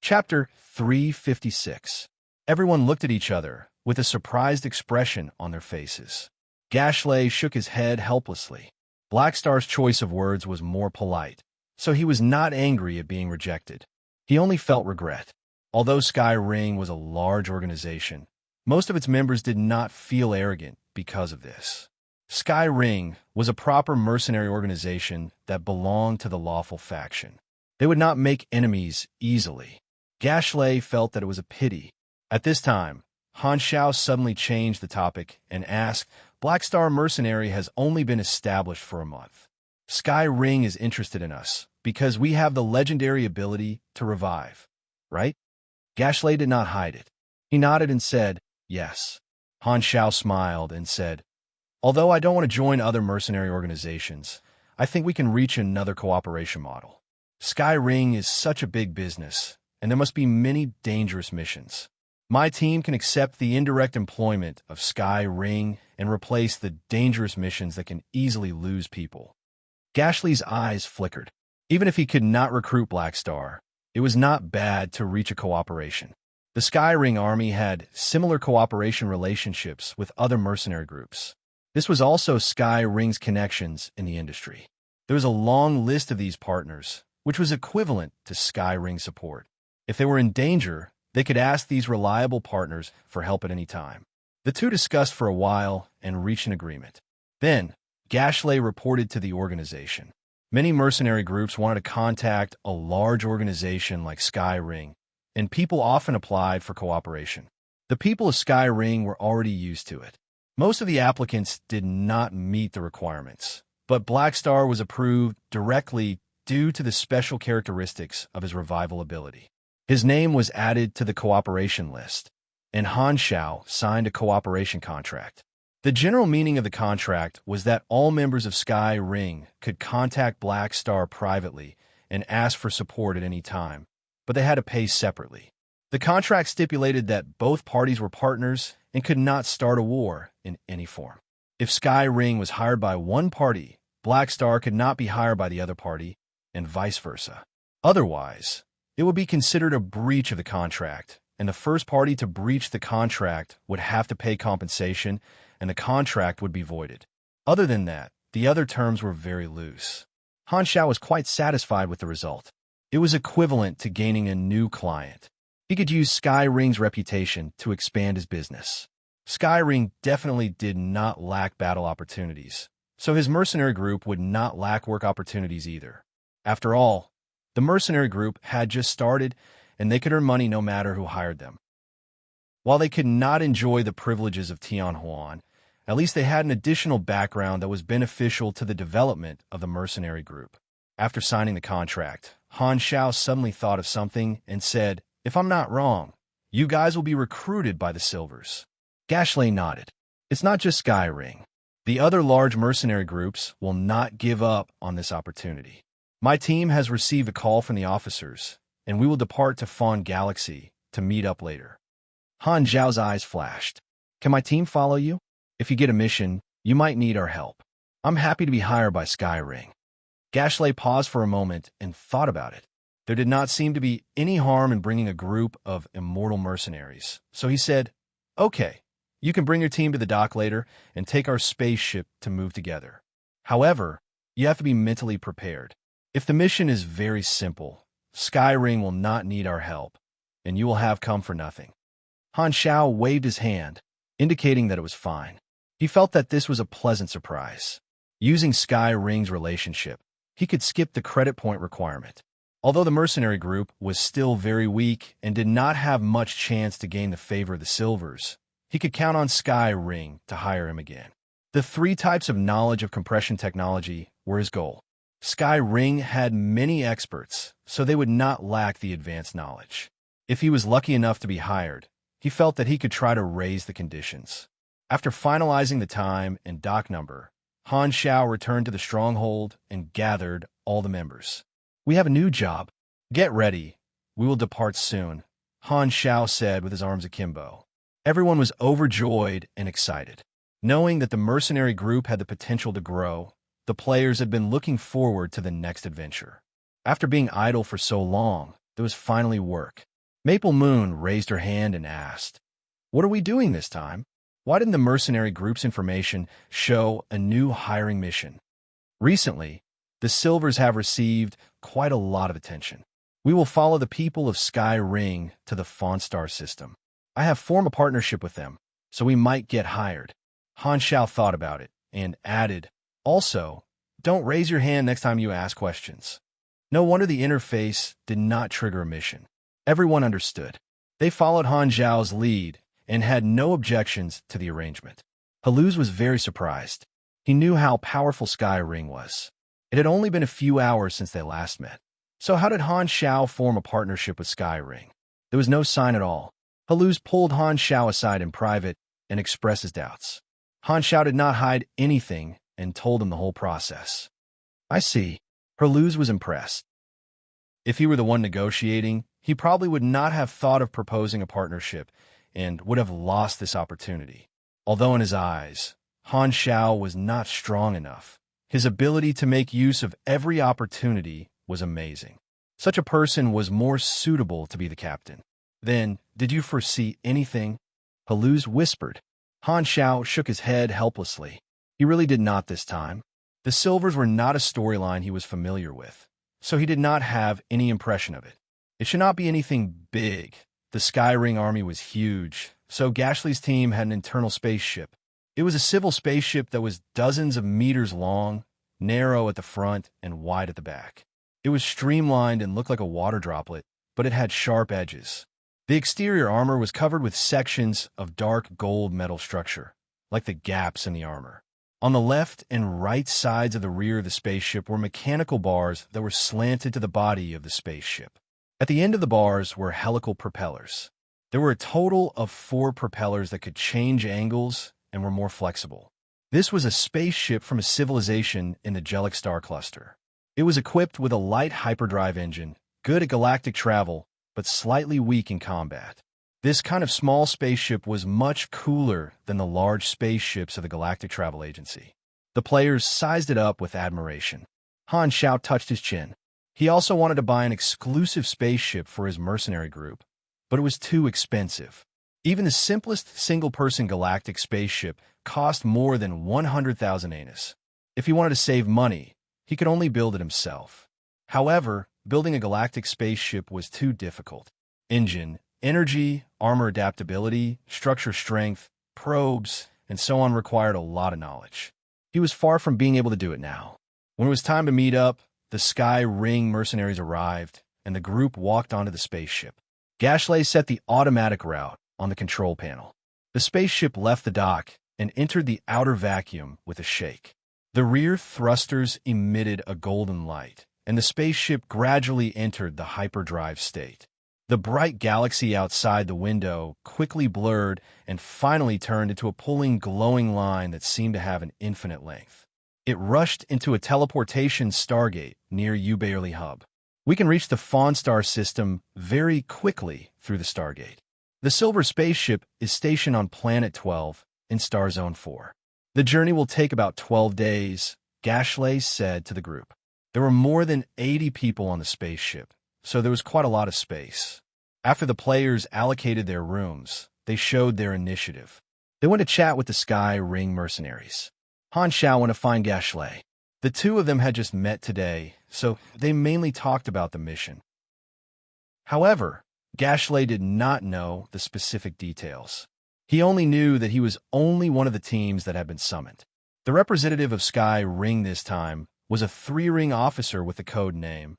Chapter 356. Everyone looked at each other, with a surprised expression on their faces. Gashley shook his head helplessly. Blackstar's choice of words was more polite, so he was not angry at being rejected. He only felt regret. Although Sky Ring was a large organization, most of its members did not feel arrogant because of this. Sky Ring was a proper mercenary organization that belonged to the lawful faction. They would not make enemies easily. Gashley felt that it was a pity. At this time, Han Xiao suddenly changed the topic and asked, Blackstar Mercenary has only been established for a month. Sky Ring is interested in us because we have the legendary ability to revive, right? Gashley did not hide it. He nodded and said, yes. Han Xiao smiled and said, although I don't want to join other mercenary organizations, I think we can reach another cooperation model. Sky Ring is such a big business, and there must be many dangerous missions. My team can accept the indirect employment of Sky Ring and replace the dangerous missions that can easily lose people. Gashley's eyes flickered. Even if he could not recruit Blackstar, it was not bad to reach a cooperation. The Sky Ring army had similar cooperation relationships with other mercenary groups. This was also Sky Ring's connections in the industry. There was a long list of these partners, which was equivalent to Sky Ring support. If they were in danger, they could ask these reliable partners for help at any time. The two discussed for a while and reached an agreement. Then, Gashley reported to the organization. Many mercenary groups wanted to contact a large organization like Sky Ring, and people often applied for cooperation. The people of Sky Ring were already used to it. Most of the applicants did not meet the requirements, but Blackstar was approved directly due to the special characteristics of his revival ability. His name was added to the cooperation list, and Han Xiao signed a cooperation contract. The general meaning of the contract was that all members of Sky Ring could contact Blackstar privately and ask for support at any time, but they had to pay separately. The contract stipulated that both parties were partners and could not start a war in any form. If Sky Ring was hired by one party, Blackstar could not be hired by the other party, and vice versa. Otherwise, it would be considered a breach of the contract, and the first party to breach the contract would have to pay compensation, and the contract would be voided. Other than that, the other terms were very loose. Han Xiao was quite satisfied with the result. It was equivalent to gaining a new client. He could use Sky Ring's reputation to expand his business. Sky Ring definitely did not lack battle opportunities, so his mercenary group would not lack work opportunities either. After all, the mercenary group had just started, and they could earn money no matter who hired them. While they could not enjoy the privileges of Tianhuan, at least they had an additional background that was beneficial to the development of the mercenary group. After signing the contract, Han Xiao suddenly thought of something and said, if I'm not wrong, you guys will be recruited by the Silvers. Gashley nodded. It's not just Sky Ring. The other large mercenary groups will not give up on this opportunity. My team has received a call from the officers, and we will depart to Fawn Galaxy to meet up later. Han Zhao's eyes flashed. Can my team follow you? If you get a mission, you might need our help. I'm happy to be hired by Sky Ring. Gashley paused for a moment and thought about it. There did not seem to be any harm in bringing a group of immortal mercenaries, so he said, okay, you can bring your team to the dock later and take our spaceship to move together. However, you have to be mentally prepared. If the mission is very simple, Sky Ring will not need our help, and you will have come for nothing. Han Xiao waved his hand, indicating that it was fine. He felt that this was a pleasant surprise. Using Sky Ring's relationship, he could skip the credit point requirement. Although the mercenary group was still very weak and did not have much chance to gain the favor of the Silvers, he could count on Sky Ring to hire him again. The three types of knowledge of compression technology were his goal. Sky Ring had many experts, so they would not lack the advanced knowledge. If he was lucky enough to be hired, he felt that he could try to raise the conditions. After finalizing the time and dock number, Han Xiao returned to the stronghold and gathered all the members. We have a new job. Get ready. We will depart soon, Han Xiao said with his arms akimbo. Everyone was overjoyed and excited. Knowing that the mercenary group had the potential to grow, the players had been looking forward to the next adventure. After being idle for so long, there was finally work. Maple Moon raised her hand and asked, "What are we doing this time? Why didn't the mercenary group's information show a new hiring mission?" Recently, the Silvers have received quite a lot of attention. We will follow the people of Sky Ring to the Fawn Star system. I have formed a partnership with them, so we might get hired. Han Xiao thought about it and added, "Also, don't raise your hand next time you ask questions." No wonder the interface did not trigger a mission. Everyone understood. They followed Han Xiao's lead and had no objections to the arrangement. Haluz was very surprised. He knew how powerful Sky Ring was. It had only been a few hours since they last met. So how did Han Xiao form a partnership with Sky Ring? There was no sign at all. Haluz pulled Han Xiao aside in private and expressed his doubts. Han Xiao did not hide anything and told him the whole process. "I see." Haluz was impressed. If he were the one negotiating, he probably would not have thought of proposing a partnership and would have lost this opportunity. Although in his eyes, Han Xiao was not strong enough. His ability to make use of every opportunity was amazing. Such a person was more suitable to be the captain. "Then, did you foresee anything?" Haluz whispered. Han Xiao shook his head helplessly. He really did not this time. The Silvers were not a storyline he was familiar with, so he did not have any impression of it. It should not be anything big. The Sky Ring army was huge, so Gashley's team had an internal spaceship. It was a civil spaceship that was dozens of meters long, narrow at the front and wide at the back. It was streamlined and looked like a water droplet, but it had sharp edges. The exterior armor was covered with sections of dark gold metal structure, like the gaps in the armor. On the left and right sides of the rear of the spaceship were mechanical bars that were slanted to the body of the spaceship. At the end of the bars were helical propellers. There were a total of 4 propellers that could change angles and were more flexible. This was a spaceship from a civilization in the Jellic Star cluster. It was equipped with a light hyperdrive engine, good at galactic travel, but slightly weak in combat. This kind of small spaceship was much cooler than the large spaceships of the Galactic Travel Agency. The players sized it up with admiration. Han Xiao touched his chin. He also wanted to buy an exclusive spaceship for his mercenary group, but it was too expensive. Even the simplest single-person galactic spaceship cost more than 100,000 anus. If he wanted to save money, he could only build it himself. However, building a galactic spaceship was too difficult. Engine, energy, armor adaptability, structure strength, probes, and so on required a lot of knowledge. He was far from being able to do it now. When it was time to meet up, the Sky Ring mercenaries arrived, and the group walked onto the spaceship. Gashley set the automatic route on the control panel. The spaceship left the dock and entered the outer vacuum with a shake. The rear thrusters emitted a golden light, and the spaceship gradually entered the hyperdrive state. The bright galaxy outside the window quickly blurred and finally turned into a pulling, glowing line that seemed to have an infinite length. It rushed into a teleportation stargate near Ubarely Hub. We can reach the Fawn Star system very quickly through the stargate. The Silver spaceship is stationed on Planet 12 in Star Zone 4. The journey will take about 12 days, Gashley said to the group. There were more than 80 people on the spaceship, so there was quite a lot of space. After the players allocated their rooms, they showed their initiative. They went to chat with the Sky Ring mercenaries. Han Xiao went to find Gashley. The two of them had just met today, so they mainly talked about the mission. However, Gashley did not know the specific details. He only knew that he was only one of the teams that had been summoned. The representative of Sky Ring this time was a 3-ring officer with the code name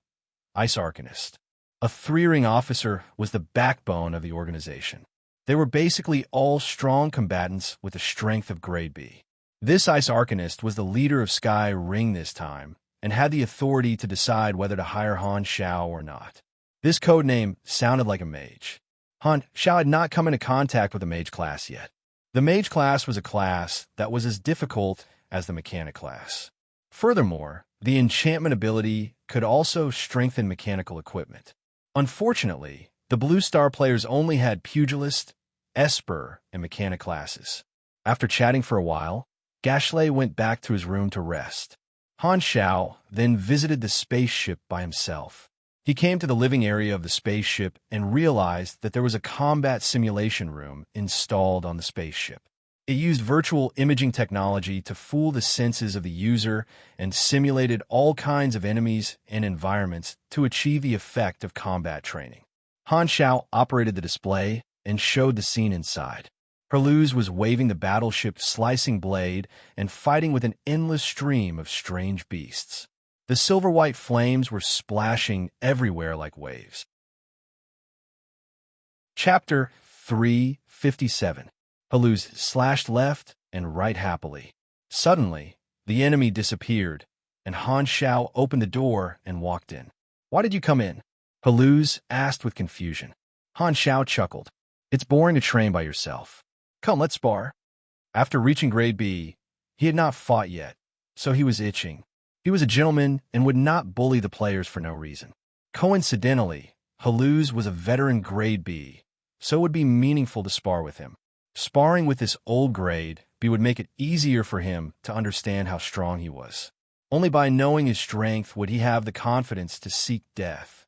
Ice Arcanist. A 3-ring officer was the backbone of the organization. They were basically all strong combatants with a strength of grade B. This Ice Arcanist was the leader of Sky Ring this time and had the authority to decide whether to hire Han Xiao or not. This codename sounded like a mage. Han Xiao had not come into contact with the mage class yet. The mage class was a class that was as difficult as the mechanic class. Furthermore, the enchantment ability could also strengthen mechanical equipment. Unfortunately, the Blue Star players only had Pugilist, Esper, and mechanic classes. After chatting for a while, Gashley went back to his room to rest. Han Xiao then visited the spaceship by himself. He came to the living area of the spaceship and realized that there was a combat simulation room installed on the spaceship. It used virtual imaging technology to fool the senses of the user and simulated all kinds of enemies and environments to achieve the effect of combat training. Han Xiao operated the display and showed the scene inside. Perluse was waving the battleship's slicing blade and fighting with an endless stream of strange beasts. The silver-white flames were splashing everywhere like waves. Chapter 357. Perluse slashed left and right happily. Suddenly, the enemy disappeared, and Han Xiao opened the door and walked in. "Why did you come in?" Perluse asked with confusion. Han Xiao chuckled. "It's boring to train by yourself. Come, let's spar." After reaching grade B, he had not fought yet, so he was itching. He was a gentleman and would not bully the players for no reason. Coincidentally, Perluse was a veteran grade B, so it would be meaningful to spar with him. Sparring with this old grade B would make it easier for him to understand how strong he was. Only by knowing his strength would he have the confidence to seek death.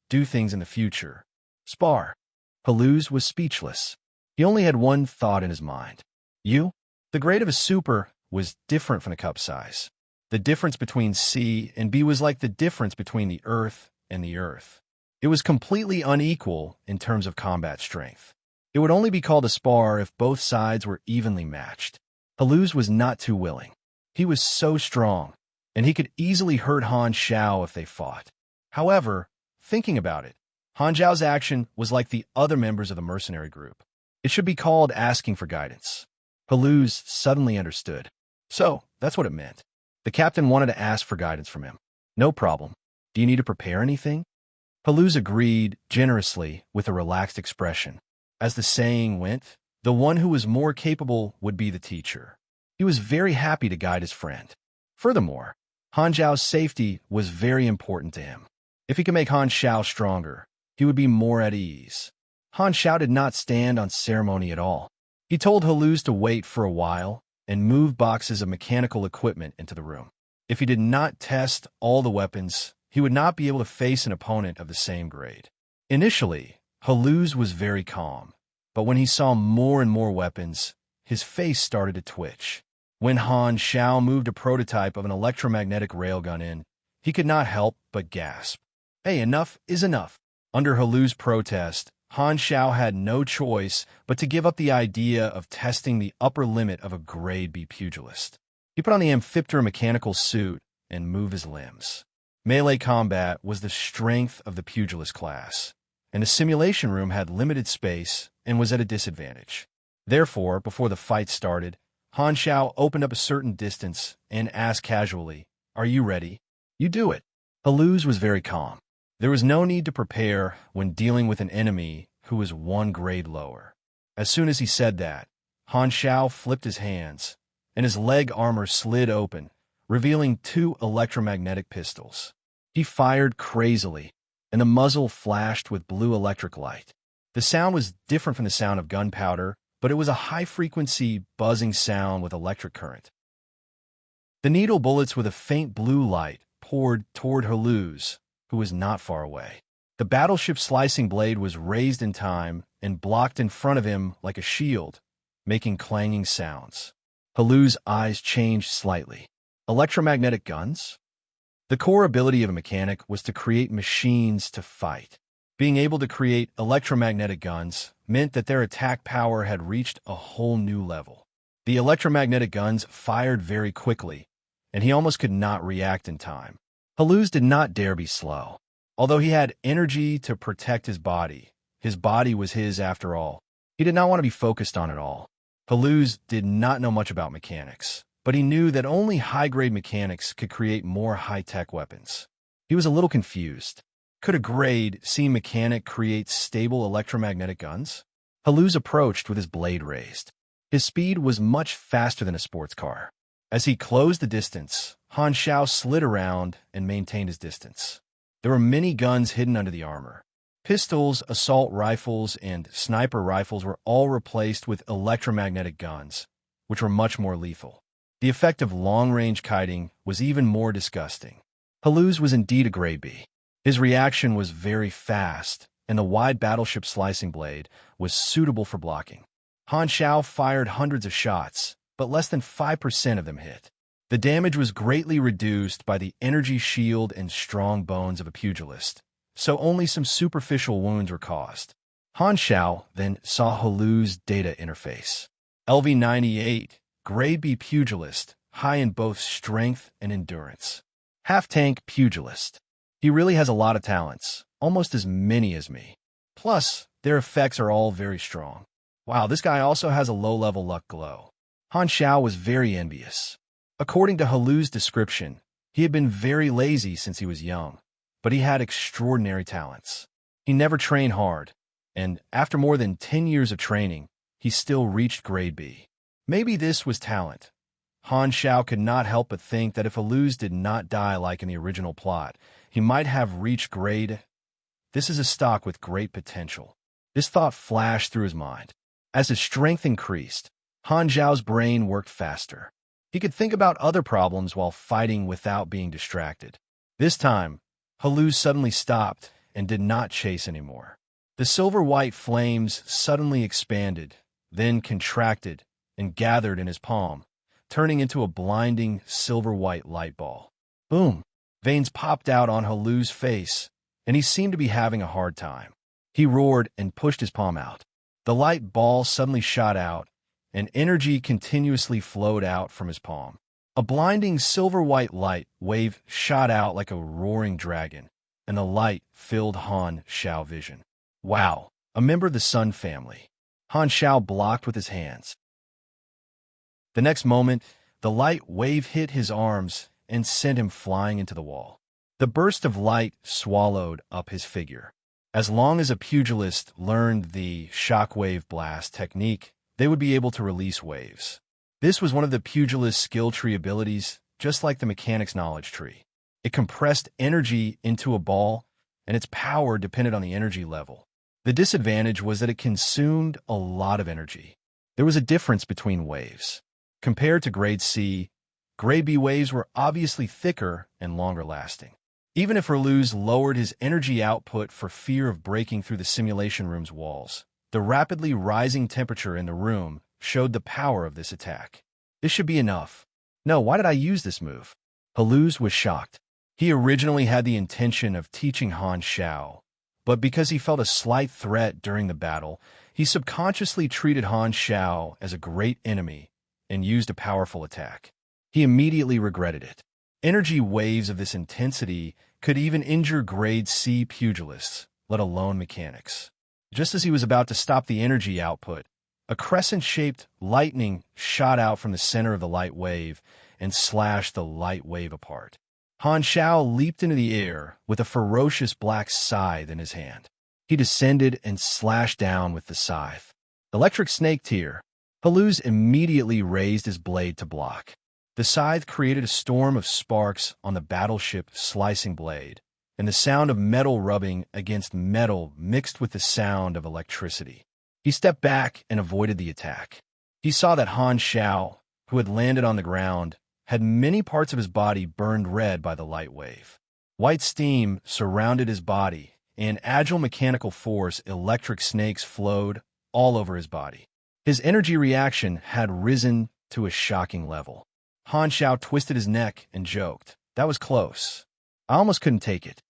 Do things in the future. Spar. Perluse was speechless. He only had one thought in his mind. You? The grade of a super was different from the cup size. The difference between C and B was like the difference between the Earth and the Earth. It was completely unequal in terms of combat strength. It would only be called a spar if both sides were evenly matched. Perluse was not too willing. He was so strong, and he could easily hurt Han Xiao if they fought. However, thinking about it, Han Xiao's action was like the other members of the mercenary group. It should be called asking for guidance. Perluse suddenly understood. So, that's what it meant. The captain wanted to ask for guidance from him. No problem. Do you need to prepare anything? Perluse agreed generously with a relaxed expression. As the saying went, the one who was more capable would be the teacher. He was very happy to guide his friend. Furthermore, Han Xiao's safety was very important to him. If he could make Han Xiao stronger, he would be more at ease. Han Xiao did not stand on ceremony at all. He told Perluse to wait for a while and move boxes of mechanical equipment into the room. If he did not test all the weapons, he would not be able to face an opponent of the same grade. Initially, Perluse was very calm, but when he saw more and more weapons, his face started to twitch. When Han Xiao moved a prototype of an electromagnetic railgun in, he could not help but gasp. Hey, enough is enough. Under Perluse's protest, Han Xiao had no choice but to give up the idea of testing the upper limit of a grade B pugilist. He put on the amphipter mechanical suit and moved his limbs. Melee combat was the strength of the pugilist class, and the simulation room had limited space and was at a disadvantage. Therefore, before the fight started, Han Xiao opened up a certain distance and asked casually, "Are you ready?" "You do it." Perluse was very calm. There was no need to prepare when dealing with an enemy who was one grade lower. As soon as he said that, Han Xiao flipped his hands, and his leg armor slid open, revealing 2 electromagnetic pistols. He fired crazily, and the muzzle flashed with blue electric light. The sound was different from the sound of gunpowder, but it was a high-frequency, buzzing sound with electric current. The needle bullets with a faint blue light poured toward Perluse, who was not far away. The battleship's slicing blade was raised in time and blocked in front of him like a shield, making clanging sounds. Perluse's eyes changed slightly. Electromagnetic guns? The core ability of a mechanic was to create machines to fight. Being able to create electromagnetic guns meant that their attack power had reached a whole new level. The electromagnetic guns fired very quickly, and he almost could not react in time. Perluse did not dare be slow. Although he had energy to protect his body was his after all. He did not want to be focused on it all. Perluse did not know much about mechanics, but he knew that only high-grade mechanics could create more high-tech weapons. He was a little confused. Could a grade C mechanic create stable electromagnetic guns? Perluse approached with his blade raised. His speed was much faster than a sports car. As he closed the distance, Han Xiao slid around and maintained his distance. There were many guns hidden under the armor. Pistols, assault rifles, and sniper rifles were all replaced with electromagnetic guns, which were much more lethal. The effect of long-range kiting was even more disgusting. Perluse was indeed a grade B. His reaction was very fast, and the wide battleship slicing blade was suitable for blocking. Han Xiao fired hundreds of shots, but less than 5% of them hit. The damage was greatly reduced by the energy shield and strong bones of a pugilist, so only some superficial wounds were caused. Han Xiao then saw Helu's data interface. LV-98, Grade B pugilist, high in both strength and endurance. Half-tank pugilist. He really has a lot of talents, almost as many as me. Plus, their effects are all very strong. Wow, this guy also has a low-level luck glow. Han Xiao was very envious. According to Helu's description, he had been very lazy since he was young, but he had extraordinary talents. He never trained hard, and after more than 10 years of training, he still reached Grade B. Maybe this was talent. Han Xiao could not help but think that if Helu's did not die like in the original plot, he might have reached Grade. This is a stock with great potential. This thought flashed through his mind. As his strength increased, Han Xiao's brain worked faster. He could think about other problems while fighting without being distracted. This time, Helu's suddenly stopped and did not chase anymore. The silver-white flames suddenly expanded, then contracted and gathered in his palm, turning into a blinding silver-white light ball. Boom! Veins popped out on Helu's face, and he seemed to be having a hard time. He roared and pushed his palm out. The light ball suddenly shot out, and energy continuously flowed out from his palm. A blinding silver-white light wave shot out like a roaring dragon, and the light filled Han Xiao vision. Wow, a member of the Sun family. Han Xiao blocked with his hands. The next moment, the light wave hit his arms and sent him flying into the wall. The burst of light swallowed up his figure. As long as a pugilist learned the shockwave blast technique, they would be able to release waves. This was one of the pugilist's skill tree abilities, just like the mechanic's knowledge tree. It compressed energy into a ball, and its power depended on the energy level. The disadvantage was that it consumed a lot of energy. There was a difference between waves. Compared to Grade C, Grade B waves were obviously thicker and longer lasting. Even if Helu's lowered his energy output for fear of breaking through the simulation room's walls, the rapidly rising temperature in the room showed the power of this attack. This should be enough. No, why did I use this move? Helu's was shocked. He originally had the intention of teaching Han Xiao, but because he felt a slight threat during the battle, he subconsciously treated Han Xiao as a great enemy and used a powerful attack. He immediately regretted it. Energy waves of this intensity could even injure Grade C pugilists, let alone mechanics. Just as he was about to stop the energy output, a crescent-shaped lightning shot out from the center of the light wave and slashed the light wave apart. Han Xiao leaped into the air with a ferocious black scythe in his hand. He descended and slashed down with the scythe. Electric snake tear. Helu's immediately raised his blade to block. The scythe created a storm of sparks on the battleship slicing blade, and the sound of metal rubbing against metal mixed with the sound of electricity. He stepped back and avoided the attack. He saw that Han Xiao, who had landed on the ground, had many parts of his body burned red by the light wave. White steam surrounded his body, and agile mechanical force electric snakes flowed all over his body. His energy reaction had risen to a shocking level. Han Xiao twisted his neck and joked, "That was close. I almost couldn't take it."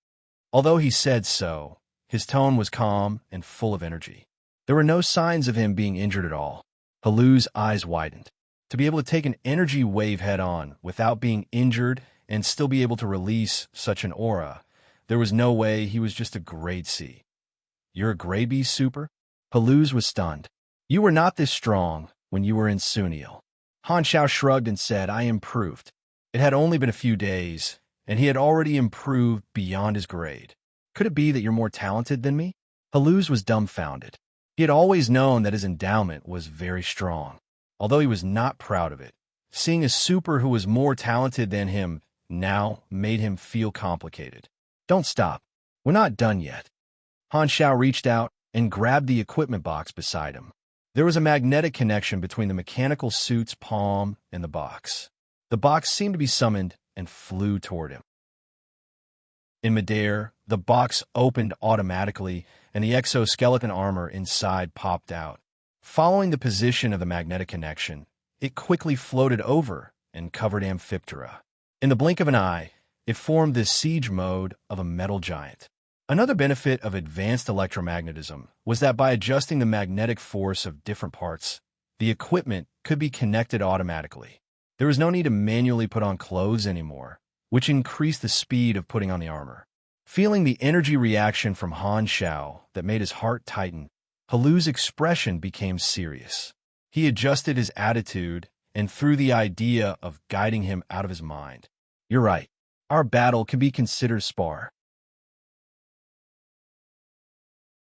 Although he said so, his tone was calm and full of energy. There were no signs of him being injured at all. Helu's eyes widened. To be able to take an energy wave head-on without being injured and still be able to release such an aura, there was no way he was just a Grade C. "You're a Grade B super?" Helu's was stunned. "You were not this strong when you were in Sunil." Han Xiao shrugged and said, "I improved." It had only been a few days, and he had already improved beyond his grade. "Could it be that you're more talented than me?" Helu's was dumbfounded. He had always known that his endowment was very strong, although he was not proud of it. Seeing a super who was more talented than him now made him feel complicated. "Don't stop. We're not done yet." Han Xiao reached out and grabbed the equipment box beside him. There was a magnetic connection between the mechanical suit's palm and the box. The box seemed to be summoned and flew toward him. In midair, The box opened automatically, and the exoskeleton armor inside popped out. Following the position of the magnetic connection, it quickly floated over and covered Amphiptera. In the blink of an eye, it formed this siege mode of a metal giant. Another benefit of advanced electromagnetism was that by adjusting the magnetic force of different parts, the equipment could be connected automatically. There was no need to manually put on clothes anymore, which increased the speed of putting on the armor. Feeling the energy reaction from Han Xiao that made his heart tighten, Halu's expression became serious. He adjusted his attitude and threw the idea of guiding him out of his mind. "You're right. Our battle can be considered spar."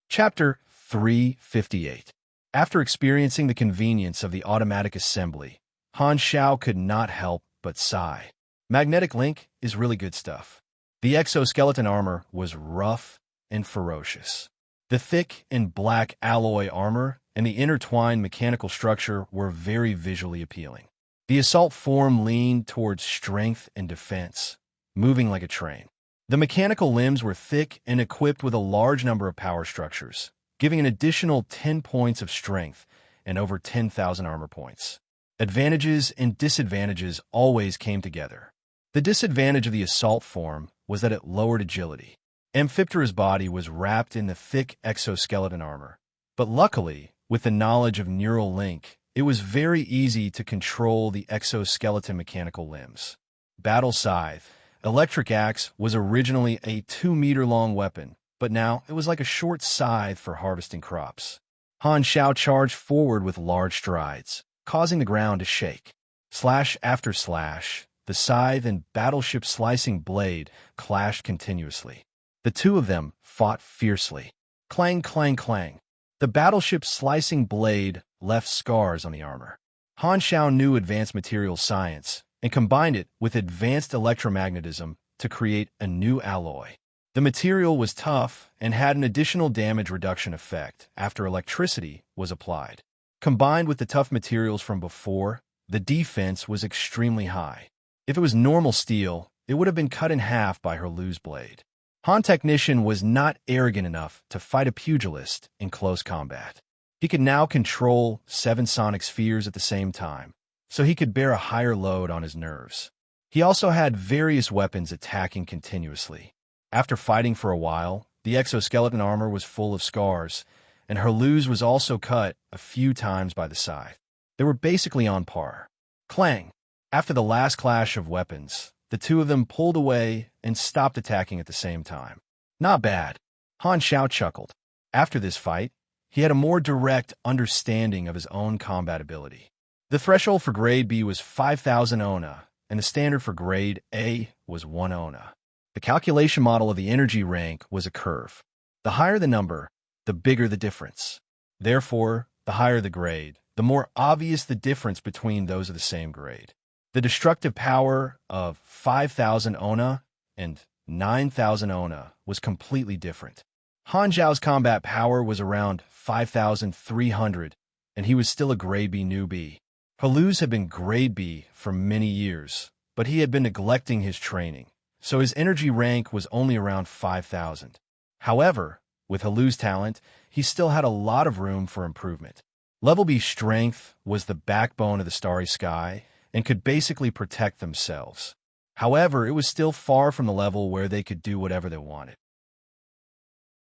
Chapter 358. After experiencing the convenience of the automatic assembly, Han Xiao could not help but sigh. Magnetic link is really good stuff. The exoskeleton armor was rough and ferocious. The thick and black alloy armor and the intertwined mechanical structure were very visually appealing. The assault form leaned towards strength and defense, moving like a train. The mechanical limbs were thick and equipped with a large number of power structures, giving an additional 10 points of strength and over 10,000 armor points. Advantages and disadvantages always came together. The disadvantage of the assault form was that it lowered agility. Amphiptera's body was wrapped in the thick exoskeleton armor, but luckily, with the knowledge of neural link, it was very easy to control the exoskeleton mechanical limbs. Battle Scythe. Electric Axe was originally a 2-meter-long weapon, but now it was like a short scythe for harvesting crops. Han Xiao charged forward with large strides, causing the ground to shake. Slash after slash, the scythe and battleship slicing blade clashed continuously. The two of them fought fiercely. Clang, clang, clang. The battleship slicing blade left scars on the armor. Han Xiao knew advanced materials science and combined it with advanced electromagnetism to create a new alloy. The material was tough and had an additional damage reduction effect after electricity was applied. Combined with the tough materials from before, the defense was extremely high. If it was normal steel, it would have been cut in half by Halu's blade. Han Technician was not arrogant enough to fight a pugilist in close combat. He could now control 7 sonic spheres at the same time, so he could bear a higher load on his nerves. He also had various weapons attacking continuously. After fighting for a while, the exoskeleton armor was full of scars, and Halu's was also cut a few times by the scythe. They were basically on par. Clang! After the last clash of weapons, the two of them pulled away and stopped attacking at the same time. Not bad. Han Xiao chuckled. After this fight, he had a more direct understanding of his own combat ability. The threshold for Grade B was 5,000 ona, and the standard for Grade A was 1 ona. The calculation model of the energy rank was a curve. The higher the number, the bigger the difference. Therefore, the higher the grade, the more obvious the difference between those of the same grade. The destructive power of 5,000 ona and 9,000 ona was completely different. Han Zhao's combat power was around 5,300, and he was still a Grade B newbie. Halu's had been Grade B for many years, but he had been neglecting his training, so his energy rank was only around 5,000. However, with Halu's talent, he still had a lot of room for improvement. Level B strength was the backbone of the Starry Sky and could basically protect themselves. However, it was still far from the level where they could do whatever they wanted.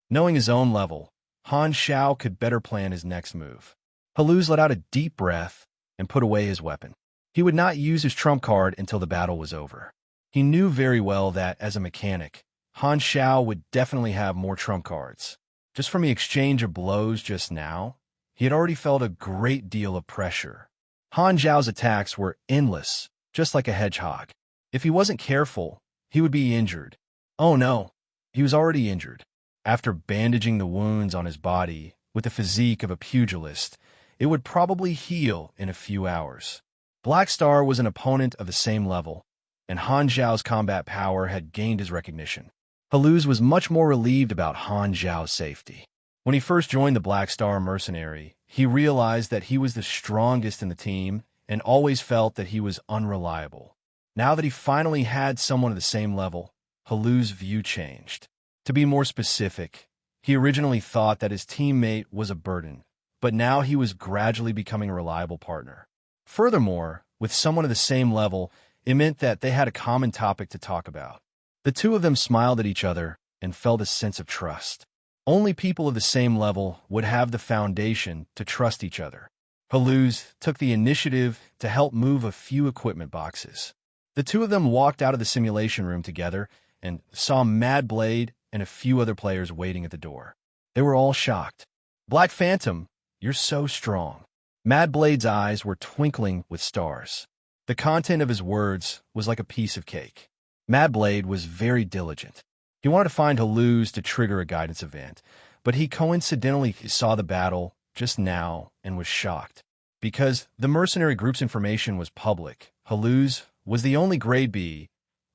Knowing his own level, Han Xiao could better plan his next move. Halu's let out a deep breath and put away his weapon. He would not use his trump card until the battle was over. He knew very well that, as a mechanic, Han Xiao would definitely have more trump cards. Just from the exchange of blows just now, he had already felt a great deal of pressure. Han Zhao's attacks were endless, just like a hedgehog. If he wasn't careful, he would be injured. Oh no, he was already injured. After bandaging the wounds on his body with the physique of a pugilist, it would probably heal in a few hours. Black Star was an opponent of the same level, and Han Zhao's combat power had gained his recognition. Halu's was much more relieved about Han Zhao's safety. When he first joined the Black Star mercenary, he realized that he was the strongest in the team and always felt that he was unreliable. Now that he finally had someone at the same level, Halu's view changed. To be more specific, he originally thought that his teammate was a burden, but now he was gradually becoming a reliable partner. Furthermore, with someone of the same level, it meant that they had a common topic to talk about. The two of them smiled at each other and felt a sense of trust. Only people of the same level would have the foundation to trust each other. Haluz took the initiative to help move a few equipment boxes. The two of them walked out of the simulation room together and saw Mad Blade and a few other players waiting at the door. They were all shocked. "Black Phantom, you're so strong." Mad Blade's eyes were twinkling with stars. The content of his words was like a piece of cake. Mad Blade was very diligent. He wanted to find Haluz to trigger a guidance event, but he coincidentally saw the battle just now and was shocked. Because the mercenary group's information was public, Haluz was the only grade B,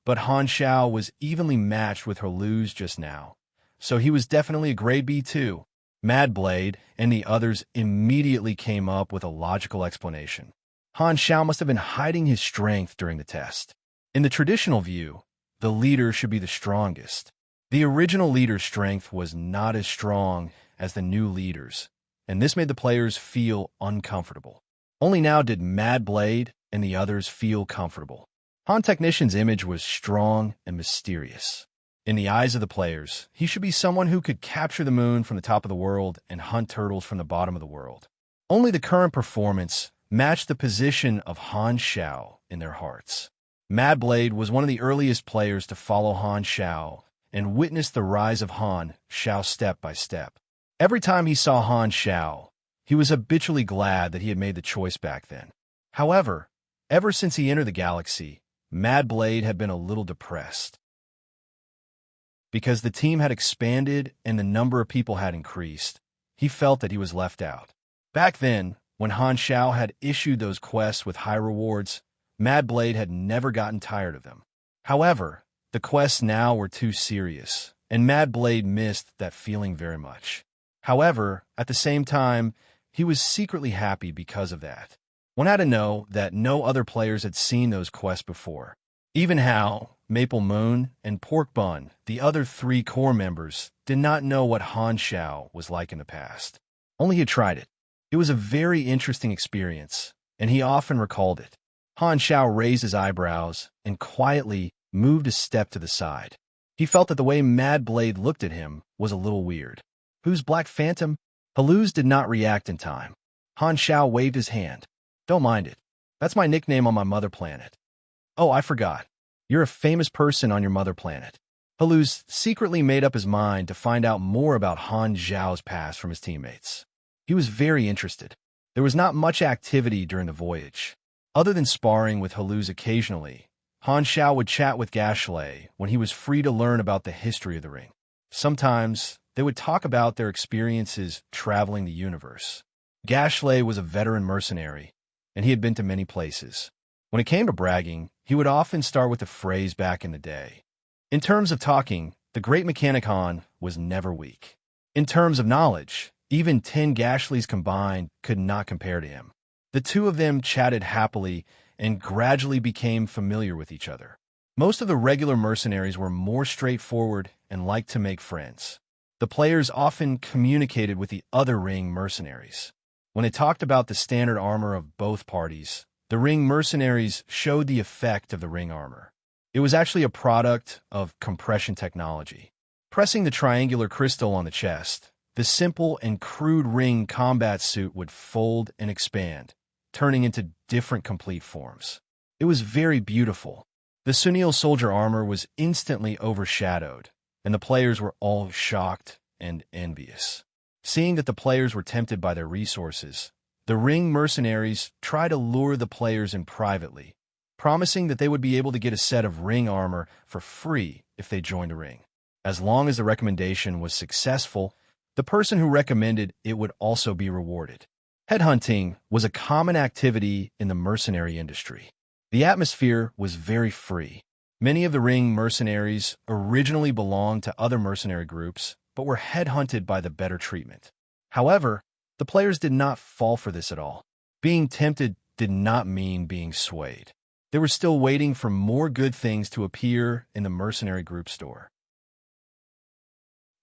but Han Xiao was evenly matched with Haluz just now, so he was definitely a grade B too. Mad Blade and the others immediately came up with a logical explanation. Han Xiao must have been hiding his strength during the test. In the traditional view, the leader should be the strongest. The original leader's strength was not as strong as the new leader's, and this made the players feel uncomfortable. Only now did Mad Blade and the others feel comfortable. Han Technician's image was strong and mysterious. In the eyes of the players, he should be someone who could capture the moon from the top of the world and hunt turtles from the bottom of the world. Only the current performance matched the position of Han Xiao in their hearts. Mad Blade was one of the earliest players to follow Han Xiao and witness the rise of Han Xiao step by step. Every time he saw Han Xiao, he was habitually glad that he had made the choice back then. However, ever since he entered the galaxy, Mad Blade had been a little depressed. Because the team had expanded and the number of people had increased, he felt that he was left out. Back then, when Han Xiao had issued those quests with high rewards, Mad Blade had never gotten tired of them. However, the quests now were too serious, and Mad Blade missed that feeling very much. However, at the same time, he was secretly happy because of that. One had to know that no other players had seen those quests before. Even Hal, Maple Moon, and Pork Bun, the other three core members, did not know what Han Xiao was like in the past. Only he had tried it. It was a very interesting experience, and he often recalled it. Han Xiao raised his eyebrows and quietly moved a step to the side. He felt that the way Mad Blade looked at him was a little weird. "Who's Black Phantom?" Haluz did not react in time. Han Xiao waved his hand. "Don't mind it. That's my nickname on my mother planet." "Oh, I forgot. You're a famous person on your mother planet." Haluz secretly made up his mind to find out more about Han Xiao's past from his teammates. He was very interested. There was not much activity during the voyage. Other than sparring with Haluz occasionally, Han Xiao would chat with Gashley when he was free to learn about the history of the ring. Sometimes, they would talk about their experiences traveling the universe. Gashley was a veteran mercenary, and he had been to many places. When it came to bragging, he would often start with a phrase back in the day. In terms of talking, the great mechanic Han was never weak. In terms of knowledge, even 10 Gashleys combined could not compare to him. The two of them chatted happily and gradually became familiar with each other. Most of the regular mercenaries were more straightforward and liked to make friends. The players often communicated with the other ring mercenaries. When they talked about the standard armor of both parties, the ring mercenaries showed the effect of the ring armor. It was actually a product of compression technology. Pressing the triangular crystal on the chest, the simple and crude ring combat suit would fold and expand, turning into different complete forms. It was very beautiful. The Sunil soldier armor was instantly overshadowed, and the players were all shocked and envious. Seeing that the players were tempted by their resources, the ring mercenaries tried to lure the players in privately, promising that they would be able to get a set of ring armor for free if they joined a ring. As long as the recommendation was successful, the person who recommended it would also be rewarded. Headhunting was a common activity in the mercenary industry. The atmosphere was very free. Many of the ring mercenaries originally belonged to other mercenary groups, but were headhunted by the better treatment. However, the players did not fall for this at all. Being tempted did not mean being swayed. They were still waiting for more good things to appear in the mercenary group store.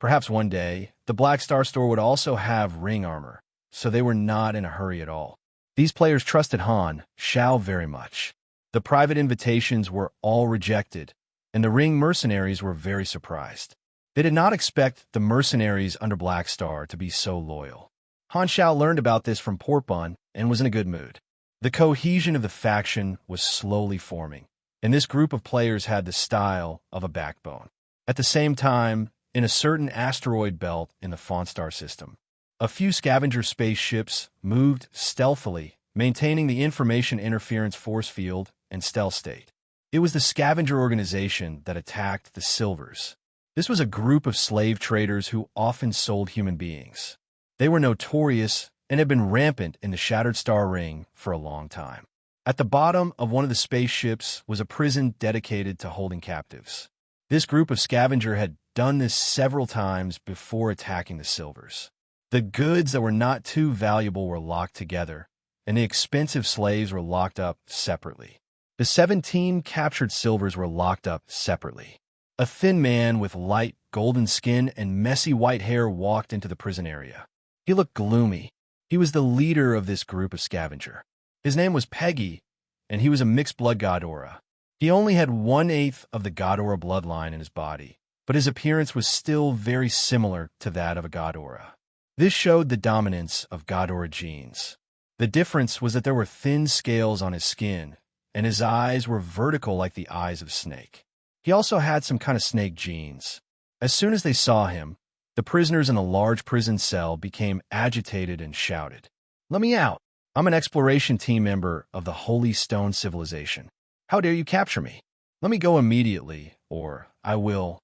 Perhaps one day, the Black Star store would also have ring armor, so they were not in a hurry at all. These players trusted Han Xiao very much. The private invitations were all rejected, and the ring mercenaries were very surprised. They did not expect the mercenaries under Black Star to be so loyal. Han Xiao learned about this from Port Bun and was in a good mood. The cohesion of the faction was slowly forming, and this group of players had the style of a backbone. At the same time, in a certain asteroid belt in the Fonstar system, a few scavenger spaceships moved stealthily, maintaining the information interference force field and stealth state. It was the scavenger organization that attacked the Silvers. This was a group of slave traders who often sold human beings. They were notorious and had been rampant in the Shattered Star Ring for a long time. At the bottom of one of the spaceships was a prison dedicated to holding captives. This group of scavenger had done this several times before attacking the Silvers. The goods that were not too valuable were locked together, and the expensive slaves were locked up separately. The 17 captured Silvers were locked up separately. A thin man with light golden skin and messy white hair walked into the prison area. He looked gloomy. He was the leader of this group of scavenger. His name was Peggy, and he was a mixed-blood Godora. He only had 1/8 of the Godora bloodline in his body, but his appearance was still very similar to that of a Godora. This showed the dominance of Godora genes. The difference was that there were thin scales on his skin, and his eyes were vertical like the eyes of a snake. He also had some kind of snake genes. As soon as they saw him, the prisoners in a large prison cell became agitated and shouted, "Let me out! I'm an exploration team member of the Holy Stone Civilization. How dare you capture me? Let me go immediately, or I will."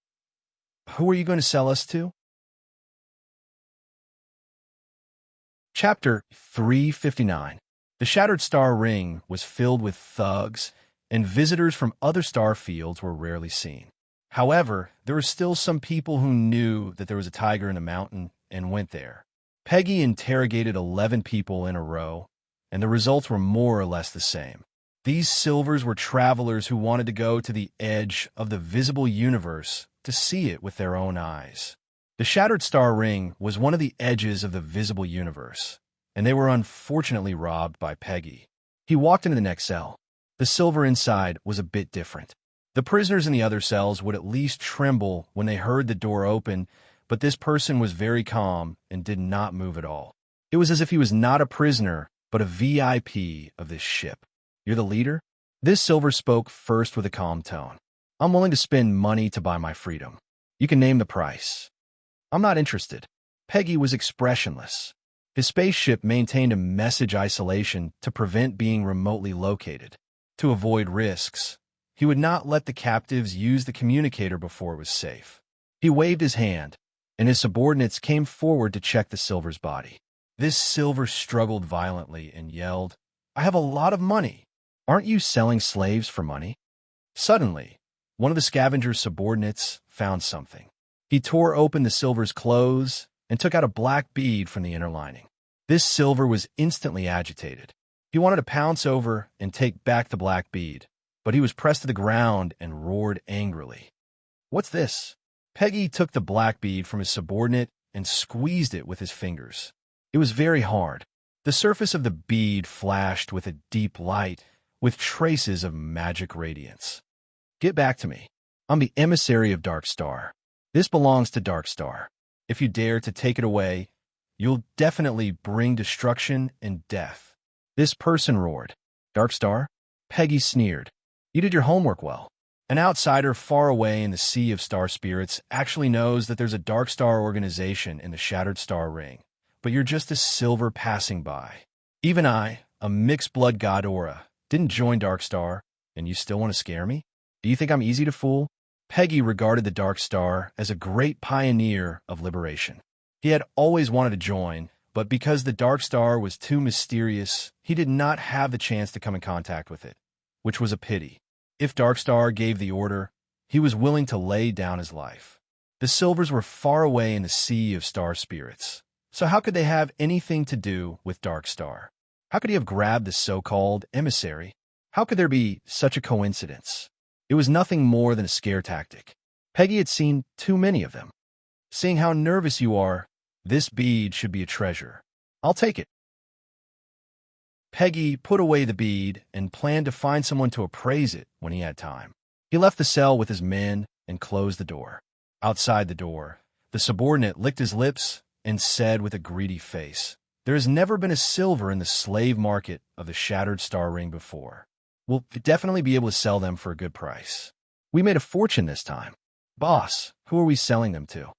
Who are you going to sell us to? Chapter 359. The Shattered Star Ring was filled with thugs, and visitors from other star fields were rarely seen. However, there were still some people who knew that there was a tiger in the mountain and went there. Peggy interrogated 11 people in a row, and the results were more or less the same. These Silvers were travelers who wanted to go to the edge of the visible universe to see it with their own eyes. The Shattered Star Ring was one of the edges of the visible universe, and they were unfortunately robbed by Peggy. He walked into the next cell. The Silver inside was a bit different. The prisoners in the other cells would at least tremble when they heard the door open, but this person was very calm and did not move at all. It was as if he was not a prisoner, but a VIP of this ship. "You're the leader?" This Silver spoke first with a calm tone. "I'm willing to spend money to buy my freedom. You can name the price." "I'm not interested." Peggy was expressionless. His spaceship maintained a message isolation to prevent being remotely located. To avoid risks, he would not let the captives use the communicator before it was safe. He waved his hand, and his subordinates came forward to check the Silver's body. This Silver struggled violently and yelled, "I have a lot of money. Aren't you selling slaves for money?" Suddenly, one of the scavenger's subordinates found something. He tore open the Silver's clothes and took out a black bead from the inner lining. This Silver was instantly agitated. He wanted to pounce over and take back the black bead, but he was pressed to the ground and roared angrily. "What's this?" Peggy took the black bead from his subordinate and squeezed it with his fingers. It was very hard. The surface of the bead flashed with a deep light, with traces of magic radiance. "Get back to me. I'm the emissary of Dark Star. This belongs to Dark Star. If you dare to take it away, you'll definitely bring destruction and death." This person roared. "Dark Star?" Peggy sneered. "You did your homework well. An outsider far away in the sea of star spirits actually knows that there's a Dark Star organization in the Shattered Star Ring, but you're just a Silver passing by. Even I, a mixed-blood Godora, didn't join Dark Star, and you still want to scare me? Do you think I'm easy to fool?" Peggy regarded the Dark Star as a great pioneer of liberation. He had always wanted to join, but because the Dark Star was too mysterious, he did not have the chance to come in contact with it, which was a pity. If Dark Star gave the order, he was willing to lay down his life. The Silvers were far away in the sea of star spirits, so how could they have anything to do with Dark Star? How could he have grabbed the so-called emissary? How could there be such a coincidence? It was nothing more than a scare tactic. Peggy had seen too many of them. Seeing how nervous you are, this bead should be a treasure. I'll take it. Peggy put away the bead and planned to find someone to appraise it when he had time. He left the cell with his men and closed the door. Outside the door, the subordinate licked his lips and said with a greedy face, "There has never been a silver in the slave market of the shattered star ring before. We'll definitely be able to sell them for a good price. We made a fortune this time." "Boss, who are we selling them to?"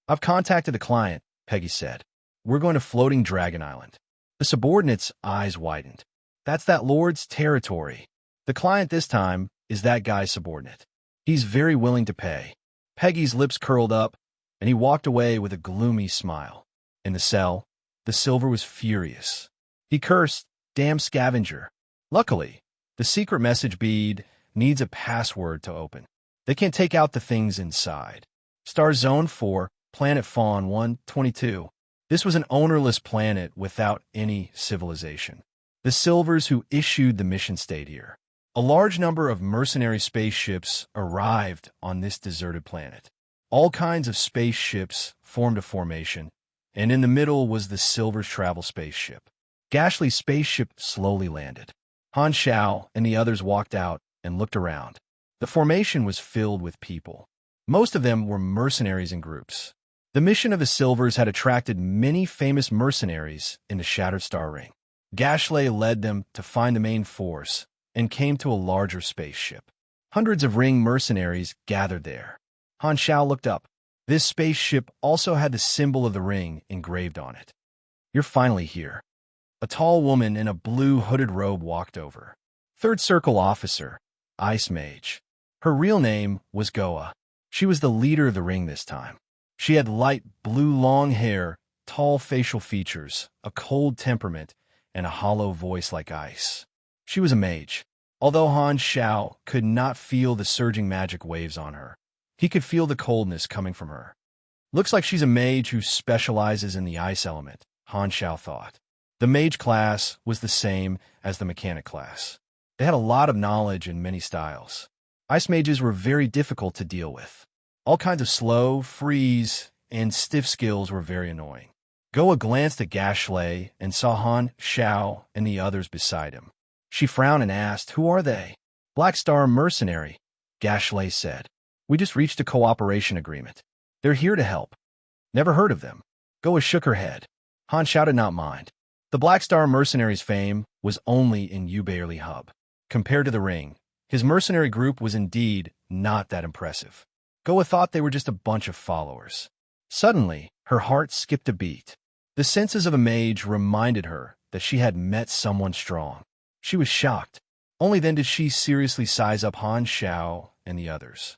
"I've contacted the client," Peggy said. "We're going to Floating Dragon Island." The subordinate's eyes widened. "That's that lord's territory. The client this time is that guy's subordinate. He's very willing to pay." Peggy's lips curled up, and he walked away with a gloomy smile. In the cell, the silver was furious. He cursed, "Damn scavenger." Luckily, the secret message bead needs a password to open. They can't take out the things inside. Star Zone 4, Planet Fawn 122. This was an ownerless planet without any civilization. The Silvers who issued the mission stayed here. A large number of mercenary spaceships arrived on this deserted planet. All kinds of spaceships formed a formation, and in the middle was the Silver's travel spaceship. Gashly's spaceship slowly landed. Han Shao and the others walked out and looked around. The formation was filled with people. Most of them were mercenaries in groups. The mission of the Silvers had attracted many famous mercenaries in the Shattered Star Ring. Gashley led them to find the main force and came to a larger spaceship. Hundreds of Ring mercenaries gathered there. Han Shao looked up. This spaceship also had the symbol of the ring engraved on it. "You're finally here." A tall woman in a blue hooded robe walked over. Third Circle Officer, Ice Mage. Her real name was Goa. She was the leader of the ring this time. She had light blue long hair, tall facial features, a cold temperament, and a hollow voice like ice. She was a mage. Although Han Shao could not feel the surging magic waves on her, he could feel the coldness coming from her. "Looks like she's a mage who specializes in the ice element," Han Shao thought. The mage class was the same as the mechanic class. They had a lot of knowledge in many styles. Ice mages were very difficult to deal with. All kinds of slow, freeze, and stiff skills were very annoying. Goa glanced at Gashley and saw Han Shao and the others beside him. She frowned and asked, "Who are they?" "Black Star Mercenary," Gashley said. "We just reached a cooperation agreement. They're here to help." "Never heard of them." Goa shook her head. Han Shao did not mind. The Black Star Mercenary's fame was only in Ubarely Hub. Compared to the Ring, his mercenary group was indeed not that impressive. Goa thought they were just a bunch of followers. Suddenly, her heart skipped a beat. The senses of a mage reminded her that she had met someone strong. She was shocked. Only then did she seriously size up Han Shao and the others.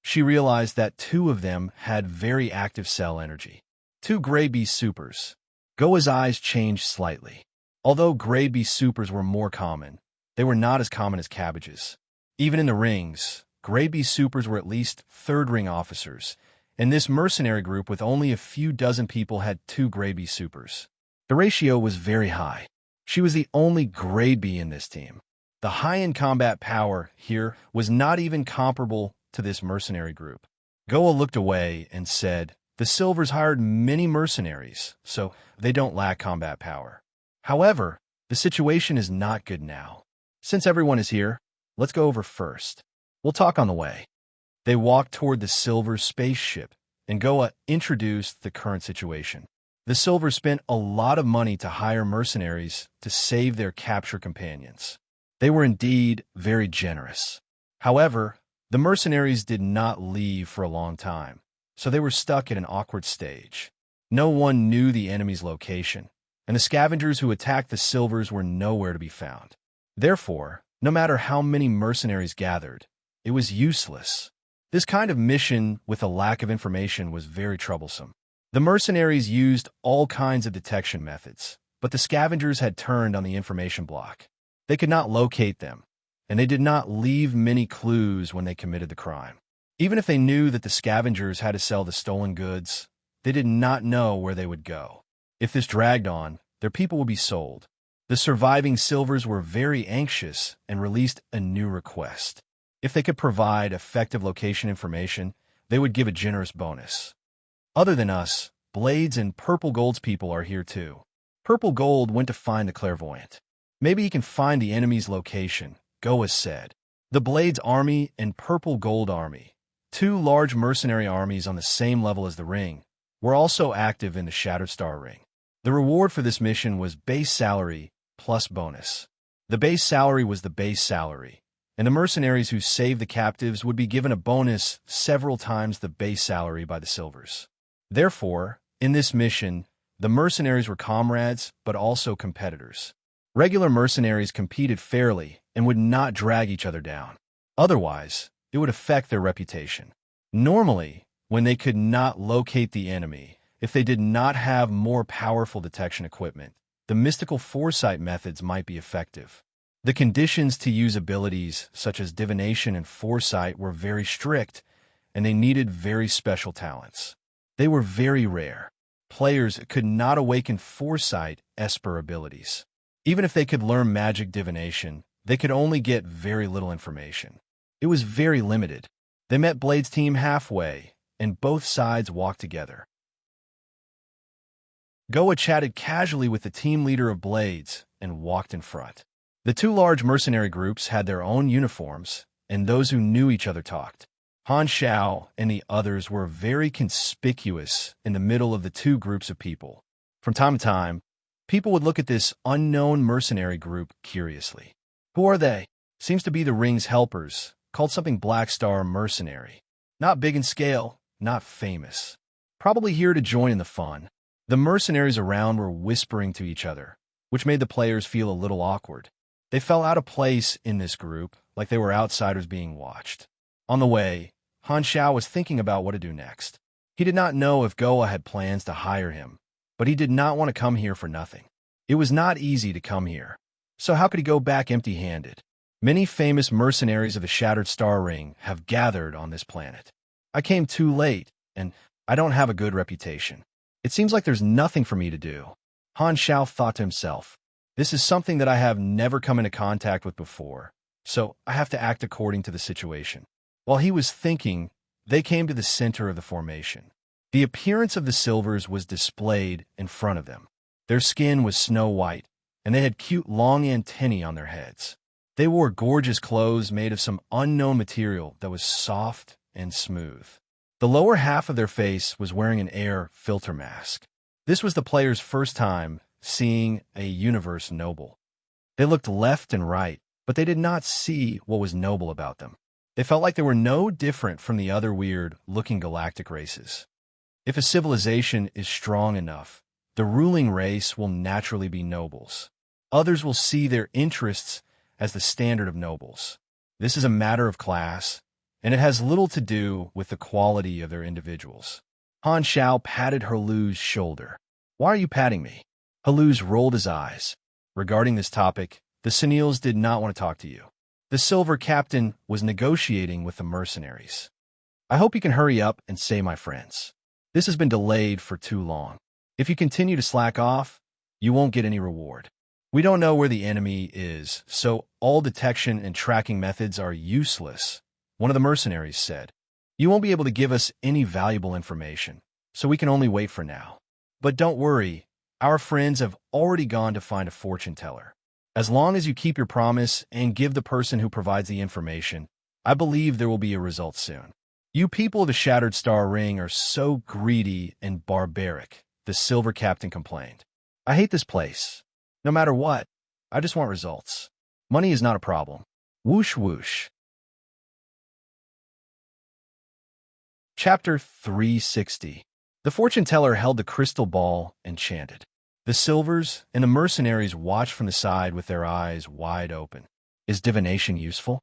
She realized that two of them had very active cell energy. Two Grade B supers. Goa's eyes changed slightly. Although Grade B supers were more common, they were not as common as cabbages. Even in the rings, Grade B supers were at least third ring officers, and this mercenary group with only a few dozen people had two Grade B supers. The ratio was very high. She was the only Grade B in this team. The high-end combat power here was not even comparable to this mercenary group. Goa looked away and said, "The Silvers hired many mercenaries, so they don't lack combat power. However, the situation is not good now. Since everyone is here, let's go over first. We'll talk on the way." They walked toward the Silver spaceship, and Goa introduced the current situation. The Silvers spent a lot of money to hire mercenaries to save their captured companions. They were indeed very generous. However, the mercenaries did not leave for a long time, so they were stuck at an awkward stage. No one knew the enemy's location, and the scavengers who attacked the Silvers were nowhere to be found. Therefore, no matter how many mercenaries gathered, it was useless. This kind of mission with a lack of information was very troublesome. The mercenaries used all kinds of detection methods, but the scavengers had turned on the information block. They could not locate them, and they did not leave many clues when they committed the crime. Even if they knew that the scavengers had to sell the stolen goods, they did not know where they would go. If this dragged on, their people would be sold. The surviving Silvers were very anxious and released a new request. If they could provide effective location information, they would give a generous bonus. Other than us, Blades and Purple Gold's people are here too. Purple Gold went to find the clairvoyant. Maybe he can find the enemy's location, Goa said. The Blades Army and Purple Gold Army, two large mercenary armies on the same level as the Ring, were also active in the Shattered Star Ring. The reward for this mission was base salary plus bonus. The base salary was the base salary, and the mercenaries who saved the captives would be given a bonus several times the base salary by the silvers. Therefore, in this mission, the mercenaries were comrades but also competitors. Regular mercenaries competed fairly and would not drag each other down. Otherwise, it would affect their reputation. Normally, when they could not locate the enemy, if they did not have more powerful detection equipment, the mystical foresight methods might be effective. The conditions to use abilities such as divination and foresight were very strict, and they needed very special talents. They were very rare. Players could not awaken foresight Esper abilities. Even if they could learn magic divination, they could only get very little information. It was very limited. They met Blade's team halfway, and both sides walked together. Goa chatted casually with the team leader of Blades and walked in front. The two large mercenary groups had their own uniforms, and those who knew each other talked. Han Xiao and the others were very conspicuous in the middle of the two groups of people. From time to time, people would look at this unknown mercenary group curiously. Who are they? Seems to be the Ring's helpers, called something Black Star Mercenary. Not big in scale, not famous. Probably here to join in the fun. The mercenaries around were whispering to each other, which made the players feel a little awkward. They felt out of place in this group, like they were outsiders being watched. On the way, Han Xiao was thinking about what to do next. He did not know if Goa had plans to hire him, but he did not want to come here for nothing. It was not easy to come here. So how could he go back empty-handed? Many famous mercenaries of the Shattered Star Ring have gathered on this planet. I came too late, and I don't have a good reputation. It seems like there's nothing for me to do. Han Xiao thought to himself. This is something that I have never come into contact with before, so I have to act according to the situation. While he was thinking, they came to the center of the formation. The appearance of the silvers was displayed in front of them. Their skin was snow white, and they had cute long antennae on their heads. They wore gorgeous clothes made of some unknown material that was soft and smooth. The lower half of their face was wearing an air filter mask. This was the player's first time seeing a universe noble. They looked left and right, but they did not see what was noble about them. They felt like they were no different from the other weird-looking galactic races. If a civilization is strong enough, the ruling race will naturally be nobles. Others will see their interests as the standard of nobles. This is a matter of class, and it has little to do with the quality of their individuals. Han Xiao patted Herlu's shoulder. Why are you patting me? Herluz rolled his eyes. Regarding this topic, the Senils did not want to talk to you. The Silver Captain was negotiating with the mercenaries. I hope you can hurry up and save my friends. This has been delayed for too long. If you continue to slack off, you won't get any reward. We don't know where the enemy is, so all detection and tracking methods are useless, one of the mercenaries said. You won't be able to give us any valuable information, so we can only wait for now. But don't worry, our friends have already gone to find a fortune teller. As long as you keep your promise and give the person who provides the information, I believe there will be a result soon. You people of the Shattered Star Ring are so greedy and barbaric, the Silver Captain complained. I hate this place. No matter what, I just want results. Money is not a problem. Whoosh whoosh. Chapter 360. The fortune teller held the crystal ball and chanted. The silvers and the mercenaries watched from the side with their eyes wide open. Is divination useful?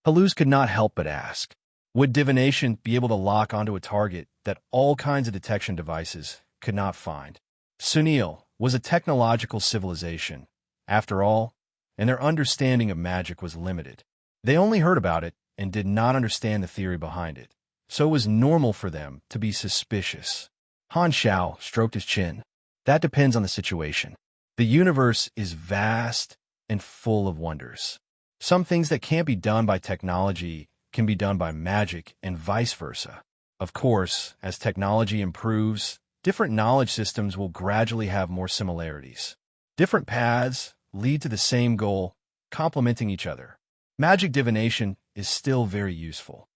Herluz could not help but ask. Would divination be able to lock onto a target that all kinds of detection devices could not find? Sunil was a technological civilization, after all, and their understanding of magic was limited. They only heard about it and did not understand the theory behind it, so it was normal for them to be suspicious. Han Xiao stroked his chin. That depends on the situation. The universe is vast and full of wonders. Some things that can't be done by technology can be done by magic and vice versa. Of course, as technology improves, different knowledge systems will gradually have more similarities. Different paths lead to the same goal, complementing each other. Magic divination is still very useful.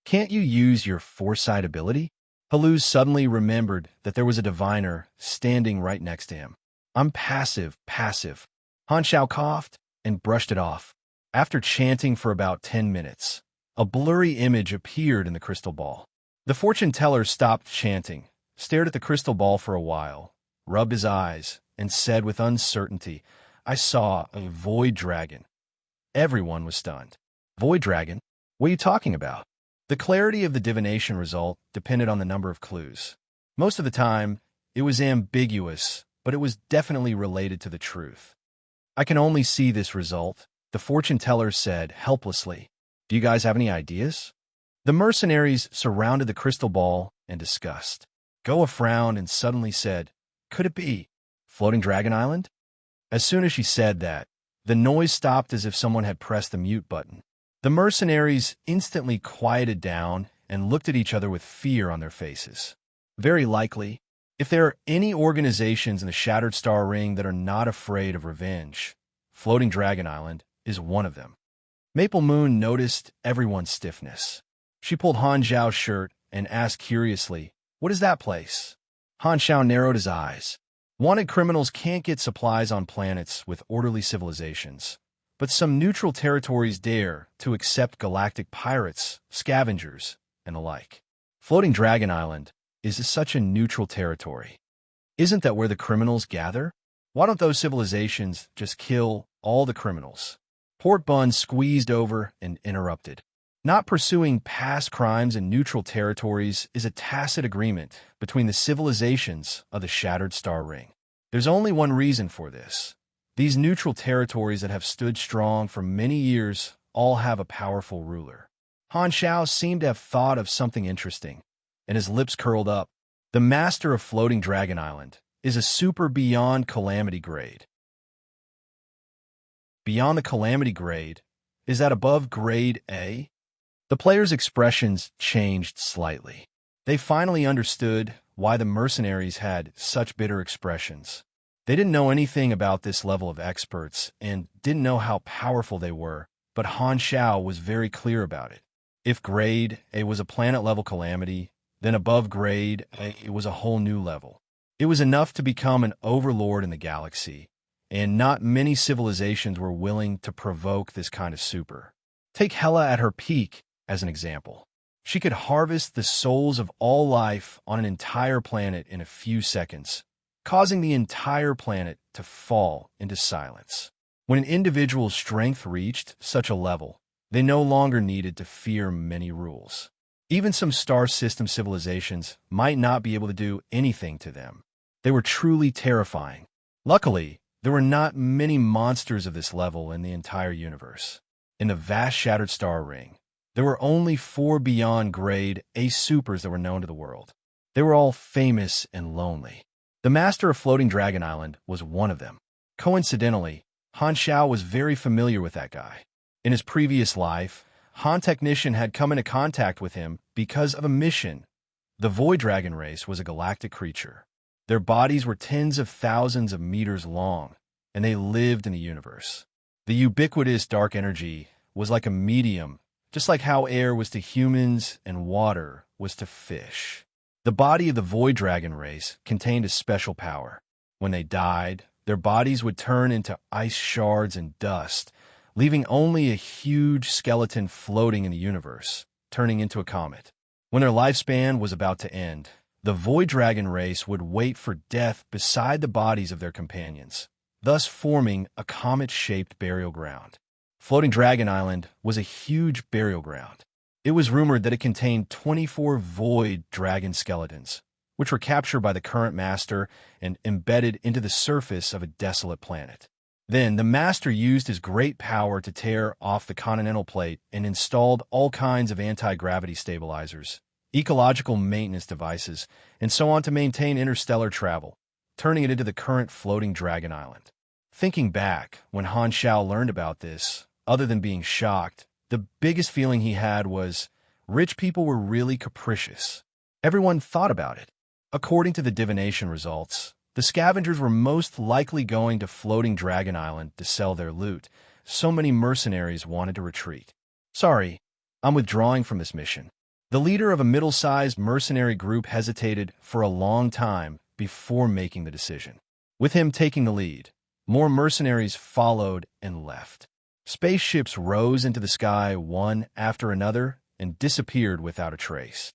Can't you use your foresight ability? Haluz suddenly remembered that there was a diviner standing right next to him. I'm passive. Han Xiao coughed and brushed it off. After chanting for about 10 minutes, a blurry image appeared in the crystal ball. The fortune teller stopped chanting, stared at the crystal ball for a while, rubbed his eyes, and said with uncertainty, I saw a void dragon. Everyone was stunned. Void dragon? What are you talking about? The clarity of the divination result depended on the number of clues. Most of the time, it was ambiguous, but it was definitely related to the truth. I can only see this result, the fortune teller said helplessly. Do you guys have any ideas? The mercenaries surrounded the crystal ball and discussed. Goa frowned and suddenly said, Could it be Floating Dragon Island? As soon as she said that, the noise stopped as if someone had pressed the mute button. The mercenaries instantly quieted down and looked at each other with fear on their faces. Very likely, if there are any organizations in the Shattered Star Ring that are not afraid of revenge, Floating Dragon Island is one of them. Maple Moon noticed everyone's stiffness. She pulled Han Xiao's shirt and asked curiously, What is that place? Han Xiao narrowed his eyes. Wanted criminals can't get supplies on planets with orderly civilizations, but some neutral territories dare to accept galactic pirates, scavengers, and the like. Floating Dragon Island is such a neutral territory. Isn't that where the criminals gather? Why don't those civilizations just kill all the criminals? Port Bun squeezed over and interrupted. Not pursuing past crimes in neutral territories is a tacit agreement between the civilizations of the Shattered Star Ring. There's only one reason for this. These neutral territories that have stood strong for many years all have a powerful ruler. Han Xiao seemed to have thought of something interesting, and his lips curled up. The master of Floating Dragon Island is a super beyond calamity grade. Beyond the calamity grade? Is that above grade A? The players' expressions changed slightly. They finally understood why the mercenaries had such bitter expressions. They didn't know anything about this level of experts and didn't know how powerful they were, but Han Xiao was very clear about it. If grade A was a planet-level calamity, then above grade A it was a whole new level. It was enough to become an overlord in the galaxy, and not many civilizations were willing to provoke this kind of super. Take Hela at her peak as an example. She could harvest the souls of all life on an entire planet in a few seconds, causing the entire planet to fall into silence. When an individual's strength reached such a level, they no longer needed to fear many rules. Even some star system civilizations might not be able to do anything to them. They were truly terrifying. Luckily, there were not many monsters of this level in the entire universe. In the vast Shattered Star Ring, there were only 4 beyond grade A supers that were known to the world. They were all famous and lonely. The master of Floating Dragon Island was one of them. Coincidentally, Han Xiao was very familiar with that guy. In his previous life, Han Technician had come into contact with him because of a mission. The Void Dragon race was a galactic creature. Their bodies were tens of thousands of meters long, and they lived in the universe. The ubiquitous dark energy was like a medium, just like how air was to humans and water was to fish. The body of the Void Dragon race contained a special power. When they died, their bodies would turn into ice shards and dust, leaving only a huge skeleton floating in the universe, turning into a comet. When their lifespan was about to end, the Void Dragon race would wait for death beside the bodies of their companions, thus forming a comet-shaped burial ground. Floating Dragon Island was a huge burial ground. It was rumored that it contained 24 void dragon skeletons, which were captured by the current master and embedded into the surface of a desolate planet. Then the master used his great power to tear off the continental plate and installed all kinds of anti-gravity stabilizers, ecological maintenance devices, and so on to maintain interstellar travel, turning it into the current Floating Dragon Island. Thinking back, when Han Xiao learned about this, other than being shocked, the biggest feeling he had was rich people were really capricious. Everyone thought about it. According to the divination results, the scavengers were most likely going to Floating Dragon Island to sell their loot. So many mercenaries wanted to retreat. Sorry, I'm withdrawing from this mission. The leader of a middle-sized mercenary group hesitated for a long time before making the decision. With him taking the lead, more mercenaries followed and left. Spaceships rose into the sky one after another and disappeared without a trace.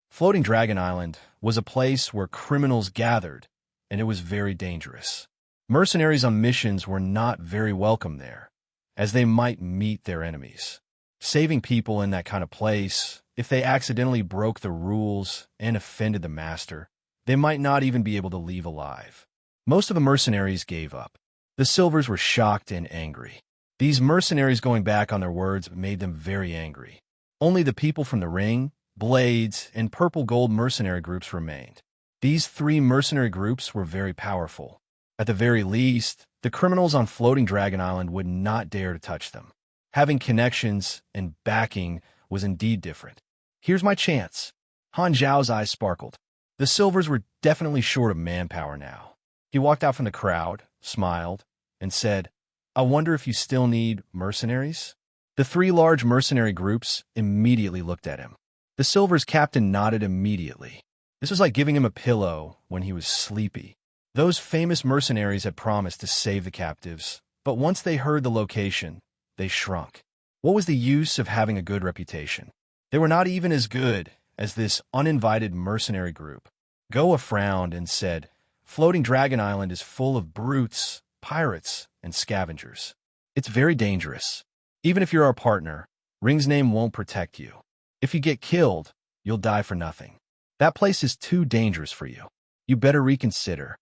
Floating Dragon Island was a place where criminals gathered, and it was very dangerous. Mercenaries on missions were not very welcome there, as they might meet their enemies. Saving people in that kind of place, if they accidentally broke the rules and offended the master, they might not even be able to leave alive. Most of the mercenaries gave up. The Silvers were shocked and angry. These mercenaries going back on their words made them very angry. Only the people from the Ring, Blades, and Purple Gold mercenary groups remained. These three mercenary groups were very powerful. At the very least, the criminals on Floating Dragon Island would not dare to touch them. Having connections and backing was indeed different. Here's my chance. Han Zhao's eyes sparkled. The Silvers were definitely short of manpower now. He walked out from the crowd, smiled, and said, "I wonder if you still need mercenaries?" The three large mercenary groups immediately looked at him. The Silver's captain nodded immediately. This was like giving him a pillow when he was sleepy. Those famous mercenaries had promised to save the captives, but once they heard the location, they shrunk. What was the use of having a good reputation? They were not even as good as this uninvited mercenary group. Goa frowned and said, "Floating Dragon Island is full of brutes, pirates, and scavengers. It's very dangerous. Even if you're our partner, Ring's name won't protect you. If you get killed, you'll die for nothing. That place is too dangerous for you. You better reconsider."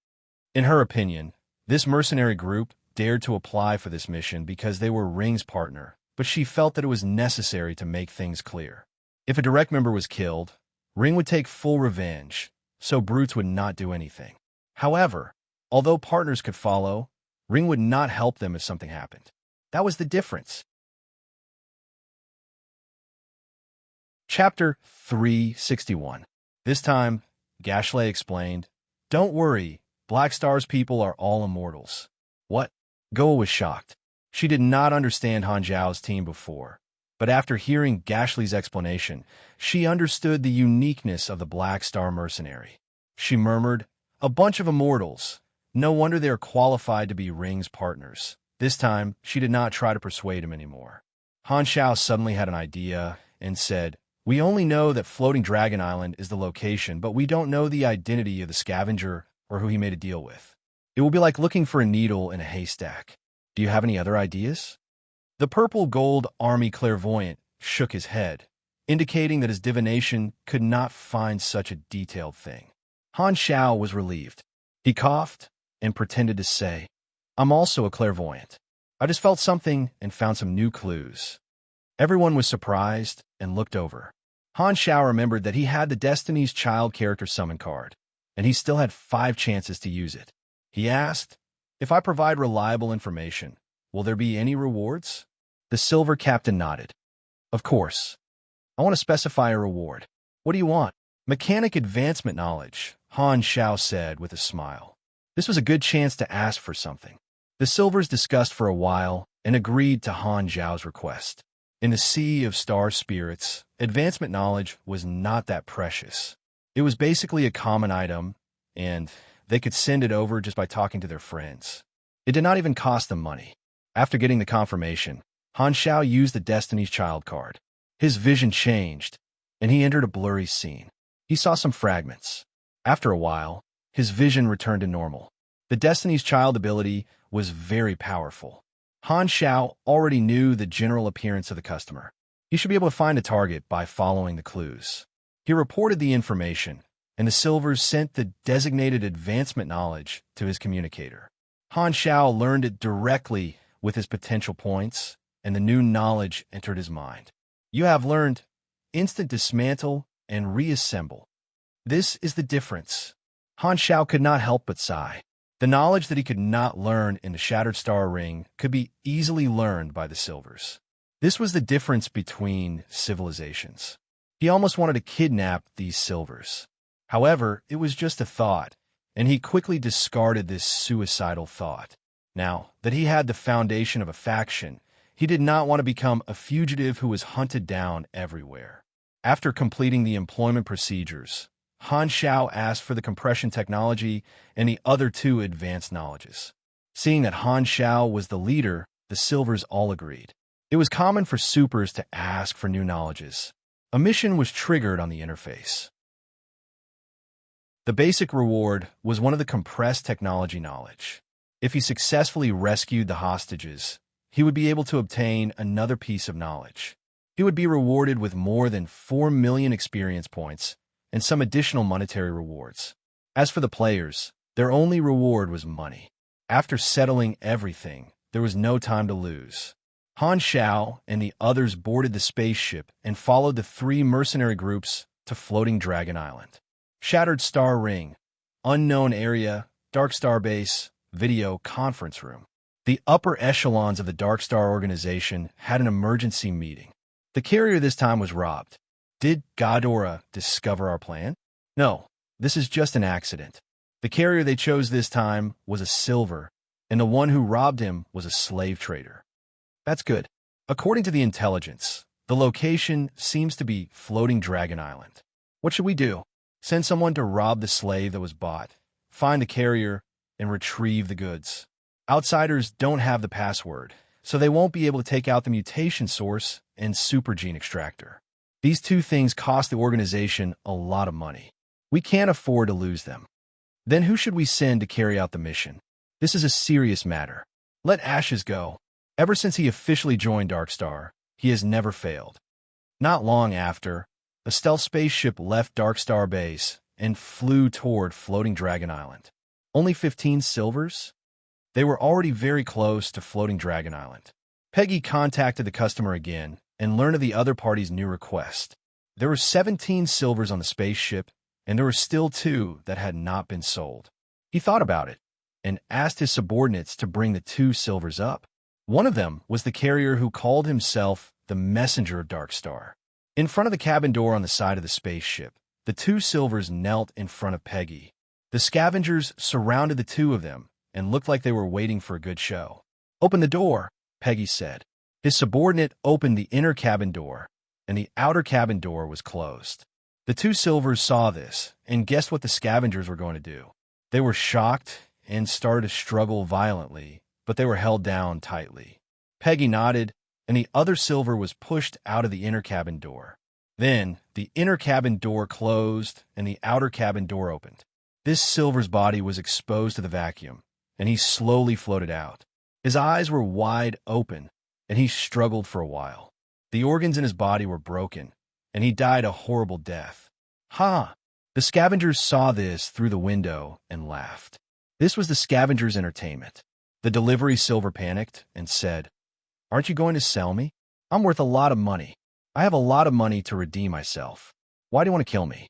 In her opinion, this mercenary group dared to apply for this mission because they were Ring's partner, but she felt that it was necessary to make things clear. If a direct member was killed, Ring would take full revenge, so brutes would not do anything. However, although partners could follow, Ring would not help them if something happened. That was the difference. Chapter 361. This time, Gashley explained, "Don't worry, Black Star's people are all immortals." What? Goa was shocked. She did not understand Han Zhao's team before, but after hearing Gashley's explanation, she understood the uniqueness of the Black Star mercenary. She murmured, "A bunch of immortals. No wonder they are qualified to be Ring's partners." This time, she did not try to persuade him anymore. Han Zhao suddenly had an idea and said, "We only know that Floating Dragon Island is the location, but we don't know the identity of the scavenger or who he made a deal with. It will be like looking for a needle in a haystack. Do you have any other ideas?" The Purple Gold Army clairvoyant shook his head, indicating that his divination could not find such a detailed thing. Han Zhao was relieved. He coughed and pretended to say, "I'm also a clairvoyant. I just felt something and found some new clues." Everyone was surprised and looked over. Han Zhao remembered that he had the Destiny's Child character summon card, and he still had 5 chances to use it. He asked, "If I provide reliable information, will there be any rewards?" The Silver Captain nodded. "Of course. I want to specify a reward. What do you want?" "Mechanic advancement knowledge," Han Zhao said with a smile. This was a good chance to ask for something. The Silvers discussed for a while and agreed to Han Zhao's request. In the sea of star spirits, advancement knowledge was not that precious. It was basically a common item, and they could send it over just by talking to their friends. It did not even cost them money. After getting the confirmation, Han Zhao used the Destiny's Child card. His vision changed, and he entered a blurry scene. He saw some fragments. After a while, his vision returned to normal. The Destiny's Child ability was very powerful. Han Zhao already knew the general appearance of the customer. He should be able to find a target by following the clues. He reported the information, and the Silvers sent the designated advancement knowledge to his communicator. Han Zhao learned it directly with his potential points, and the new knowledge entered his mind. You have learned instant dismantle and reassemble. This is the difference. Han Zhao could not help but sigh. The knowledge that he could not learn in the Shattered Star Ring could be easily learned by the Silvers. This was the difference between civilizations. He almost wanted to kidnap these silvers. However, it was just a thought, and he quickly discarded this suicidal thought. Now that he had the foundation of a faction, he did not want to become a fugitive who was hunted down everywhere. After completing the employment procedures, Han Xiao asked for the compression technology and the other two advanced knowledges. Seeing that Han Xiao was the leader, the silvers all agreed. It was common for supers to ask for new knowledges. A mission was triggered on the interface. The basic reward was one of the compressed technology knowledge. If he successfully rescued the hostages, he would be able to obtain another piece of knowledge. He would be rewarded with more than 4 million experience points and some additional monetary rewards. As for the players, their only reward was money. After settling everything, there was no time to lose. Han Xiao and the others boarded the spaceship and followed the 3 mercenary groups to Floating Dragon Island. Shattered Star Ring, Unknown Area, Dark Star Base, Video Conference Room. The upper echelons of the Dark Star organization had an emergency meeting. The carrier this time was robbed. Did Ghidorah discover our plan? No, this is just an accident. The carrier they chose this time was a silver, and the one who robbed him was a slave trader. That's good. According to the intelligence, the location seems to be Floating Dragon Island. What should we do? Send someone to rob the slave that was bought, find the carrier, and retrieve the goods. Outsiders don't have the password, so they won't be able to take out the mutation source and super gene extractor. These 2 things cost the organization a lot of money. We can't afford to lose them. Then who should we send to carry out the mission? This is a serious matter. Let Ashes go. Ever since he officially joined Darkstar, he has never failed. Not long after, a stealth spaceship left Darkstar Base and flew toward Floating Dragon Island. Only 15 silvers? They were already very close to Floating Dragon Island. Peggy contacted the customer again and learned of the other party's new request. There were 17 silvers on the spaceship, and there were still 2 that had not been sold. He thought about it and asked his subordinates to bring the 2 silvers up. One of them was the carrier who called himself the Messenger of Darkstar. In front of the cabin door on the side of the spaceship, the 2 silvers knelt in front of Peggy. The scavengers surrounded the 2 of them and looked like they were waiting for a good show. "Open the door," Peggy said. His subordinate opened the inner cabin door, and the outer cabin door was closed. The 2 silvers saw this and guessed what the scavengers were going to do. They were shocked and started to struggle violently, but they were held down tightly. Peggy nodded, and the other silver was pushed out of the inner cabin door. Then, the inner cabin door closed, and the outer cabin door opened. This silver's body was exposed to the vacuum, and he slowly floated out. His eyes were wide open, and he struggled for a while. The organs in his body were broken, and he died a horrible death. Ha! The scavengers saw this through the window and laughed. This was the scavengers' entertainment. The delivery silver panicked and said, "Aren't you going to sell me? I'm worth a lot of money. I have a lot of money to redeem myself. Why do you want to kill me?"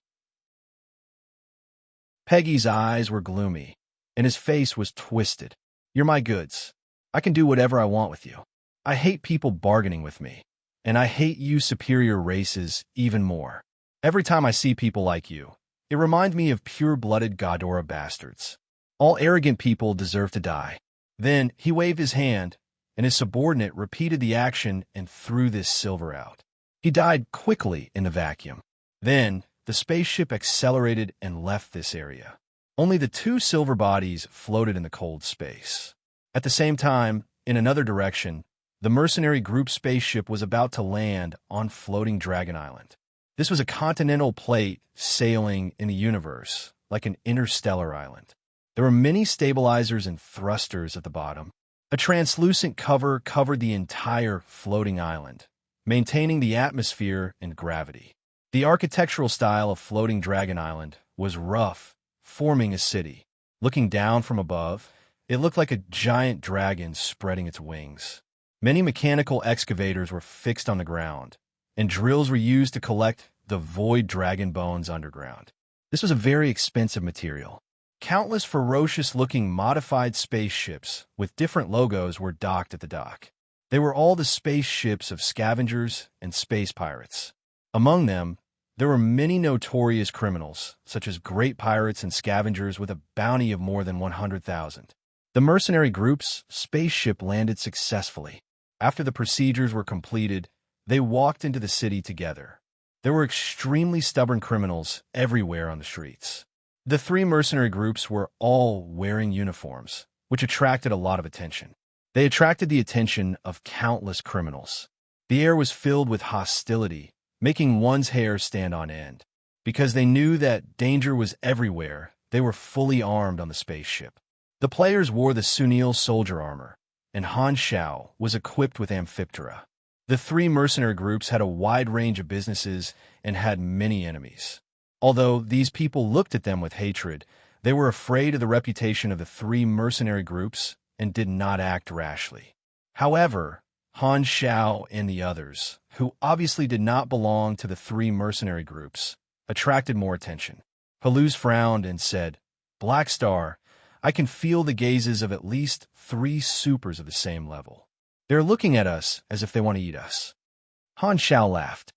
Peggy's eyes were gloomy, and his face was twisted. "You're my goods. I can do whatever I want with you. I hate people bargaining with me, and I hate you superior races even more. Every time I see people like you, it reminds me of pure-blooded Ghidorah bastards. All arrogant people deserve to die." Then he waved his hand, and his subordinate repeated the action and threw this silver out. He died quickly in the vacuum. Then the spaceship accelerated and left this area. Only the 2 silver bodies floated in the cold space. At the same time, in another direction, the mercenary group spaceship was about to land on Floating Dragon Island. This was a continental plate sailing in the universe, like an interstellar island. There were many stabilizers and thrusters at the bottom. A translucent cover covered the entire floating island, maintaining the atmosphere and gravity. The architectural style of Floating Dragon Island was rough, forming a city. Looking down from above, it looked like a giant dragon spreading its wings. Many mechanical excavators were fixed on the ground, and drills were used to collect the void dragon bones underground. This was a very expensive material. Countless ferocious-looking modified spaceships with different logos were docked at the dock. They were all the spaceships of scavengers and space pirates. Among them, There were many notorious criminals, such as great pirates and scavengers with a bounty of more than 100,000. The mercenary group's spaceship landed successfully. After the procedures were completed, they walked into the city together. There were extremely stubborn criminals everywhere on the streets. The three mercenary groups were all wearing uniforms, which attracted a lot of attention. They attracted the attention of countless criminals. The air was filled with hostility, making one's hair stand on end. Because they knew that danger was everywhere, they were fully armed on the spaceship. The players wore the Sunil soldier armor, and Han Xiao was equipped with Amphiptera. The three mercenary groups had a wide range of businesses and had many enemies. Although these people looked at them with hatred, they were afraid of the reputation of the three mercenary groups and did not act rashly. However, Han Xiao and the others, who obviously did not belong to the three mercenary groups, attracted more attention. Haluz frowned and said, "Black Star, I can feel the gazes of at least 3 supers of the same level. They're looking at us as if they want to eat us." Han Xiao laughed.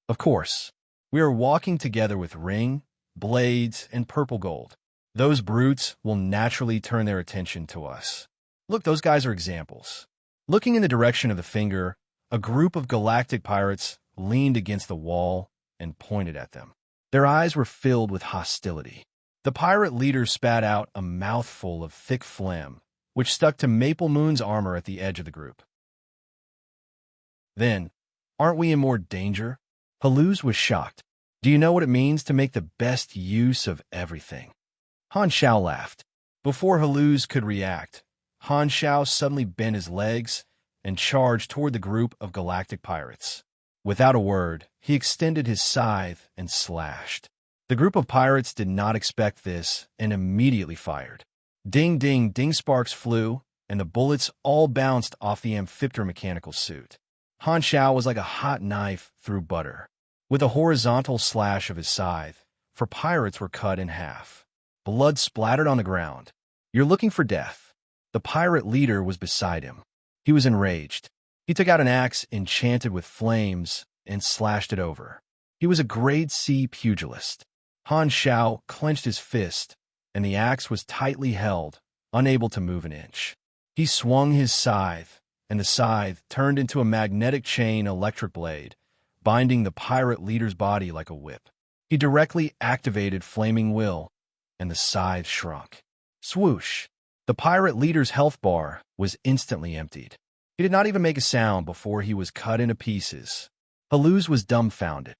"Of course. We are walking together with ring, blades, and purple gold. Those brutes will naturally turn their attention to us. Look, those guys are examples." Looking in the direction of the finger, a group of galactic pirates leaned against the wall and pointed at them. Their eyes were filled with hostility. The pirate leader spat out a mouthful of thick phlegm, which stuck to Maple Moon's armor at the edge of the group. "Then, aren't we in more danger?" Haluz was shocked. "Do you know what it means to make the best use of everything?" Han Xiao laughed. Before Haluz could react, Han Xiao suddenly bent his legs and charged toward the group of galactic pirates. Without a word, he extended his scythe and slashed. The group of pirates did not expect this and immediately fired. Ding, ding, ding, sparks flew, and the bullets all bounced off the Amphiptera mechanical suit. Han Xiao was like a hot knife through butter. With a horizontal slash of his scythe, for pirates were cut in half. Blood splattered on the ground. "You're looking for death." The pirate leader was beside him. He was enraged. He took out an axe enchanted with flames and slashed it over. He was a grade C pugilist. Han Xiao clenched his fist, and the axe was tightly held, unable to move an inch. He swung his scythe, and the scythe turned into a magnetic chain electric blade, binding the pirate leader's body like a whip. He directly activated Flaming Will, and the scythe shrunk. Swoosh! The pirate leader's health bar was instantly emptied. He did not even make a sound before he was cut into pieces. Haluz was dumbfounded.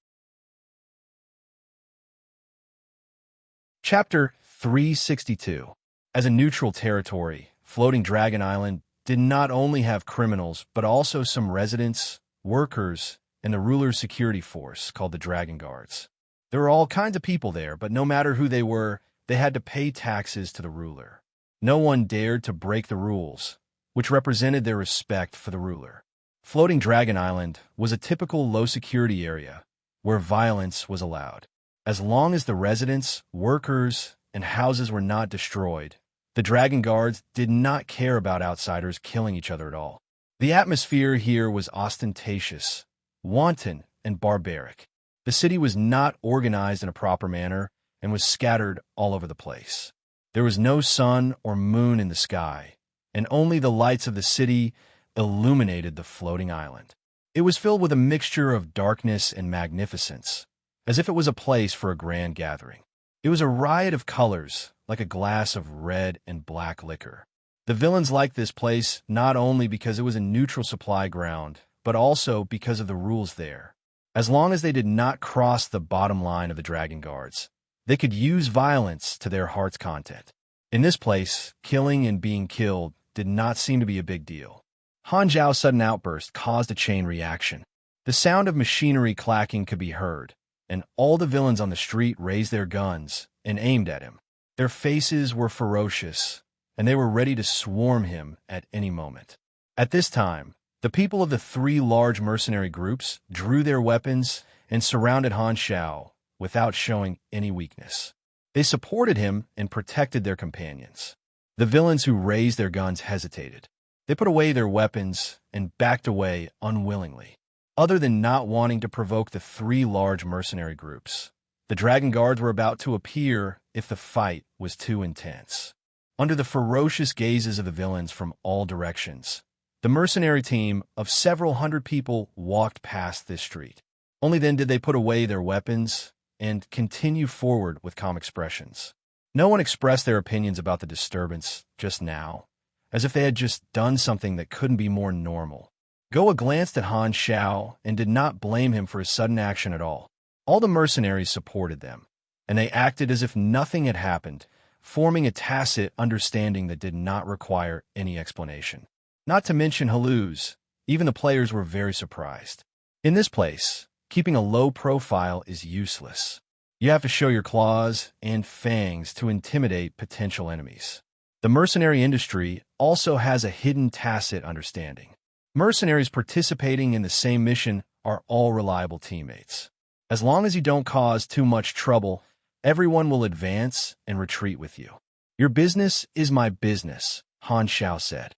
Chapter 362. As a neutral territory, Floating Dragon Island did not only have criminals, but also some residents, workers, and the ruler's security force called the Dragon Guards. There were all kinds of people there, but no matter who they were, they had to pay taxes to the ruler. No one dared to break the rules, which represented their respect for the ruler. Floating Dragon Island was a typical low-security area where violence was allowed. As long as the residents, workers, and houses were not destroyed, the Dragon Guards did not care about outsiders killing each other at all. The atmosphere here was ostentatious, wanton, and barbaric. The city was not organized in a proper manner and was scattered all over the place. There was no sun or moon in the sky, and only the lights of the city illuminated the floating island. It was filled with a mixture of darkness and magnificence, as if it was a place for a grand gathering. It was a riot of colors, like a glass of red and black liquor. The villains liked this place not only because it was a neutral supply ground, but also because of the rules there. As long as they did not cross the bottom line of the Dragon Guards, they could use violence to their heart's content. In this place, killing and being killed did not seem to be a big deal. Han Zhao's sudden outburst caused a chain reaction. The sound of machinery clacking could be heard, and all the villains on the street raised their guns and aimed at him. Their faces were ferocious, and they were ready to swarm him at any moment. At this time, the people of the 3 large mercenary groups drew their weapons and surrounded Han Xiao without showing any weakness. They supported him and protected their companions. The villains who raised their guns hesitated. They put away their weapons and backed away unwillingly. other than not wanting to provoke the three large mercenary groups. The Dragon Guards were about to appear if the fight was too intense. Under the ferocious gazes of the villains from all directions, the mercenary team of several hundred people walked past this street. Only then did they put away their weapons and continue forward with calm expressions. No one expressed their opinions about the disturbance just now, as if they had just done something that couldn't be more normal. Goa glanced at Han Xiao and did not blame him for his sudden action at all. All the mercenaries supported them, and they acted as if nothing had happened, forming a tacit understanding that did not require any explanation. Not to mention Haluz, even the players were very surprised. In this place, keeping a low profile is useless. You have to show your claws and fangs to intimidate potential enemies. The mercenary industry also has a hidden tacit understanding. Mercenaries participating in the same mission are all reliable teammates. As long as you don't cause too much trouble, everyone will advance and retreat with you. Your business is my business, Han Xiao said.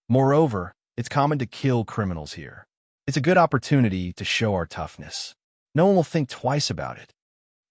Moreover, it's common to kill criminals here. It's a good opportunity to show our toughness. No one will think twice about it.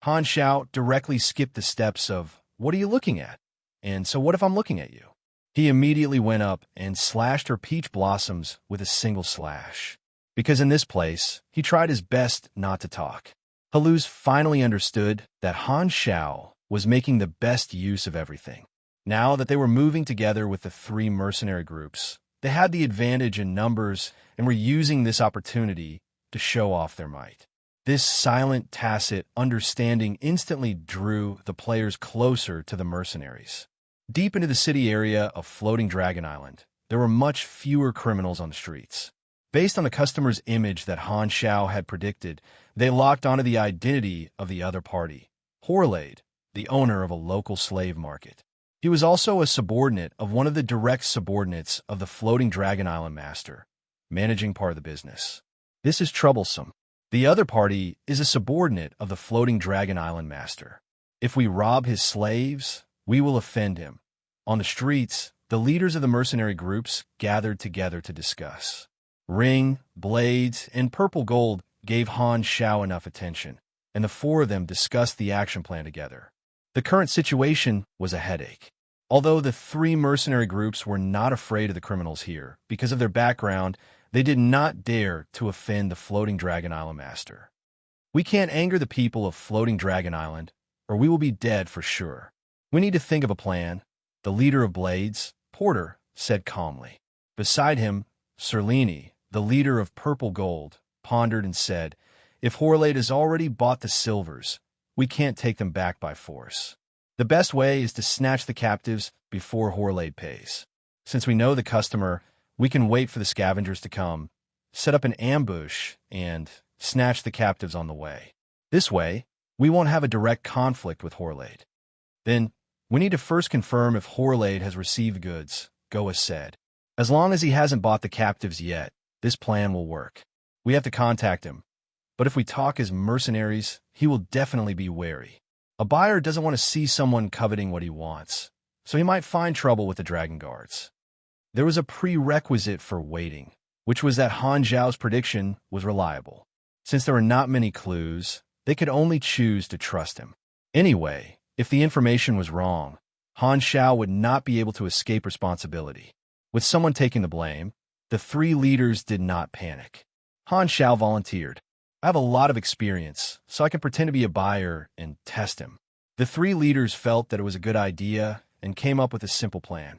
Han Xiao directly skipped the steps of, "What are you looking at? And so what if I'm looking at you?" He immediately went up and slashed her peach blossoms with a single slash. Because in this place, he tried his best not to talk. Haluz finally understood that Han Xiao was making the best use of everything. Now that they were moving together with the three mercenary groups, they had the advantage in numbers and were using this opportunity to show off their might. This silent, tacit understanding instantly drew the players closer to the mercenaries. Deep into the city area of Floating Dragon Island, there were much fewer criminals on the streets. Based on the customer's image that Han Xiao had predicted, they locked onto the identity of the other party, Horlade, the owner of a local slave market. He was also a subordinate of one of the direct subordinates of the Floating Dragon Island master, managing part of the business. This is troublesome. The other party is a subordinate of the Floating Dragon Island master. If we rob his slaves, we will offend him. On the streets, the leaders of the mercenary groups gathered together to discuss. Ring, Blades, and Purple Gold gave Han Xiao enough attention, and the four of them discussed the action plan together. The current situation was a headache. Although the three mercenary groups were not afraid of the criminals here, because of their background, they did not dare to offend the Floating Dragon Island master. "We can't anger the people of Floating Dragon Island, or we will be dead for sure. We need to think of a plan," the leader of Blades, Porter, said calmly. Beside him, Serene, the leader of Purple Gold, pondered and said, "If Horlade has already bought the silvers, we can't take them back by force. The best way is to snatch the captives before Horlade pays. Since we know the customer, we can wait for the scavengers to come, set up an ambush, and snatch the captives on the way. This way, we won't have a direct conflict with Horlade. Then, we need to first confirm if Horlade has received the goods," Goa said. "As long as he hasn't bought the captives yet, this plan will work. We have to contact him. But if we talk as mercenaries, he will definitely be wary. A buyer doesn't want to see someone coveting what he wants, so he might find trouble with the Dragon Guards." There was a prerequisite for waiting, which was that Han Zhao's prediction was reliable. Since there were not many clues, they could only choose to trust him. Anyway, if the information was wrong, Han Xiao would not be able to escape responsibility. With someone taking the blame, the three leaders did not panic. Han Xiao volunteered. "I have a lot of experience, so I can pretend to be a buyer and test him." The three leaders felt that it was a good idea and came up with a simple plan.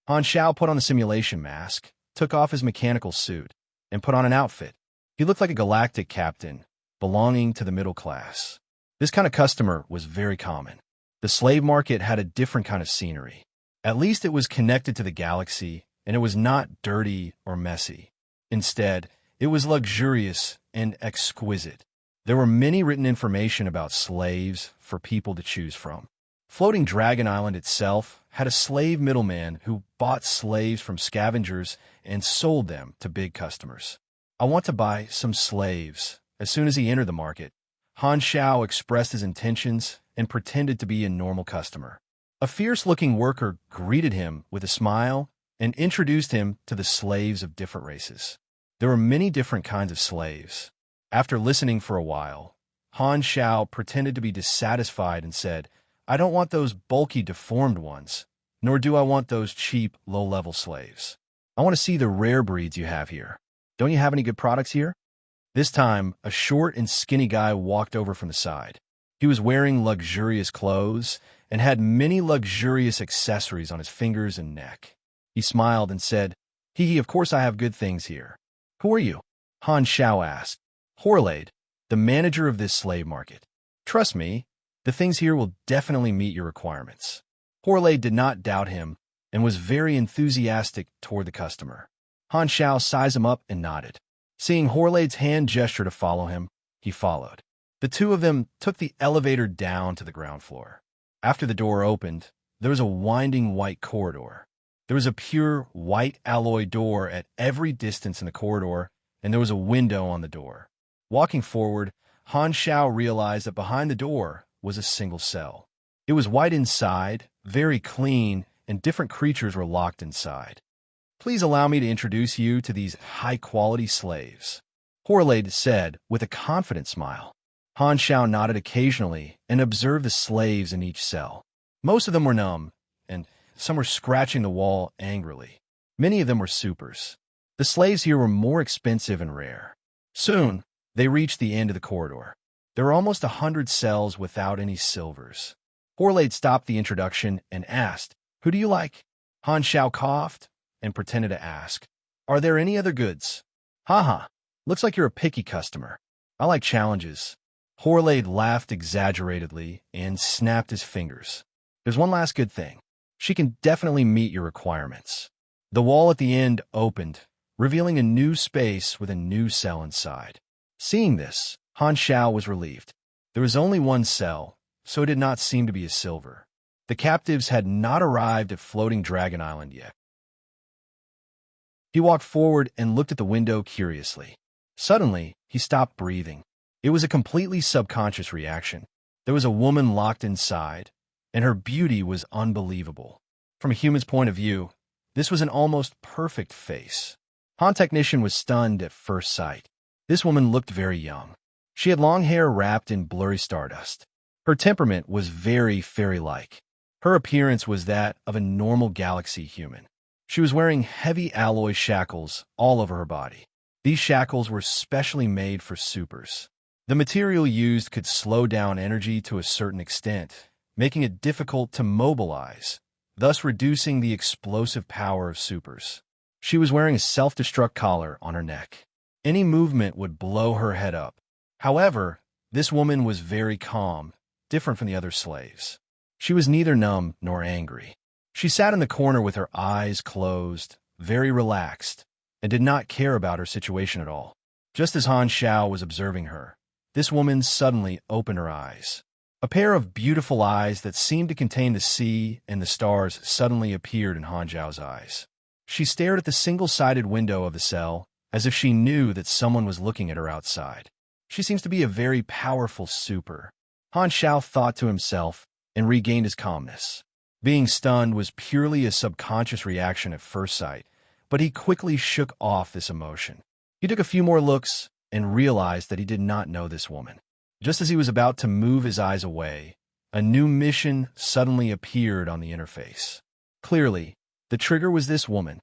Han Xiao put on the simulation mask, took off his mechanical suit, and put on an outfit. He looked like a galactic captain, belonging to the middle class. This kind of customer was very common. The slave market had a different kind of scenery. At least it was connected to the galaxy, and it was not dirty or messy. Instead, it was luxurious and exquisite. There were many written information about slaves for people to choose from. Floating Dragon Island itself had a slave middleman who bought slaves from scavengers and sold them to big customers. "I want to buy some slaves." As soon as he entered the market, Han Xiao expressed his intentions and pretended to be a normal customer. A fierce-looking worker greeted him with a smile and introduced him to the slaves of different races. There were many different kinds of slaves. After listening for a while, Han Xiao pretended to be dissatisfied and said, "I don't want those bulky, deformed ones, nor do I want those cheap, low-level slaves. I want to see the rare breeds you have here. Don't you have any good products here?" This time, a short and skinny guy walked over from the side. He was wearing luxurious clothes and had many luxurious accessories on his fingers and neck. He smiled and said, "Hee, of course I have good things here." "Who are you?" Han Xiao asked. "Horlade, the manager of this slave market. Trust me, the things here will definitely meet your requirements." Horlade did not doubt him and was very enthusiastic toward the customer. Han Xiao sized him up and nodded. Seeing Horlade's hand gesture to follow him, he followed. The two of them took the elevator down to the ground floor. After the door opened, there was a winding white corridor. There was a pure white alloy door at every distance in the corridor, and there was a window on the door. Walking forward, Han Xiao realized that behind the door was a single cell. It was white inside, very clean, and different creatures were locked inside. "Please allow me to introduce you to these high-quality slaves," Horlade said with a confident smile. Han Xiao nodded occasionally and observed the slaves in each cell. Most of them were numb, and some were scratching the wall angrily. Many of them were supers. The slaves here were more expensive and rare. Soon, they reached the end of the corridor. There were almost 100 cells without any silvers. Horlade stopped the introduction and asked, "Who do you like?" Han Xiao coughed and pretended to ask, "Are there any other goods?" "Haha, looks like you're a picky customer. I like challenges." Horlade laughed exaggeratedly and snapped his fingers. "There's one last good thing. She can definitely meet your requirements." The wall at the end opened, revealing a new space with a new cell inside. Seeing this, Han Xiao was relieved. There was only one cell, so it did not seem to be a silver. The captives had not arrived at Floating Dragon Island yet. He walked forward and looked at the window curiously. Suddenly, he stopped breathing. It was a completely subconscious reaction. There was a woman locked inside, and her beauty was unbelievable. From a human's point of view, this was an almost perfect face. Han Technician was stunned at first sight. This woman looked very young. She had long hair wrapped in blurry stardust. Her temperament was very fairy-like. Her appearance was that of a normal galaxy human. She was wearing heavy alloy shackles all over her body. These shackles were specially made for supers. The material used could slow down energy to a certain extent, making it difficult to mobilize, thus reducing the explosive power of supers. She was wearing a self-destruct collar on her neck. Any movement would blow her head up. However, this woman was very calm, different from the other slaves. She was neither numb nor angry. She sat in the corner with her eyes closed, very relaxed, and did not care about her situation at all. Just as Han Xiao was observing her, this woman suddenly opened her eyes. A pair of beautiful eyes that seemed to contain the sea and the stars suddenly appeared in Han Xiao's eyes. She stared at the single-sided window of the cell, as if she knew that someone was looking at her outside. She seems to be a very powerful super. Han Xiao thought to himself and regained his calmness. Being stunned was purely a subconscious reaction at first sight, but he quickly shook off this emotion. He took a few more looks and realized that he did not know this woman. Just as he was about to move his eyes away, a new mission suddenly appeared on the interface. Clearly, the trigger was this woman.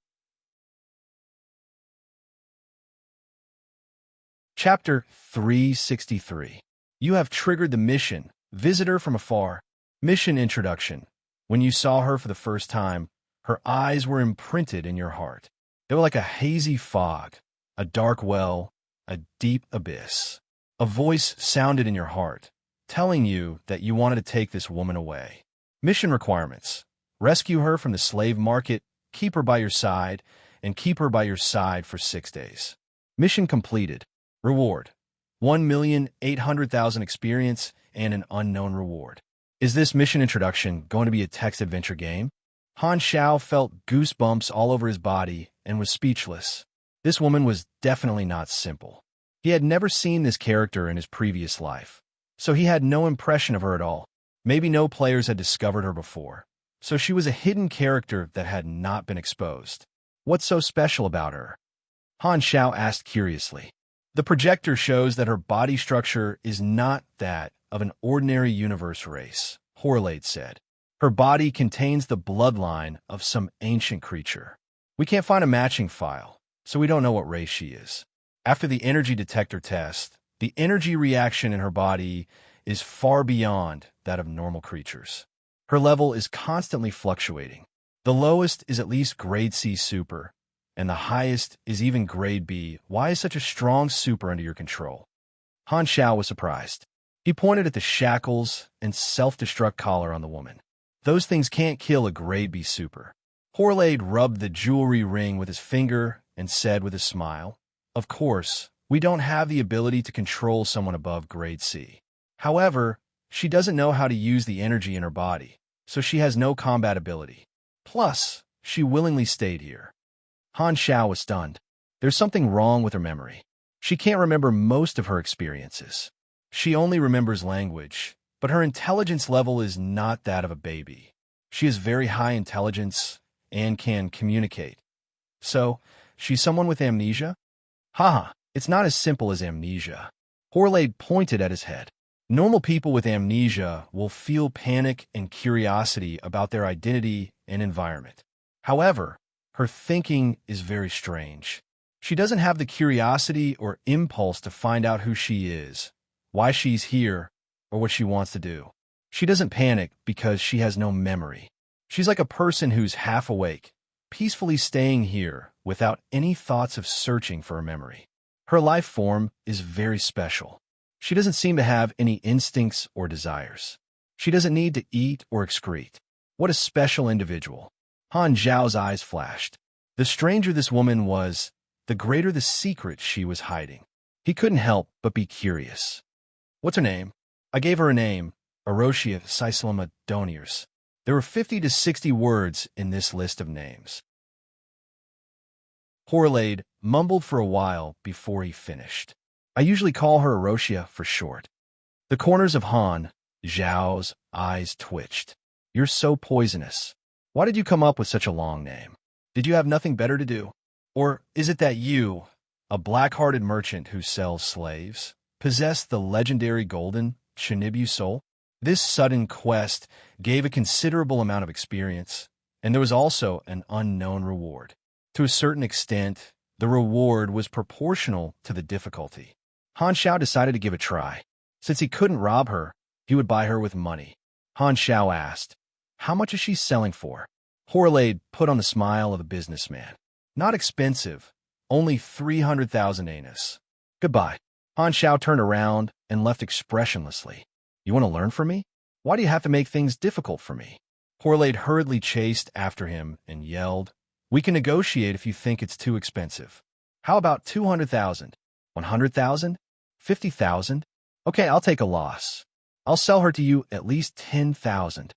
Chapter 363. You have triggered the mission, Visitor from Afar. Mission Introduction. When you saw her for the first time, her eyes were imprinted in your heart. They were like a hazy fog, a dark well, a deep abyss. A voice sounded in your heart, telling you that you wanted to take this woman away. Mission requirements. Rescue her from the slave market, keep her by your side, and keep her by your side for 6 days. Mission completed. Reward. 1,800,000 experience and an unknown reward. Is this mission introduction going to be a text adventure game? Han Xiao felt goosebumps all over his body and was speechless. This woman was definitely not simple. He had never seen this character in his previous life, so he had no impression of her at all. Maybe no players had discovered her before. So she was a hidden character that had not been exposed. What's so special about her? Han Xiao asked curiously. The projector shows that her body structure is not that of an ordinary universe race, Horlade said. Her body contains the bloodline of some ancient creature. We can't find a matching file, so we don't know what race she is. After the energy detector test, the energy reaction in her body is far beyond that of normal creatures. Her level is constantly fluctuating. The lowest is at least grade C super, and the highest is even grade B. Why is such a strong super under your control? Han Xiao was surprised. He pointed at the shackles and self-destruct collar on the woman. Those things can't kill a grade B super. Horlade rubbed the jewelry ring with his finger and said with a smile, "Of course, we don't have the ability to control someone above grade C. However, she doesn't know how to use the energy in her body, so she has no combat ability. Plus, she willingly stayed here." Han Xiao was stunned. There's something wrong with her memory. She can't remember most of her experiences. She only remembers language, but her intelligence level is not that of a baby. She has very high intelligence and can communicate. So, she's someone with amnesia? Haha, it's not as simple as amnesia. Horlade pointed at his head. Normal people with amnesia will feel panic and curiosity about their identity and environment. However, her thinking is very strange. She doesn't have the curiosity or impulse to find out who she is, why she's here, or what she wants to do. She doesn't panic because she has no memory. She's like a person who's half awake, peacefully staying here without any thoughts of searching for a memory. Her life form is very special. She doesn't seem to have any instincts or desires. She doesn't need to eat or excrete. What a special individual. Han Zhao's eyes flashed. The stranger this woman was, the greater the secret she was hiding. He couldn't help but be curious. What's her name? I gave her a name, Arosia Sisalama Doniers. There were 50 to 60 words in this list of names. Horlade mumbled for a while before he finished. I usually call her Arosia for short. The corners of Han Zhao's eyes twitched. You're so poisonous. Why did you come up with such a long name? Did you have nothing better to do? Or is it that you, a black-hearted merchant who sells slaves, possess the legendary golden Chinibu soul? This sudden quest gave a considerable amount of experience, and there was also an unknown reward. To a certain extent, the reward was proportional to the difficulty. Han Xiao decided to give a try. Since he couldn't rob her, he would buy her with money. Han Xiao asked, "How much is she selling for?" Horlade put on the smile of a businessman. "Not expensive, only 300,000 anus. Goodbye." Han Xiao turned around and left expressionlessly. You want to learn from me? Why do you have to make things difficult for me? Horlade hurriedly chased after him and yelled, "We can negotiate if you think it's too expensive. How about 200,000? 100,000? 50,000? Okay, I'll take a loss. I'll sell her to you at least 10,000.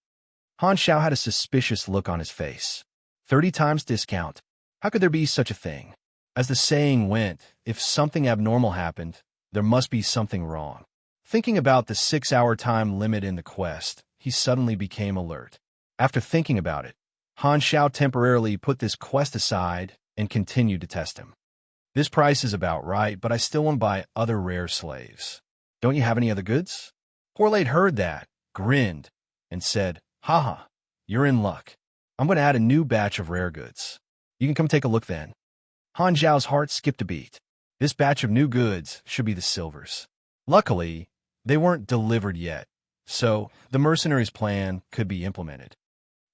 Han Xiao had a suspicious look on his face. 30 times discount. How could there be such a thing? As the saying went, if something abnormal happened, there must be something wrong. Thinking about the 6-hour time limit in the quest, he suddenly became alert. After thinking about it, Han Xiao temporarily put this quest aside and continued to test him. This price is about right, but I still want to buy other rare slaves. Don't you have any other goods? Horlade heard that, grinned, and said, Haha, you're in luck. I'm going to add a new batch of rare goods. You can come take a look then. Han Zhao's heart skipped a beat. This batch of new goods should be the silvers. Luckily, they weren't delivered yet, so the mercenaries' plan could be implemented.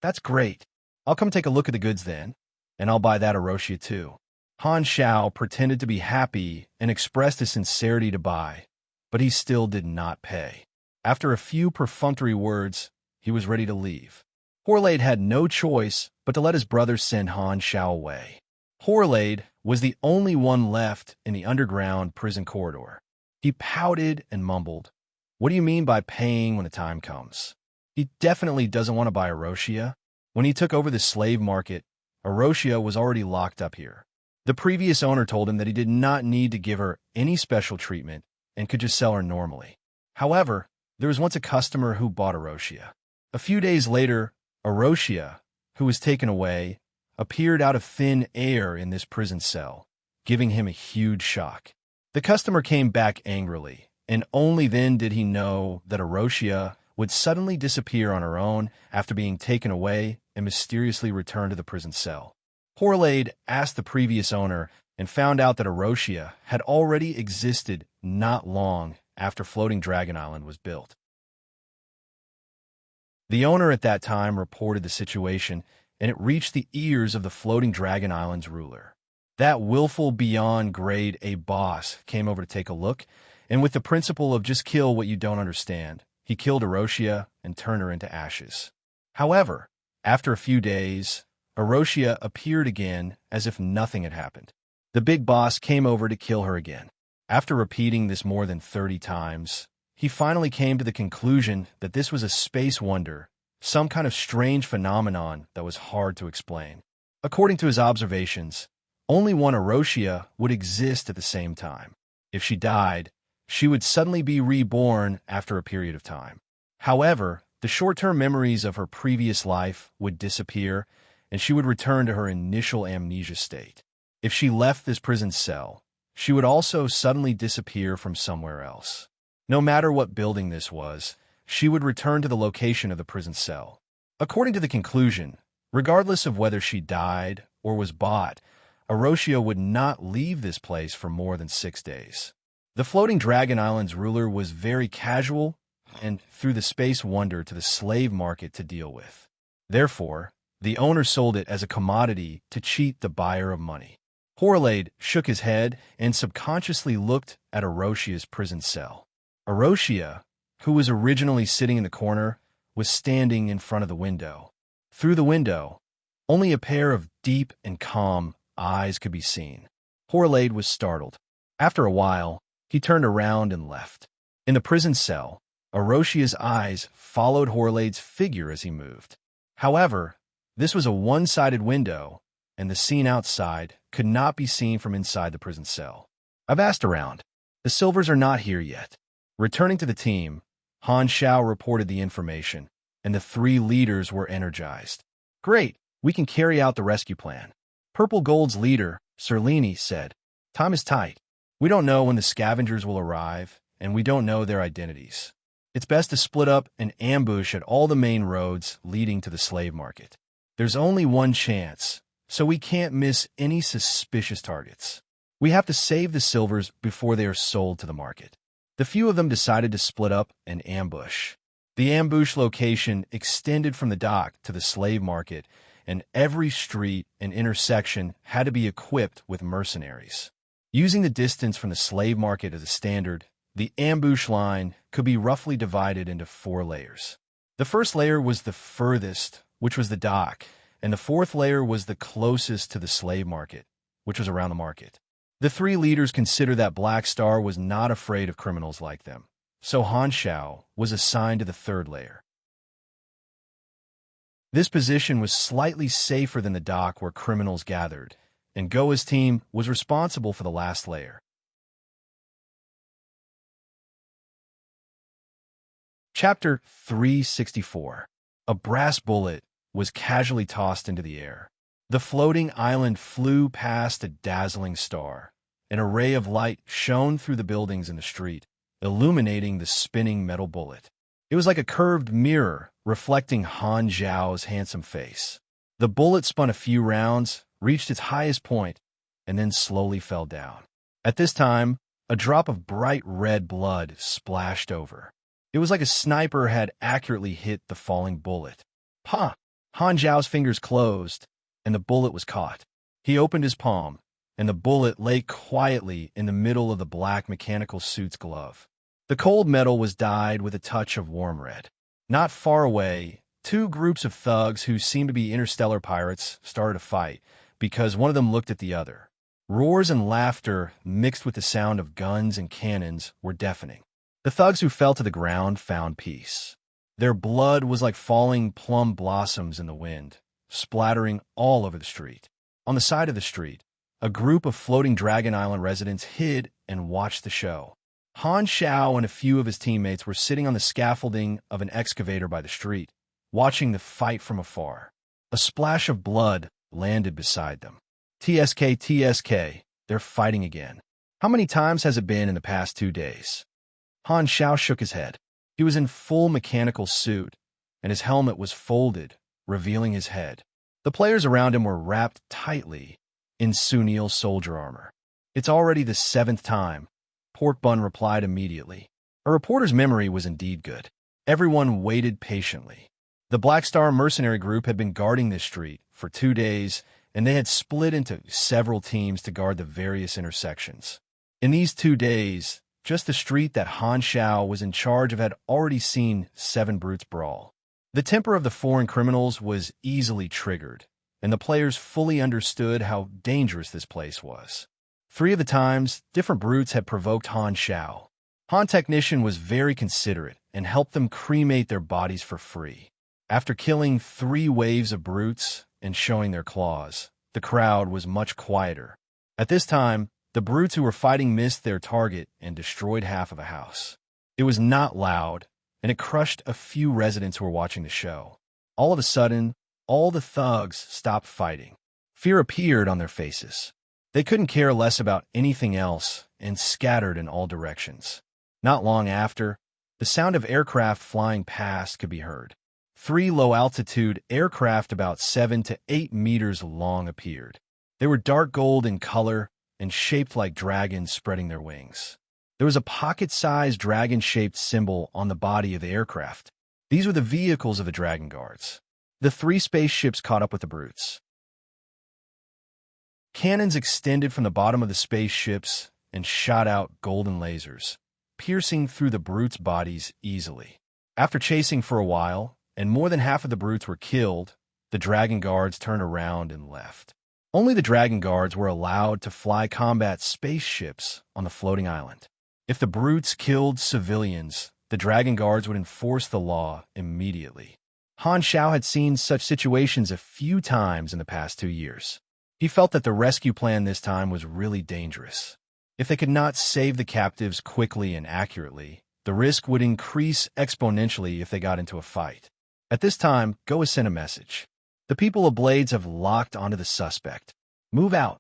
That's great. I'll come take a look at the goods then, and I'll buy that Arosia too. Han Xiao pretended to be happy and expressed his sincerity to buy, but he still did not pay. After a few perfunctory words, he was ready to leave. Horlade had no choice but to let his brother send Han Xiao away. Horlade was the only one left in the underground prison corridor. He pouted and mumbled, "What do you mean by paying when the time comes?" He definitely doesn't want to buy Arosia. When he took over the slave market, Arosia was already locked up here. The previous owner told him that he did not need to give her any special treatment and could just sell her normally. However, there was once a customer who bought Arosia. A few days later, Arosia, who was taken away, appeared out of thin air in this prison cell, giving him a huge shock. The customer came back angrily, and only then did he know that Arosia would suddenly disappear on her own after being taken away and mysteriously return to the prison cell. Horlade asked the previous owner and found out that Arosia had already existed not long after Floating Dragon Island was built. The owner at that time reported the situation, and it reached the ears of the Floating Dragon Island's ruler. That willful beyond grade A boss came over to take a look, and with the principle of just kill what you don't understand, he killed Arosia and turned her into ashes. However, after a few days, Arosia appeared again as if nothing had happened. The big boss came over to kill her again. After repeating this more than 30 times, he finally came to the conclusion that this was a space wonder, some kind of strange phenomenon that was hard to explain. According to his observations, only one Arosia would exist at the same time. If she died, she would suddenly be reborn after a period of time. However, the short-term memories of her previous life would disappear, and she would return to her initial amnesia state. If she left this prison cell, she would also suddenly disappear from somewhere else. No matter what building this was, she would return to the location of the prison cell. According to the conclusion, regardless of whether she died or was bought, Arosia would not leave this place for more than 6 days. The Floating Dragon Island's ruler was very casual and threw the space wonder to the slave market to deal with. Therefore, the owner sold it as a commodity to cheat the buyer of money. Horlade shook his head and subconsciously looked at Arosia's prison cell. Arosia, who was originally sitting in the corner, was standing in front of the window. Through the window, only a pair of deep and calm eyes could be seen. Horlade was startled. After a while, he turned around and left. In the prison cell, Arosia's eyes followed Horlade's figure as he moved. However, this was a one-sided window, and the scene outside could not be seen from inside the prison cell. I've asked around. The Silvers are not here yet. Returning to the team, Han Xiao reported the information, and the 3 leaders were energized. Great, we can carry out the rescue plan. Purple Gold's leader, Serene, said, time is tight. We don't know when the scavengers will arrive, and we don't know their identities. It's best to split up and ambush at all the main roads leading to the slave market. There's only one chance, so we can't miss any suspicious targets. We have to save the Silvers before they are sold to the market. The few of them decided to split up and ambush. The ambush location extended from the dock to the slave market, and every street and intersection had to be equipped with mercenaries. Using the distance from the slave market as a standard, the ambush line could be roughly divided into 4 layers. The first layer was the furthest, which was the dock, and the 4th layer was the closest to the slave market, which was around the market. The 3 leaders considered that Black Star was not afraid of criminals like them, so Han Xiao was assigned to the 3rd layer. This position was slightly safer than the dock where criminals gathered, and Goa's team was responsible for the last layer. Chapter 364. A brass bullet was casually tossed into the air. The floating island flew past a dazzling star. An array of light shone through the buildings in the street, illuminating the spinning metal bullet. It was like a curved mirror reflecting Han Zhao's handsome face. The bullet spun a few rounds, reached its highest point, and then slowly fell down. At this time, a drop of bright red blood splashed over. It was like a sniper had accurately hit the falling bullet. Ha! Han Zhao's fingers closed, and the bullet was caught. He opened his palm, and the bullet lay quietly in the middle of the black mechanical suit's glove. The cold metal was dyed with a touch of warm red. Not far away, 2 groups of thugs who seemed to be interstellar pirates started a fight because one of them looked at the other. Roars and laughter mixed with the sound of guns and cannons were deafening. The thugs who fell to the ground found peace. Their blood was like falling plum blossoms in the wind, splattering all over the street. On the side of the street, a group of Floating Dragon Island residents hid and watched the show. Han Xiao and a few of his teammates were sitting on the scaffolding of an excavator by the street, watching the fight from afar. A splash of blood landed beside them. TSK, TSK, they're fighting again. How many times has it been in the past 2 days? Han Xiao shook his head. He was in full mechanical suit, and his helmet was folded, revealing his head. The players around him were wrapped tightly in Sunil soldier armor. It's already the 7th time, Pork Bun replied immediately. A reporter's memory was indeed good. Everyone waited patiently. The Black Star mercenary group had been guarding this street for 2 days, and they had split into several teams to guard the various intersections. In these 2 days, just the street that Han Xiao was in charge of had already seen 7 brutes brawl. The temper of the foreign criminals was easily triggered, and the players fully understood how dangerous this place was. 3 of the times, different brutes had provoked Han Xiao. Han Technician was very considerate and helped them cremate their bodies for free. After killing 3 waves of brutes and showing their claws, the crowd was much quieter. At this time, the brutes who were fighting missed their target and destroyed half of a house. It was not loud, and it crushed a few residents who were watching the show. All of a sudden, all the thugs stopped fighting. Fear appeared on their faces. They couldn't care less about anything else and scattered in all directions. Not long after, the sound of aircraft flying past could be heard. 3 low-altitude aircraft about 7 to 8 meters long appeared. They were dark gold in color and shaped like dragons spreading their wings. There was a pocket-sized dragon-shaped symbol on the body of the aircraft. These were the vehicles of the Dragon Guards. The 3 spaceships caught up with the brutes. Cannons extended from the bottom of the spaceships and shot out golden lasers, piercing through the brutes' bodies easily. After chasing for a while, and more than half of the brutes were killed, the Dragon Guards turned around and left. Only the Dragon Guards were allowed to fly combat spaceships on the floating island. If the brutes killed civilians, the Dragon Guards would enforce the law immediately. Han Xiao had seen such situations a few times in the past 2 years. He felt that the rescue plan this time was really dangerous. If they could not save the captives quickly and accurately, the risk would increase exponentially if they got into a fight. At this time, Goa sent a message. The people of Blades have locked onto the suspect. Move out.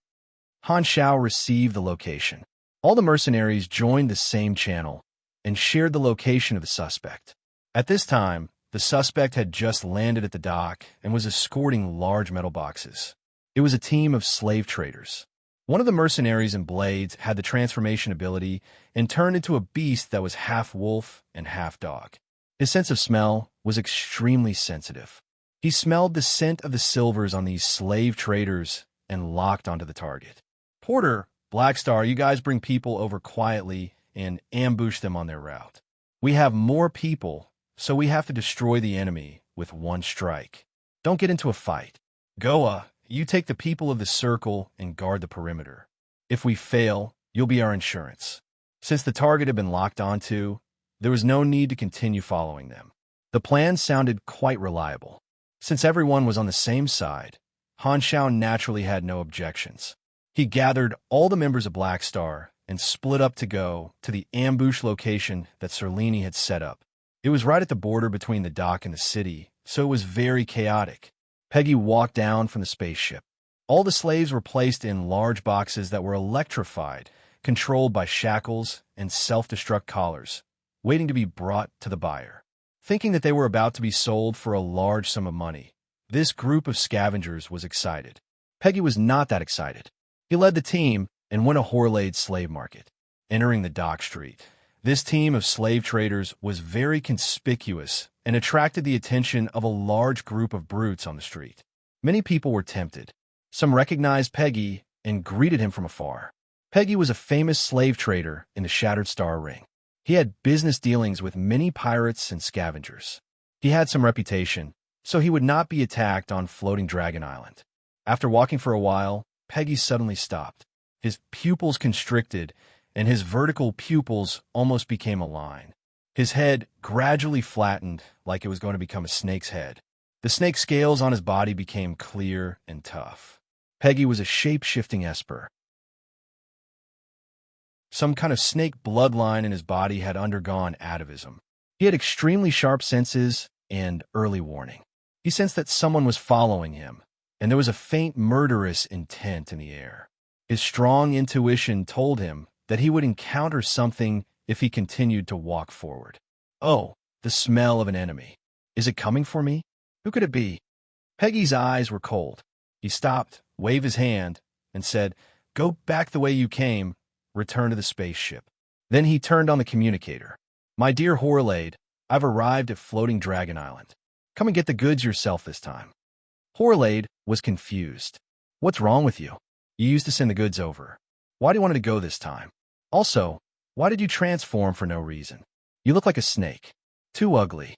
Han Xiao received the location. All the mercenaries joined the same channel and shared the location of the suspect. At this time, the suspect had just landed at the dock and was escorting large metal boxes. It was a team of slave traders. One of the mercenaries in Blades had the transformation ability and turned into a beast that was half wolf and half dog. His sense of smell was extremely sensitive. He smelled the scent of the silvers on these slave traders and locked onto the target. Porter, Black Star, you guys bring people over quietly and ambush them on their route. We have more people, so we have to destroy the enemy with one strike. Don't get into a fight. Goa, you take the people of the circle and guard the perimeter. If we fail, you'll be our insurance. Since the target had been locked onto, there was no need to continue following them. The plan sounded quite reliable. Since everyone was on the same side, Han Xiao naturally had no objections. He gathered all the members of Black Star and split up to go to the ambush location that Serene had set up. It was right at the border between the dock and the city, so it was very chaotic. Peggy walked down from the spaceship. All the slaves were placed in large boxes that were electrified, controlled by shackles and self-destruct collars, waiting to be brought to the buyer. Thinking that they were about to be sold for a large sum of money, this group of scavengers was excited. Peggy was not that excited. He led the team and went a Horlade slave market. Entering the dock street, this team of slave traders was very conspicuous and attracted the attention of a large group of brutes on the street. Many people were tempted. Some recognized Peggy and greeted him from afar. Peggy was a famous slave trader in the Shattered Star Ring. He had business dealings with many pirates and scavengers. He had some reputation, so he would not be attacked on Floating Dragon Island. After walking for a while, Peggy suddenly stopped. His pupils constricted, and his vertical pupils almost became a line. His head gradually flattened like it was going to become a snake's head. The snake scales on his body became clear and tough. Peggy was a shape-shifting esper. Some kind of snake bloodline in his body had undergone atavism. He had extremely sharp senses and early warning. He sensed that someone was following him, and there was a faint murderous intent in the air. His strong intuition told him that he would encounter something if he continued to walk forward. Oh, the smell of an enemy. Is it coming for me? Who could it be? Peggy's eyes were cold. He stopped, waved his hand, and said, "Go back the way you came. Return to the spaceship." Then he turned on the communicator. "My dear Horlade, I've arrived at Floating Dragon Island. Come and get the goods yourself this time." Horlade was confused. "What's wrong with you? You used to send the goods over. Why do you want to go this time? Also, why did you transform for no reason? You look like a snake. Too ugly."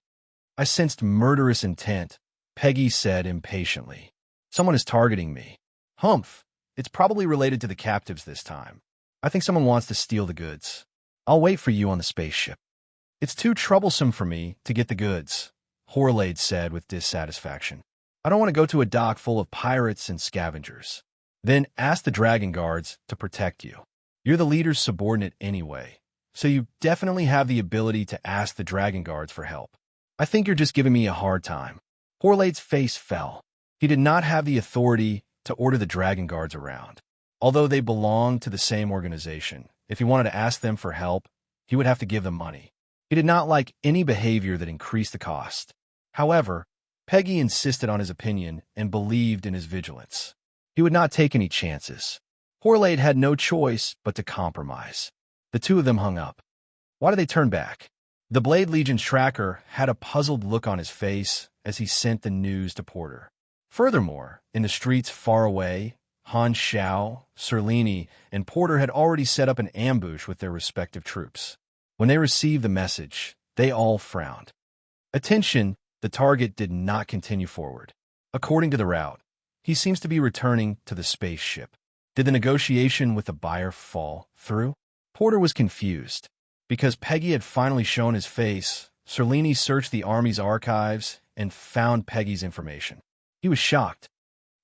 "I sensed murderous intent," Peggy said impatiently. "Someone is targeting me." "Humph. It's probably related to the captives this time. I think someone wants to steal the goods. I'll wait for you on the spaceship." "It's too troublesome for me to get the goods," Horlade said with dissatisfaction. "I don't want to go to a dock full of pirates and scavengers. Then ask the dragon guards to protect you. You're the leader's subordinate anyway, so you definitely have the ability to ask the dragon guards for help. I think you're just giving me a hard time." Horlade's face fell. He did not have the authority to order the dragon guards around. Although they belonged to the same organization, if he wanted to ask them for help, he would have to give them money. He did not like any behavior that increased the cost. However, Peggy insisted on his opinion and believed in his vigilance. He would not take any chances. Horlade had no choice but to compromise. The two of them hung up. Why did they turn back? The Blade Legion's tracker had a puzzled look on his face as he sent the news to Porter. Furthermore, in the streets far away, Han Xiao, Serene, and Porter had already set up an ambush with their respective troops. When they received the message, they all frowned. Attention, the target did not continue forward. According to the route, he seems to be returning to the spaceship. Did the negotiation with the buyer fall through? Porter was confused. Because Peggy had finally shown his face, Serlini searched the Army's archives and found Peggy's information. He was shocked.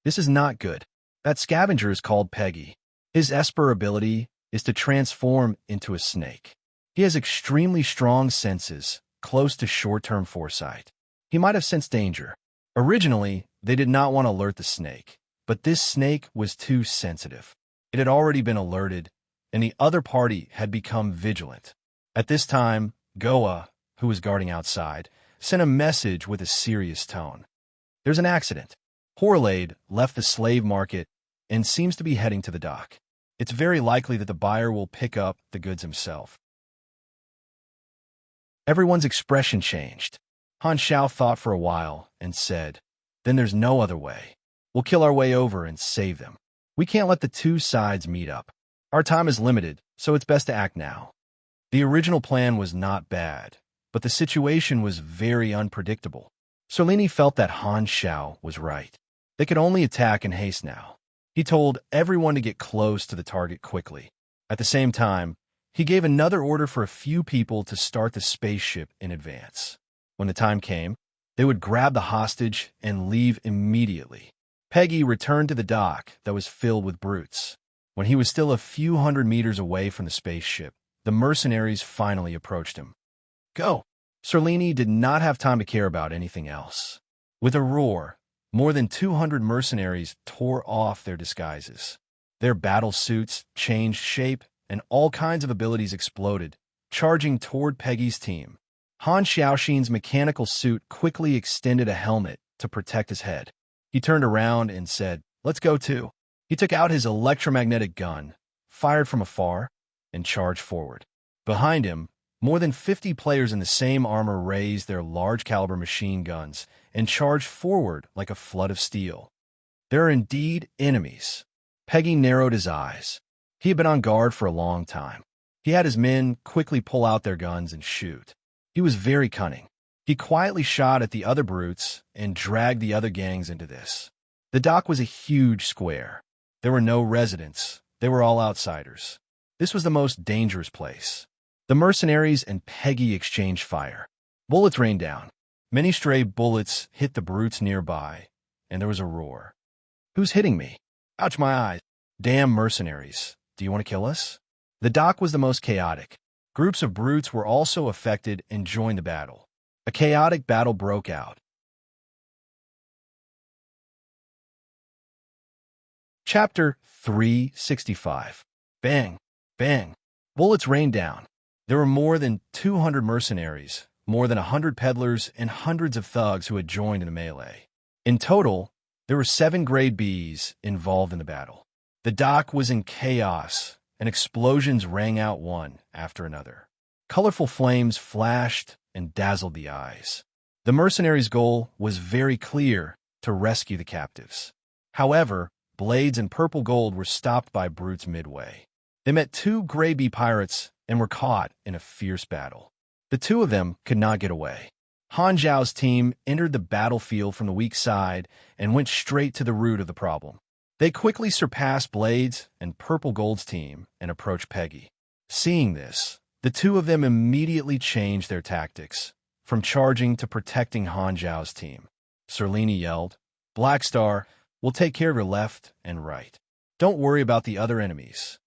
This is not good. That scavenger is called Peggy. His Esper ability is to transform into a snake. He has extremely strong senses, close to short-term foresight. He might have sensed danger. Originally, they did not want to alert the snake, but this snake was too sensitive. It had already been alerted, and the other party had become vigilant. At this time, Goa, who was guarding outside, sent a message with a serious tone. "There's an accident. Horlade left the slave market and seems to be heading to the dock. It's very likely that the buyer will pick up the goods himself." Everyone's expression changed. Han Xiao thought for a while and said, "Then there's no other way. We'll kill our way over and save them. We can't let the two sides meet up. Our time is limited, so it's best to act now." The original plan was not bad, but the situation was very unpredictable. Serlini felt that Han Xiao was right. They could only attack in haste now. He told everyone to get close to the target quickly. At the same time, he gave another order for a few people to start the spaceship in advance. When the time came, they would grab the hostage and leave immediately. Peggy returned to the dock that was filled with brutes. When he was still a few hundred meters away from the spaceship, the mercenaries finally approached him. "Go!" Serlini did not have time to care about anything else. With a roar, more than 200 mercenaries tore off their disguises. Their battle suits changed shape, and all kinds of abilities exploded, charging toward Peggy's team. Han Xiaoxin's mechanical suit quickly extended a helmet to protect his head. He turned around and said, "Let's go too." He took out his electromagnetic gun, fired from afar, and charged forward. Behind him, more than 50 players in the same armor raised their large-caliber machine guns and charged forward like a flood of steel. There are indeed enemies. Peggy narrowed his eyes. He had been on guard for a long time. He had his men quickly pull out their guns and shoot. He was very cunning. He quietly shot at the other brutes and dragged the other gangs into this. The dock was a huge square. There were no residents. They were all outsiders. This was the most dangerous place. The mercenaries and Peggy exchanged fire. Bullets rained down. Many stray bullets hit the brutes nearby, and there was a roar. "Who's hitting me? Ouch, my eyes. Damn mercenaries. Do you want to kill us?" The dock was the most chaotic. Groups of brutes were also affected and joined the battle. A chaotic battle broke out. Chapter 365. Bang, bang. Bullets rained down. There were more than 200 mercenaries, more than 100 peddlers, and hundreds of thugs who had joined in the melee. In total, there were 7 grade Bs involved in the battle. The dock was in chaos, and explosions rang out one after another. Colorful flames flashed and dazzled the eyes. The mercenaries' goal was very clear: to rescue the captives. However, Blades and Purple Gold were stopped by brutes midway. They met 2 Gray Bee pirates and were caught in a fierce battle. The 2 of them could not get away. Han Zhao's team entered the battlefield from the weak side and went straight to the root of the problem. They quickly surpassed Blades and Purple Gold's team and approached Peggy. Seeing this, the 2 of them immediately changed their tactics, from charging to protecting Han Zhao's team. Serene yelled, "Black Star, we'll take care of your left and right. Don't worry about the other enemies."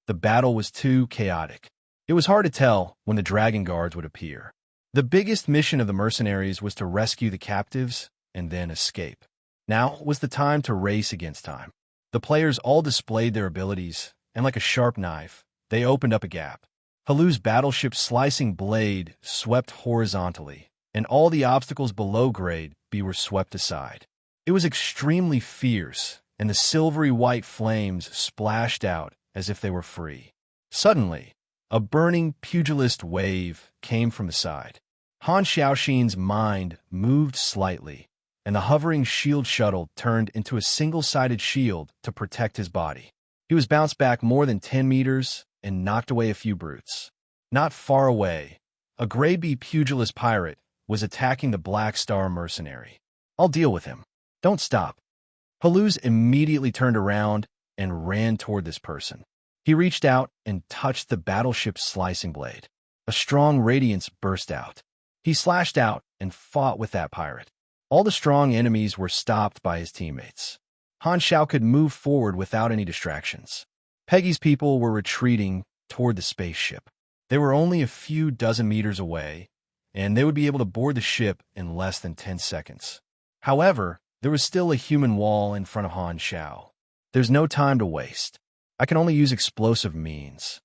The battle was too chaotic. It was hard to tell when the Dragon Guards would appear. The biggest mission of the mercenaries was to rescue the captives and then escape. Now was the time to race against time. The players all displayed their abilities, and like a sharp knife, they opened up a gap. Halu's battleship's slicing blade swept horizontally, and all the obstacles below grade B were swept aside. It was extremely fierce, and the silvery white flames splashed out as if they were free. Suddenly, a burning pugilist wave came from the side. Han Xiaoxin's mind moved slightly, and the hovering shield shuttle turned into a single-sided shield to protect his body. He was bounced back more than 10 meters and knocked away a few brutes. Not far away, a Gray Bee pugilist pirate was attacking the Black Star mercenary. "I'll deal with him. Don't stop." Haluz immediately turned around and ran toward this person. He reached out and touched the battleship's slicing blade. A strong radiance burst out. He slashed out and fought with that pirate. All the strong enemies were stopped by his teammates. Han Xiao could move forward without any distractions. Peggy's people were retreating toward the spaceship. They were only a few dozen meters away, and they would be able to board the ship in less than 10 seconds. However, there was still a human wall in front of Han Xiao. "There's no time to waste. I can only use explosive means."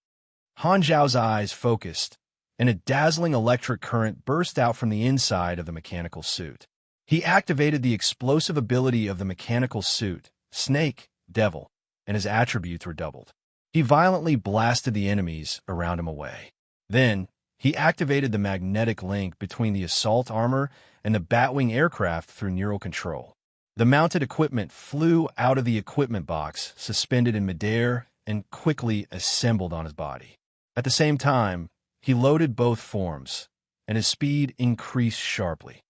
Han Zhao's eyes focused, and a dazzling electric current burst out from the inside of the mechanical suit. He activated the explosive ability of the mechanical suit, Snake, Devil, and his attributes were doubled. He violently blasted the enemies around him away. Then, he activated the magnetic link between the assault armor and the Batwing aircraft through neural control. The mounted equipment flew out of the equipment box, suspended in midair, and quickly assembled on his body. At the same time, he loaded both forms, and his speed increased sharply.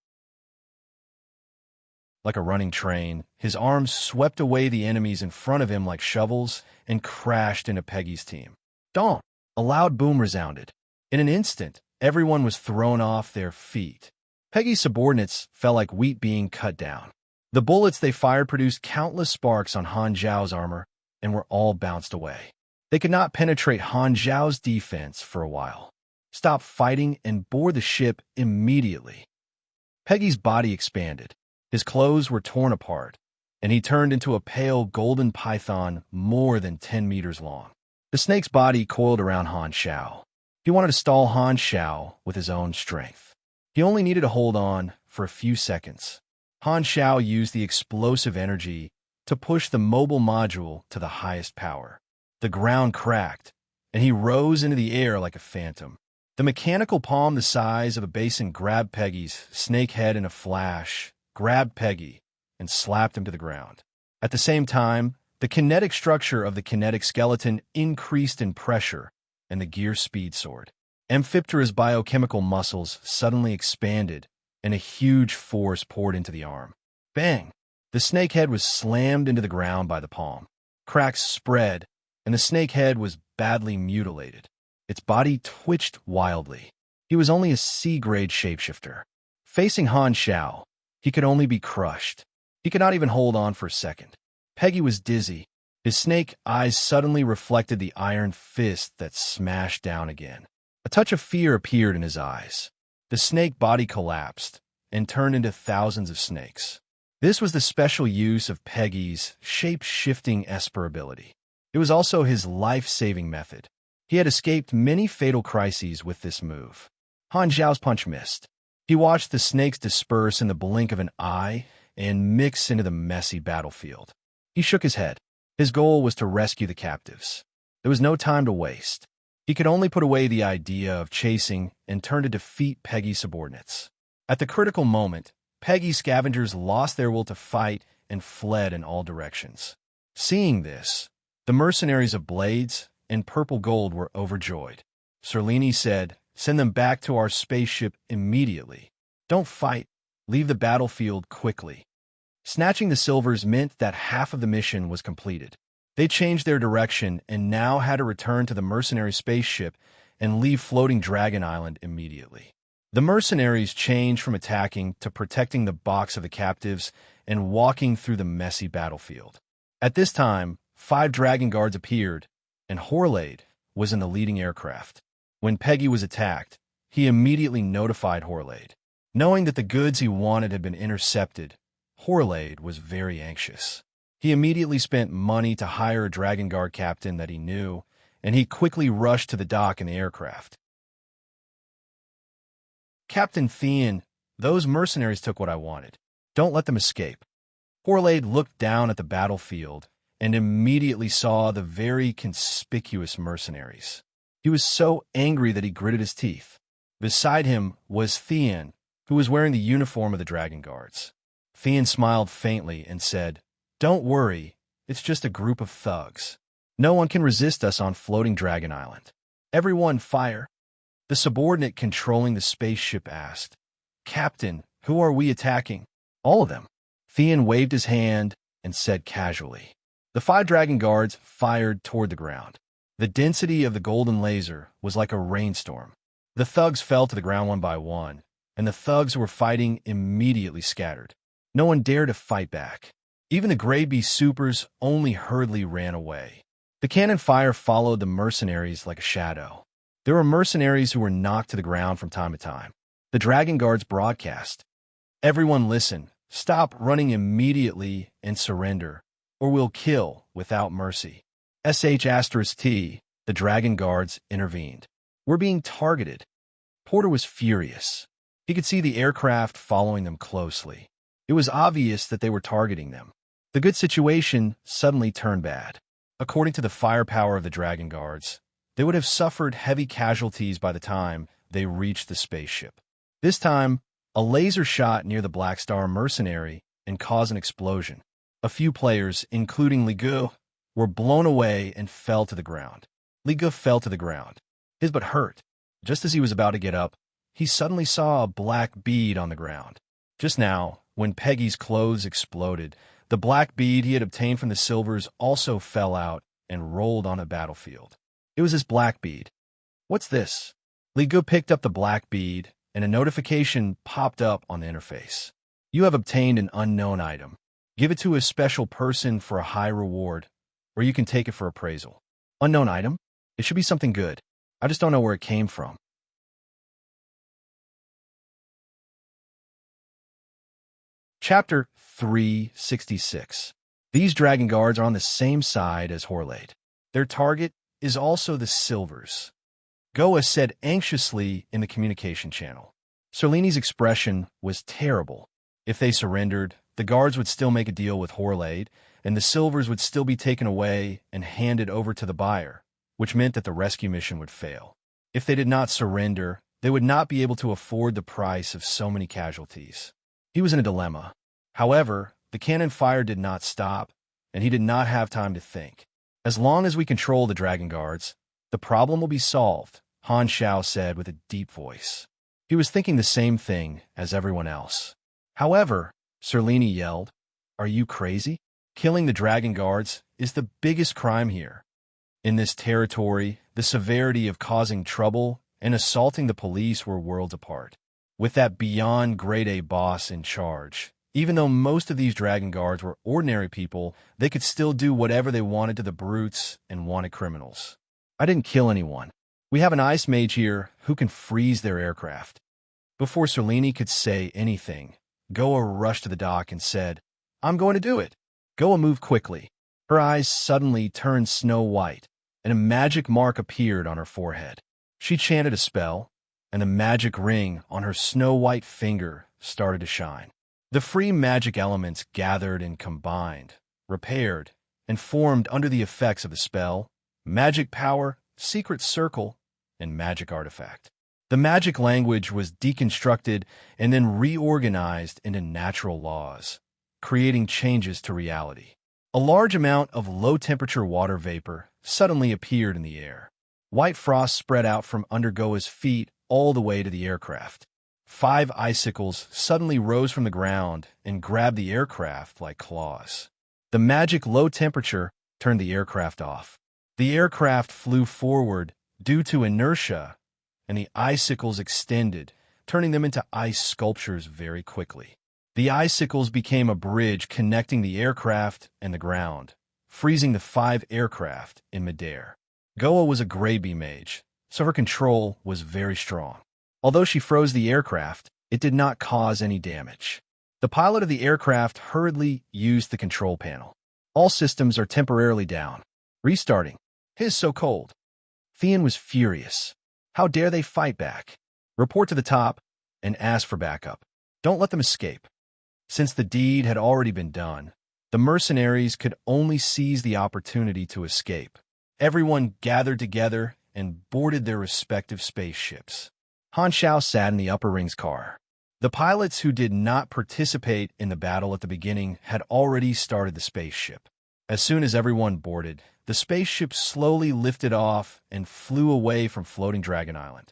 Like a running train, his arms swept away the enemies in front of him like shovels and crashed into Peggy's team. "Don't!" A loud boom resounded. In an instant, everyone was thrown off their feet. Peggy's subordinates fell like wheat being cut down. The bullets they fired produced countless sparks on Han Zhao's armor and were all bounced away. They could not penetrate Han Zhao's defense for a while. "Stop fighting and board the ship immediately." Peggy's body expanded. His clothes were torn apart, and he turned into a pale golden python more than 10 meters long. The snake's body coiled around Han Xiao. He wanted to stall Han Xiao with his own strength. He only needed to hold on for a few seconds. Han Xiao used the explosive energy to push the mobile module to the highest power. The ground cracked, and he rose into the air like a phantom. The mechanical palm the size of a basin grabbed Peggy's snake head in a flash, grabbed Peggy, and slapped him to the ground. At the same time, the kinetic structure of the kinetic skeleton increased in pressure, and the gear speed soared. Amphiptera's biochemical muscles suddenly expanded, and a huge force poured into the arm. Bang! The snake head was slammed into the ground by the palm. Cracks spread, and the snake head was badly mutilated. Its body twitched wildly. He was only a C-grade shapeshifter. Facing Han Xiao, he could only be crushed. He could not even hold on for a second. Peggy was dizzy. His snake eyes suddenly reflected the iron fist that smashed down again. A touch of fear appeared in his eyes. The snake body collapsed and turned into thousands of snakes. This was the special use of Peggy's shape-shifting esper ability. It was also his life-saving method. He had escaped many fatal crises with this move. Han Zhao's punch missed. He watched the snakes disperse in the blink of an eye and mix into the messy battlefield. He shook his head. His goal was to rescue the captives. There was no time to waste. He could only put away the idea of chasing and turn to defeat Peggy's subordinates. At the critical moment, Peggy's scavengers lost their will to fight and fled in all directions. Seeing this, the mercenaries of Blades and Purple Gold were overjoyed. Serene said, "Send them back to our spaceship immediately. Don't fight. Leave the battlefield quickly." Snatching the silvers meant that half of the mission was completed. They changed their direction and now had to return to the mercenary spaceship and leave floating Dragon Island immediately. The mercenaries changed from attacking to protecting the box of the captives and walking through the messy battlefield. At this time, 5 Dragon Guards appeared, and Horlade was in the leading aircraft. When Peggy was attacked, he immediately notified Horlade. Knowing that the goods he wanted had been intercepted, Horlade was very anxious. He immediately spent money to hire a Dragon Guard captain that he knew, and he quickly rushed to the dock in the aircraft. "Captain Thean, those mercenaries took what I wanted. Don't let them escape." Horlade looked down at the battlefield and immediately saw the very conspicuous mercenaries. He was so angry that he gritted his teeth. Beside him was Thean, who was wearing the uniform of the Dragon Guards. Thean smiled faintly and said, "Don't worry, it's just a group of thugs. No one can resist us on floating Dragon Island. Everyone fire." The subordinate controlling the spaceship asked, "Captain, who are we attacking?" "All of them." Thean waved his hand and said casually. The 5 Dragon Guards fired toward the ground. The density of the golden laser was like a rainstorm. The thugs fell to the ground one by one, and the thugs who were fighting immediately scattered. No one dared to fight back. Even the Grey Beast Supers only hurriedly ran away. The cannon fire followed the mercenaries like a shadow. There were mercenaries who were knocked to the ground from time to time. The Dragon Guards broadcast, "Everyone listen, stop running immediately and surrender, or we'll kill without mercy." *T, the Dragon Guards intervened. "We're being targeted." Porter was furious. He could see the aircraft following them closely. It was obvious that they were targeting them. The good situation suddenly turned bad. According to the firepower of the Dragon Guards, they would have suffered heavy casualties by the time they reached the spaceship. This time, a laser shot near the Black Star mercenary and caused an explosion. A few players, including Ligu, were blown away and fell to the ground. Ligu fell to the ground, his butt hurt. Just as he was about to get up, he suddenly saw a black bead on the ground. Just now, when Peggy's clothes exploded, the black bead he had obtained from the silvers also fell out and rolled on a battlefield. It was his black bead. "What's this?" Ligu picked up the black bead, and a notification popped up on the interface. "You have obtained an unknown item. Give it to a special person for a high reward, or you can take it for appraisal." Unknown item? It should be something good. I just don't know where it came from. Chapter 366. These Dragon Guards are on the same side as Horlade. Their target is also the silvers. Goa said anxiously in the communication channel. Serlene's expression was terrible. If they surrendered, the guards would still make a deal with Horlade, and the silvers would still be taken away and handed over to the buyer, which meant that the rescue mission would fail. If they did not surrender, they would not be able to afford the price of so many casualties. He was in a dilemma. However, the cannon fire did not stop, and he did not have time to think. "As long as we control the Dragon Guards, the problem will be solved," Han Zhao said with a deep voice. He was thinking the same thing as everyone else. However, Serene yelled, "Are you crazy? Killing the Dragon Guards is the biggest crime here. In this territory, the severity of causing trouble and assaulting the police were worlds apart. With that beyond grade A boss in charge, even though most of these Dragon Guards were ordinary people, they could still do whatever they wanted to the brutes and wanted criminals. I didn't kill anyone. We have an ice mage here who can freeze their aircraft." Before Serene could say anything, Goa rushed to the dock and said, I'm going to do it. Goa moved quickly. Her eyes suddenly turned snow white, and a magic mark appeared on her forehead. She chanted a spell, and the magic ring on her snow-white finger started to shine. The free magic elements gathered and combined, repaired, and formed under the effects of the spell, magic power, secret circle, and magic artifact. The magic language was deconstructed and then reorganized into natural laws, creating changes to reality. A large amount of low-temperature water vapor suddenly appeared in the air. White frost spread out from under Goa's feet all the way to the aircraft. 5 icicles suddenly rose from the ground and grabbed the aircraft like claws. The magic low temperature turned the aircraft off. The aircraft flew forward due to inertia, and the icicles extended, turning them into ice sculptures very quickly. The icicles became a bridge connecting the aircraft and the ground, freezing the 5 aircraft in midair. Goa was a gray bee mage, so her control was very strong. Although she froze the aircraft, it did not cause any damage. The pilot of the aircraft hurriedly used the control panel. All systems are temporarily down. Restarting. It is so cold. Thean was furious. How dare they fight back? Report to the top and ask for backup. Don't let them escape. Since the deed had already been done, the mercenaries could only seize the opportunity to escape. Everyone gathered together and boarded their respective spaceships. Han Xiao sat in the upper rings car. The pilots who did not participate in the battle at the beginning had already started the spaceship. As soon as everyone boarded, the spaceship slowly lifted off and flew away from Floating Dragon Island.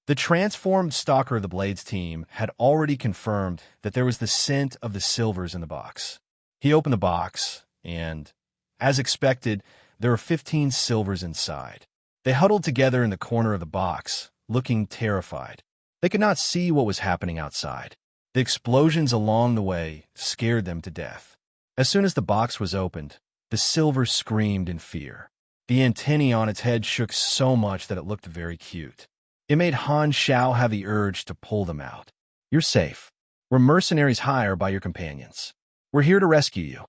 The transformed Stalker of the Blades team had already confirmed that there was the scent of the silvers in the box. He opened the box, and, as expected, there were 15 silvers inside. They huddled together in the corner of the box, looking terrified. They could not see what was happening outside. The explosions along the way scared them to death. As soon as the box was opened, the silver screamed in fear. The antennae on its head shook so much that it looked very cute. It made Han Xiao have the urge to pull them out. You're safe. We're mercenaries hired by your companions. We're here to rescue you.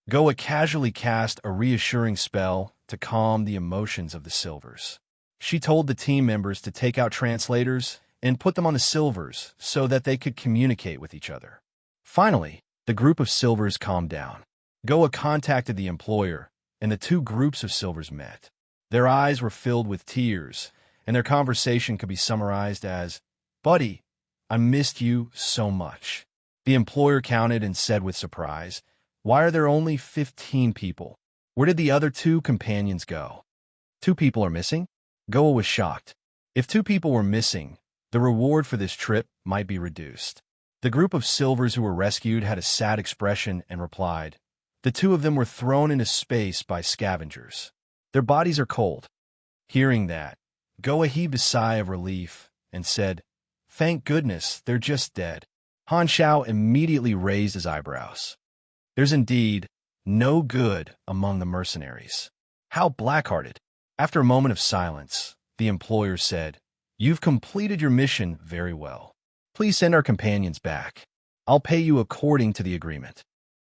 Goa casually cast a reassuring spell to calm the emotions of the silvers. She told the team members to take out translators and put them on the silvers so that they could communicate with each other. Finally, the group of silvers calmed down. Goa contacted the employer, and the 2 groups of silvers met. Their eyes were filled with tears, and their conversation could be summarized as, "Buddy, I missed you so much." The employer counted and said with surprise, "Why are there only 15 people? Where did the other 2 companions go?" 2 people are missing? Goa was shocked. If 2 people were missing, the reward for this trip might be reduced. The group of silvers who were rescued had a sad expression and replied, "The 2 of them were thrown into space by scavengers. Their bodies are cold." Hearing that, Goa heaved a sigh of relief and said, "Thank goodness, they're just dead." Han Xiao immediately raised his eyebrows. There's indeed no good among the mercenaries. How black-hearted. After a moment of silence, the employer said, "You've completed your mission very well. Please send our companions back. I'll pay you according to the agreement."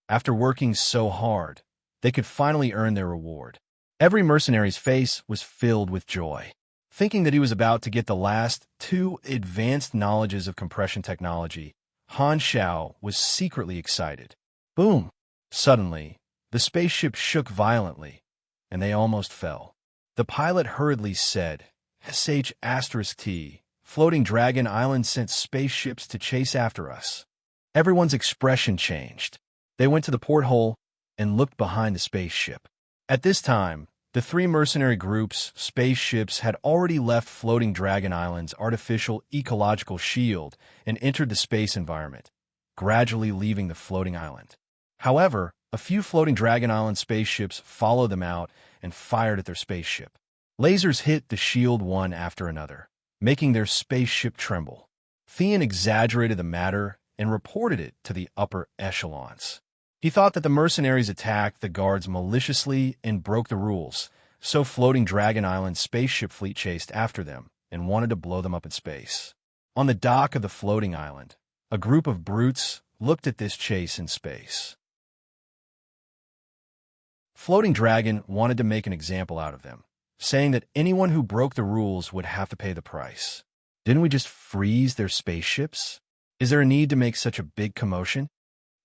After working so hard, they could finally earn their reward. Every mercenary's face was filled with joy. Thinking that he was about to get the last 2 advanced knowledges of compression technology, Han Xiao was secretly excited. Boom! Suddenly, the spaceship shook violently, and they almost fell. The pilot hurriedly said, "SH*T, Floating Dragon Island sent spaceships to chase after us." Everyone's expression changed. They went to the porthole and looked behind the spaceship. At this time, the 3 mercenary groups' spaceships had already left Floating Dragon Island's artificial ecological shield and entered the space environment, gradually leaving the floating island. However, a few Floating Dragon Island spaceships followed them out and fired at their spaceship. Lasers hit the shield one after another, making their spaceship tremble. Thean exaggerated the matter and reported it to the upper echelons. He thought that the mercenaries attacked the guards maliciously and broke the rules, so Floating Dragon Island's spaceship fleet chased after them and wanted to blow them up in space. On the dock of the floating island, a group of brutes looked at this chase in space. Floating Dragon wanted to make an example out of them, saying that anyone who broke the rules would have to pay the price. Didn't we just freeze their spaceships? Is there a need to make such a big commotion?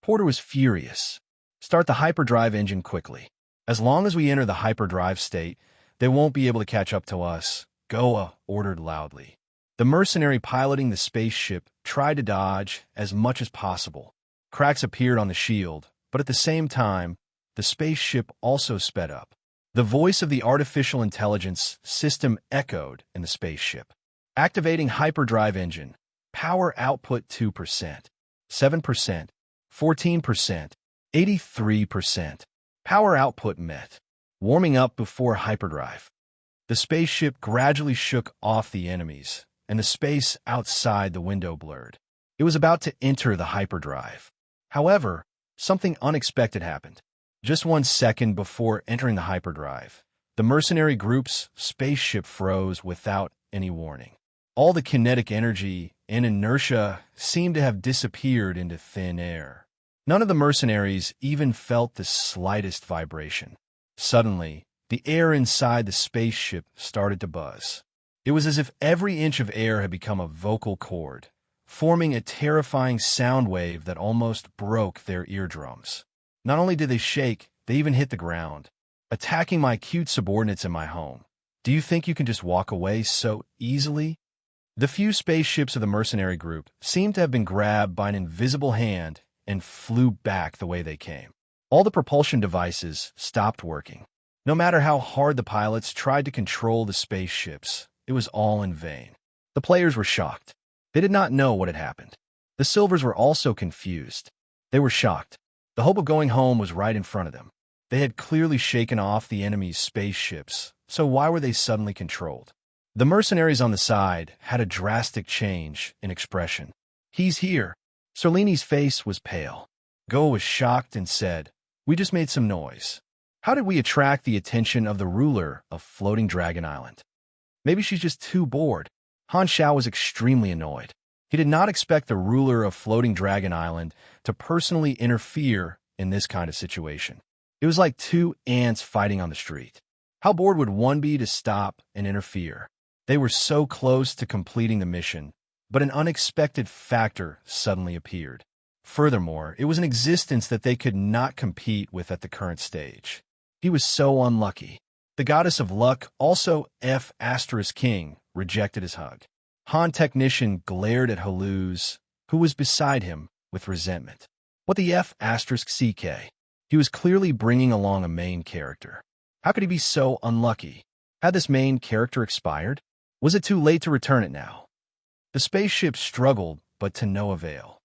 Porter was furious. Start the hyperdrive engine quickly. As long as we enter the hyperdrive state, they won't be able to catch up to us, Goa ordered loudly. The mercenary piloting the spaceship tried to dodge as much as possible. Cracks appeared on the shield, but at the same time, the spaceship also sped up. The voice of the artificial intelligence system echoed in the spaceship. Activating hyperdrive engine. Power output 2%, 7%, 14%, 83%. Power output met. Warming up before hyperdrive. The spaceship gradually shook off the enemies, and the space outside the window blurred. It was about to enter the hyperdrive. However, something unexpected happened. Just 1 second before entering the hyperdrive, the mercenary group's spaceship froze without any warning. All the kinetic energy and inertia seemed to have disappeared into thin air. None of the mercenaries even felt the slightest vibration. Suddenly, the air inside the spaceship started to buzz. It was as if every inch of air had become a vocal cord, forming a terrifying sound wave that almost broke their eardrums. Not only did they shake, they even hit the ground, attacking my cute subordinates in my home. Do you think you can just walk away so easily? The few spaceships of the mercenary group seemed to have been grabbed by an invisible hand and flew back the way they came. All the propulsion devices stopped working. No matter how hard the pilots tried to control the spaceships, it was all in vain. The players were shocked. They did not know what had happened. The Silvers were also confused. They were shocked. The hope of going home was right in front of them. They had clearly shaken off the enemy's spaceships, so why were they suddenly controlled? The mercenaries on the side had a drastic change in expression. He's here. Sereni's face was pale. Go was shocked and said, "We just made some noise. How did we attract the attention of the ruler of Floating Dragon Island? Maybe she's just too bored." Han Xiao was extremely annoyed. He did not expect the ruler of Floating Dragon Island to personally interfere in this kind of situation. It was like 2 ants fighting on the street. How bored would one be to stop and interfere? They were so close to completing the mission, but an unexpected factor suddenly appeared. Furthermore, it was an existence that they could not compete with at the current stage. He was so unlucky. The goddess of luck, also F** King, rejected his hug. Han Technician glared at Haluz, who was beside him, with resentment. What the F** CK? He was clearly bringing along a main character. How could he be so unlucky? Had this main character expired? Was it too late to return it now? The spaceship struggled, but to no avail.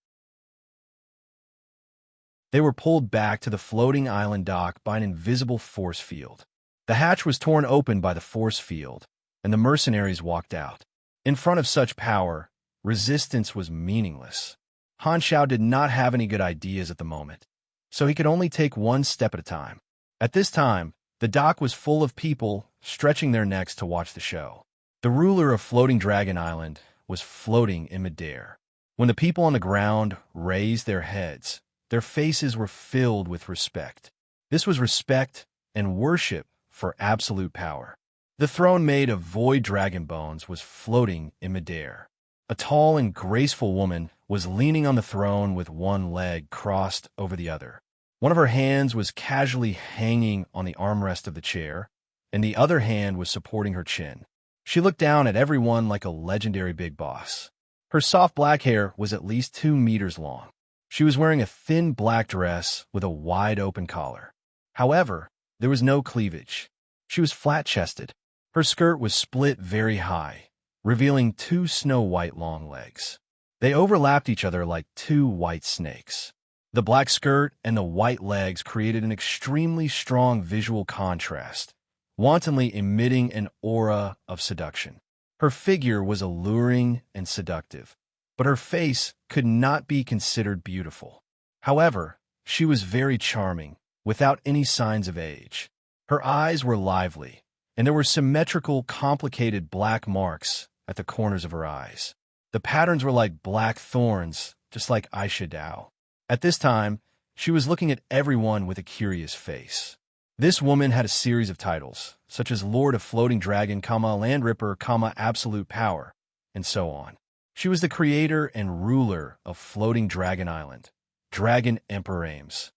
They were pulled back to the floating island dock by an invisible force field. The hatch was torn open by the force field, and the mercenaries walked out. In front of such power, resistance was meaningless. Han Xiao did not have any good ideas at the moment, so he could only take 1 step at a time. At this time, the dock was full of people stretching their necks to watch the show. The ruler of Floating Dragon Island was floating in midair. When the people on the ground raised their heads, their faces were filled with respect. This was respect and worship for absolute power. The throne made of void dragon bones was floating in midair. A tall and graceful woman was leaning on the throne with one leg crossed over the other. One of her hands was casually hanging on the armrest of the chair, and the other hand was supporting her chin. She looked down at everyone like a legendary big boss. Her soft black hair was at least 2 meters long. She was wearing a thin black dress with a wide-open collar. However, there was no cleavage. She was flat-chested. Her skirt was split very high, revealing 2 snow-white long legs. They overlapped each other like 2 white snakes. The black skirt and the white legs created an extremely strong visual contrast, wantonly emitting an aura of seduction. Her figure was alluring and seductive, but her face could not be considered beautiful. However, she was very charming, without any signs of age. Her eyes were lively, and there were symmetrical, complicated black marks at the corners of her eyes. The patterns were like black thorns, just like eyeshadow. At this time, she was looking at everyone with a curious face. This woman had a series of titles, such as Lord of Floating Dragon, Land Ripper, Absolute Power, and so on. She was the creator and ruler of Floating Dragon Island, Dragon Emperor Ames.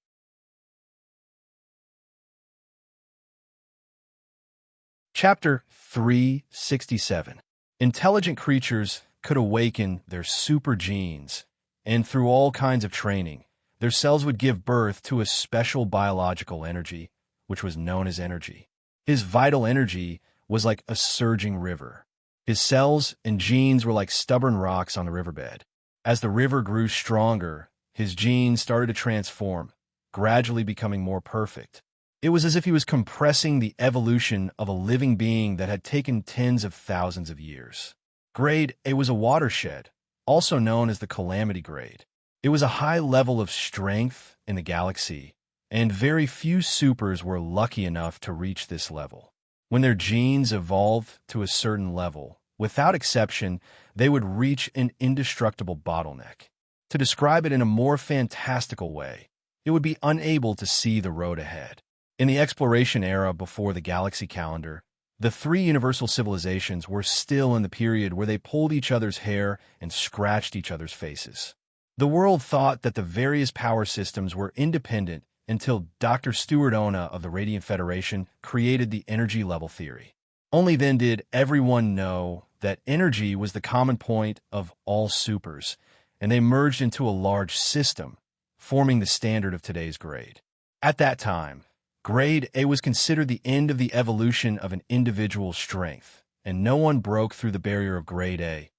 Chapter 367. Intelligent creatures could awaken their super genes, and through all kinds of training, their cells would give birth to a special biological energy, which was known as energy. His vital energy was like a surging river. His cells and genes were like stubborn rocks on the riverbed. As the river grew stronger, his genes started to transform, gradually becoming more perfect. It was as if he was compressing the evolution of a living being that had taken tens of thousands of years. Grade A was a watershed, also known as the Calamity Grade. It was a high level of strength in the galaxy, and very few supers were lucky enough to reach this level. When their genes evolved to a certain level, without exception, they would reach an indestructible bottleneck. To describe it in a more fantastical way, it would be unable to see the road ahead. In the exploration era before the galaxy calendar, the three universal civilizations were still in the period where they pulled each other's hair and scratched each other's faces. The world thought that the various power systems were independent until Dr. Stuart Ona of the Radiant Federation created the energy level theory. Only then did everyone know that energy was the common point of all supers, and they merged into a large system, forming the standard of today's grade. At that time, Grade A was considered the end of the evolution of an individual's strength, and no one broke through the barrier of Grade A.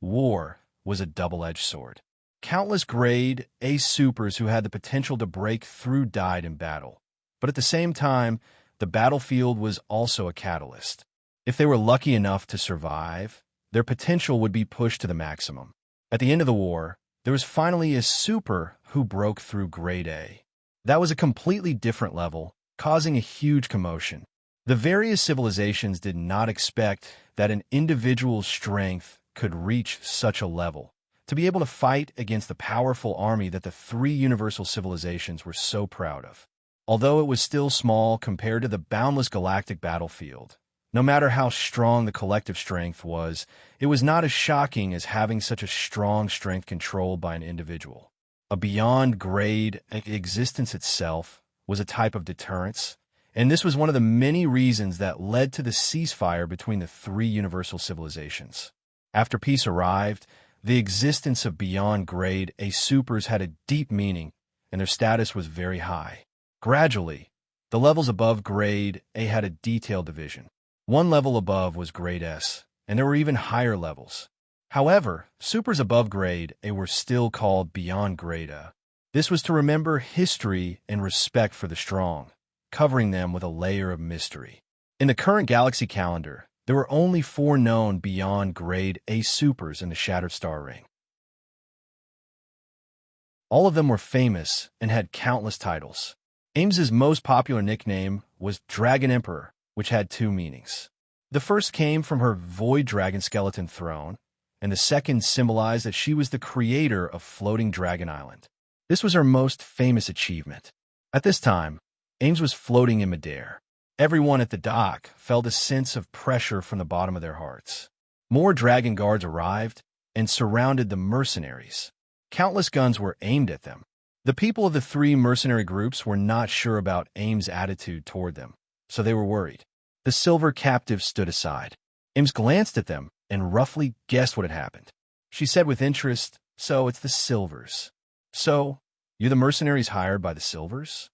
War was a double-edged sword. Countless Grade A supers who had the potential to break through died in battle. But at the same time, the battlefield was also a catalyst. If they were lucky enough to survive, their potential would be pushed to the maximum. At the end of the war, there was finally a super who broke through Grade A. That was a completely different level, causing a huge commotion. The various civilizations did not expect that an individual's strength could reach such a level, to be able to fight against the powerful army that the three universal civilizations were so proud of. Although it was still small compared to the boundless galactic battlefield, no matter how strong the collective strength was, it was not as shocking as having such a strong strength controlled by an individual. A beyond grade existence itself was a type of deterrence, and this was one of the many reasons that led to the ceasefire between the three universal civilizations. After peace arrived, the existence of beyond grade A supers had a deep meaning, and their status was very high. Gradually, the levels above grade A had a detailed division. One level above was grade S, and there were even higher levels. However, supers above grade A were still called beyond grade A. This was to remember history and respect for the strong, covering them with a layer of mystery. In the current galaxy calendar, there were only 4 known beyond grade A supers in the Shattered Star Ring. All of them were famous and had countless titles. Ames's most popular nickname was Dragon Emperor, which had 2 meanings. The first came from her Void Dragon skeleton throne, and the second symbolized that she was the creator of Floating Dragon Island. This was her most famous achievement. At this time, Ames was floating in midair. Everyone at the dock felt a sense of pressure from the bottom of their hearts. More dragon guards arrived and surrounded the mercenaries. Countless guns were aimed at them. The people of the 3 mercenary groups were not sure about Ames' attitude toward them, so they were worried. The silver captive stood aside. Ames glanced at them and roughly guessed what had happened. She said with interest, "So it's the Silvers. So, you're the mercenaries hired by the Silvers?"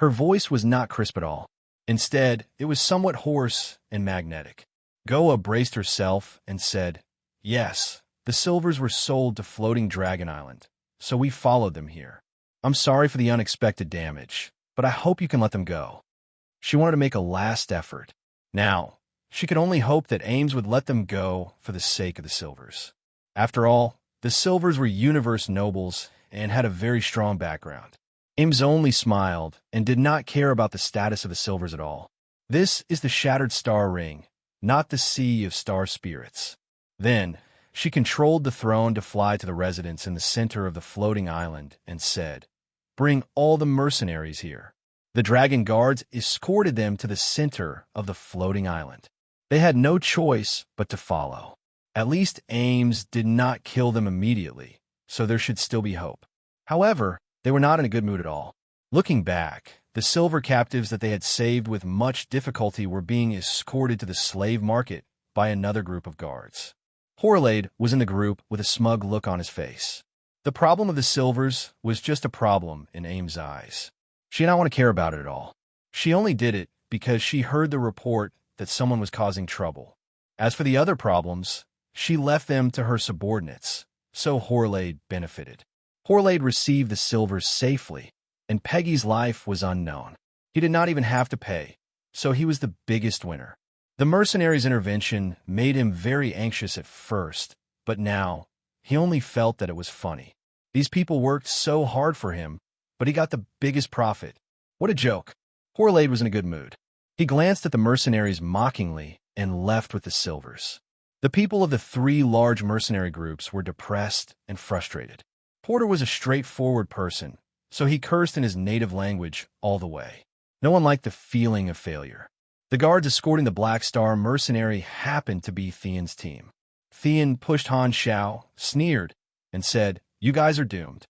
Her voice was not crisp at all. Instead, it was somewhat hoarse and magnetic. Goa braced herself and said, "Yes, the Silvers were sold to Floating Dragon Island, so we followed them here. I'm sorry for the unexpected damage, but I hope you can let them go." She wanted to make a last effort. Now, she could only hope that Ames would let them go for the sake of the Silvers. After all, the Silvers were universe nobles and had a very strong background. Ames only smiled and did not care about the status of the Silvers at all. This is the Shattered Star Ring, not the Sea of Star Spirits. Then, she controlled the throne to fly to the residence in the center of the floating island and said, Bring all the mercenaries here. The dragon guards escorted them to the center of the floating island. They had no choice but to follow. At least Ames did not kill them immediately, so there should still be hope. However, they were not in a good mood at all. Looking back, the silver captives that they had saved with much difficulty were being escorted to the slave market by another group of guards. Horlade was in the group with a smug look on his face. The problem of the silvers was just a problem in Ames' eyes. She did not want to care about it at all. She only did it because she heard the report that someone was causing trouble. As for the other problems, she left them to her subordinates, so Horlade benefited. Horlade received the silvers safely, and Peggy's life was unknown. He did not even have to pay, so he was the biggest winner. The mercenaries' intervention made him very anxious at first, but now he only felt that it was funny. These people worked so hard for him, but he got the biggest profit. What a joke. Horlade was in a good mood. He glanced at the mercenaries mockingly and left with the silvers. The people of the 3 large mercenary groups were depressed and frustrated. Porter was a straightforward person, so he cursed in his native language all the way. No one liked the feeling of failure. The guards escorting the Black Star mercenary happened to be Theon's team. Theon pushed Han Xiao, sneered, and said, "You guys are doomed.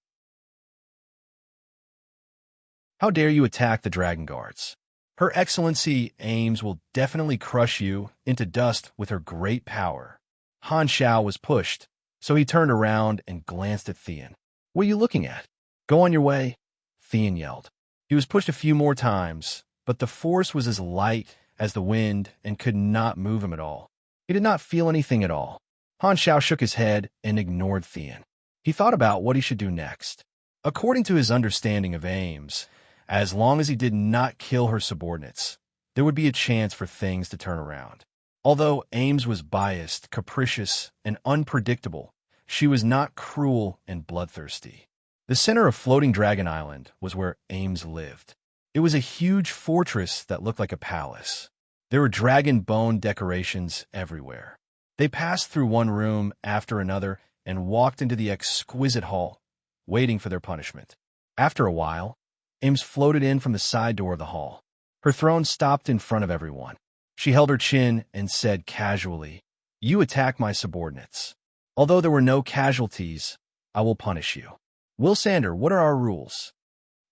How dare you attack the Dragon Guards? Her Excellency Ames will definitely crush you into dust with her great power." Han Xiao was pushed, so he turned around and glanced at Theon. "What are you looking at? Go on your way," Theon yelled. He was pushed a few more times, but the force was as light as the wind and could not move him at all. He did not feel anything at all. Han Xiao shook his head and ignored Theon. He thought about what he should do next. According to his understanding of Ames, as long as he did not kill her subordinates, there would be a chance for things to turn around. Although Ames was biased, capricious, and unpredictable, she was not cruel and bloodthirsty. The center of Floating Dragon Island was where Ames lived. It was a huge fortress that looked like a palace. There were dragon bone decorations everywhere. They passed through one room after another and walked into the exquisite hall, waiting for their punishment. After a while, Ames floated in from the side door of the hall. Her throne stopped in front of everyone. She held her chin and said casually, "You attack my subordinates. Although there were no casualties, I will punish you." "Will Sander, what are our rules?"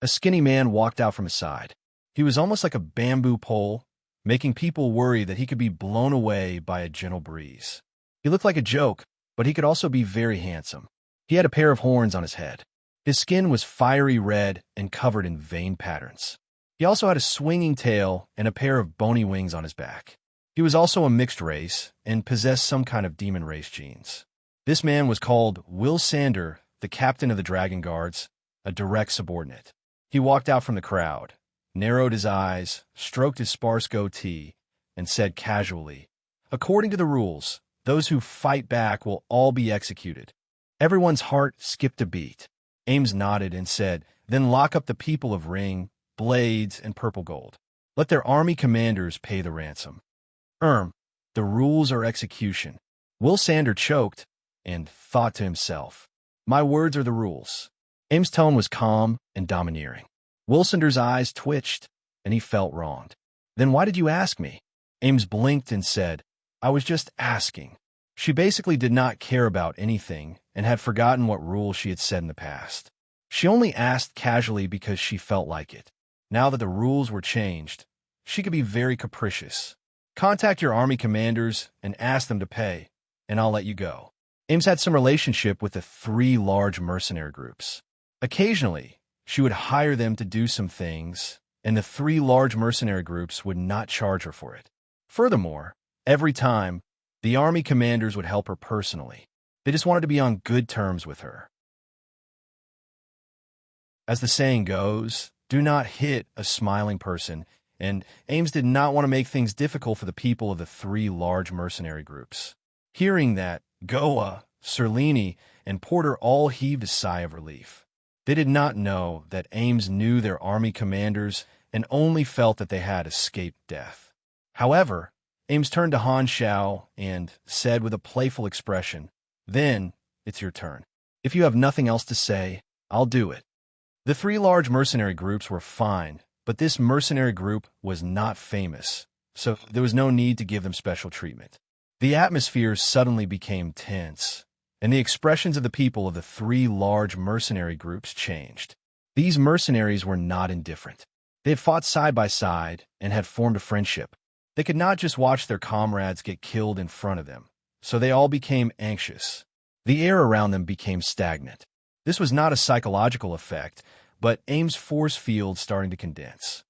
A skinny man walked out from his side. He was almost like a bamboo pole, making people worry that he could be blown away by a gentle breeze. He looked like a joke, but he could also be very handsome. He had a pair of horns on his head. His skin was fiery red and covered in vein patterns. He also had a swinging tail and a pair of bony wings on his back. He was also a mixed race and possessed some kind of demon race genes. This man was called Will Sander, the captain of the Dragon Guards, a direct subordinate. He walked out from the crowd, narrowed his eyes, stroked his sparse goatee, and said casually, "According to the rules, those who fight back will all be executed." Everyone's heart skipped a beat. Ames nodded and said, "Then lock up the people of Ring, Blades, and Purple Gold. Let their army commanders pay the ransom." The rules are execution." Will Sander choked and thought to himself, "My words are the rules." Ames' tone was calm and domineering. Will Sander's eyes twitched, and he felt wronged. "Then why did you ask me?" Ames blinked and said, "I was just asking." She basically did not care about anything and had forgotten what rules she had said in the past. She only asked casually because she felt like it. Now that the rules were changed, she could be very capricious. "Contact your army commanders and ask them to pay, and I'll let you go." Ames had some relationship with the 3 large mercenary groups. Occasionally, she would hire them to do some things, and the 3 large mercenary groups would not charge her for it. Furthermore, every time, the army commanders would help her personally. They just wanted to be on good terms with her. As the saying goes, do not hit a smiling person, and Ames did not want to make things difficult for the people of the 3 large mercenary groups. Hearing that, Goa, Serene, and Porter all heaved a sigh of relief. They did not know that Ames knew their army commanders and only felt that they had escaped death. However, Ames turned to Han Xiao and said with a playful expression, "Then, it's your turn. If you have nothing else to say, I'll do it." The three large mercenary groups were fine, but this mercenary group was not famous, so there was no need to give them special treatment. The atmosphere suddenly became tense, and the expressions of the people of the three large mercenary groups changed. These mercenaries were not indifferent. They had fought side by side and had formed a friendship. They could not just watch their comrades get killed in front of them, so they all became anxious. The air around them became stagnant. This was not a psychological effect, but Aim's force field starting to condense.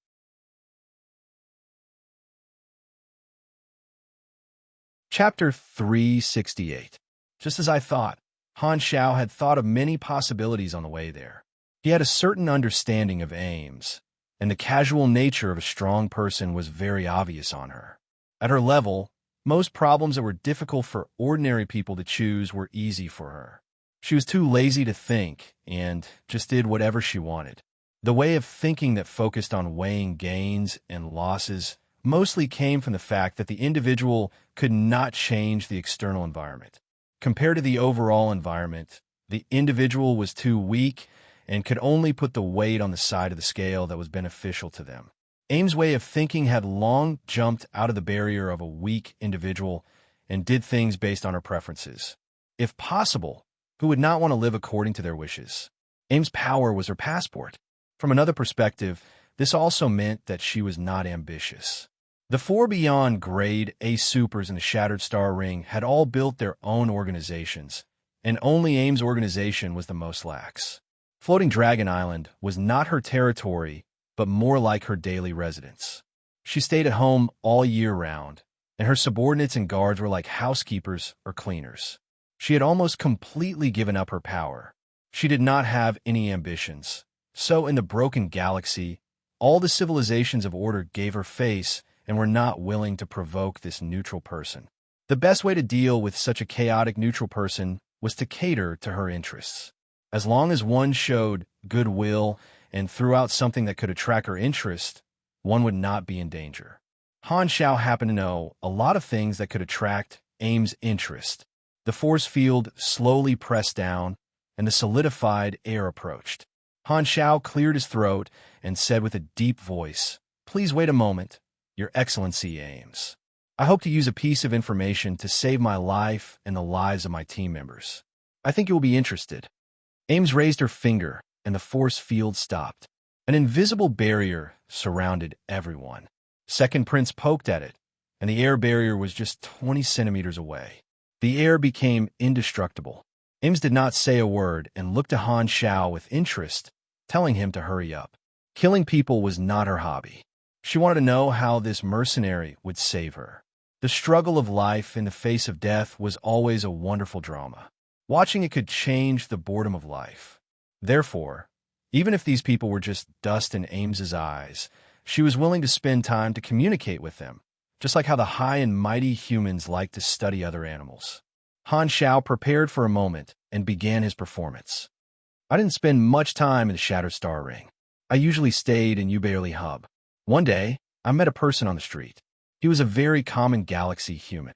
Chapter 368. Just as I thought, Han Xiao had thought of many possibilities on the way there. He had a certain understanding of Ames, and the casual nature of a strong person was very obvious on her. At her level, most problems that were difficult for ordinary people to choose were easy for her. She was too lazy to think and just did whatever she wanted. The way of thinking that focused on weighing gains and losses mostly came from the fact that the individual could not change the external environment. Compared to the overall environment, the individual was too weak and could only put the weight on the side of the scale that was beneficial to them. Aim's way of thinking had long jumped out of the barrier of a weak individual and did things based on her preferences. If possible, who would not want to live according to their wishes? Aim's power was her passport. From another perspective, this also meant that she was not ambitious. The four beyond grade A supers in the Shattered Star Ring had all built their own organizations, and only Aim's organization was the most lax. Floating Dragon Island was not her territory, but more like her daily residence. She stayed at home all year round, and her subordinates and guards were like housekeepers or cleaners. She had almost completely given up her power. She did not have any ambitions. So in the broken galaxy, all the civilizations of order gave her face and were not willing to provoke this neutral person. The best way to deal with such a chaotic neutral person was to cater to her interests. As long as one showed goodwill and threw out something that could attract her interest, one would not be in danger. Han Xiao happened to know a lot of things that could attract Aim's interest. The force field slowly pressed down, and the solidified air approached. Han Xiao cleared his throat and said with a deep voice, "Please wait a moment, Your Excellency Ames. I hope to use a piece of information to save my life and the lives of my team members. I think you will be interested." Ames raised her finger, and the force field stopped. An invisible barrier surrounded everyone. Second Prince poked at it, and the air barrier was just 20 centimeters away. The air became indestructible. Ames did not say a word and looked to Han Xiao with interest, telling him to hurry up. Killing people was not her hobby. She wanted to know how this mercenary would save her. The struggle of life in the face of death was always a wonderful drama. Watching it could change the boredom of life. Therefore, even if these people were just dust in Ames's eyes, she was willing to spend time to communicate with them, just like how the high and mighty humans like to study other animals. Han Xiao prepared for a moment and began his performance. "I didn't spend much time in the Shattered Star Ring. I usually stayed in Ubarely Hub. One day, I met a person on the street. He was a very common galaxy human.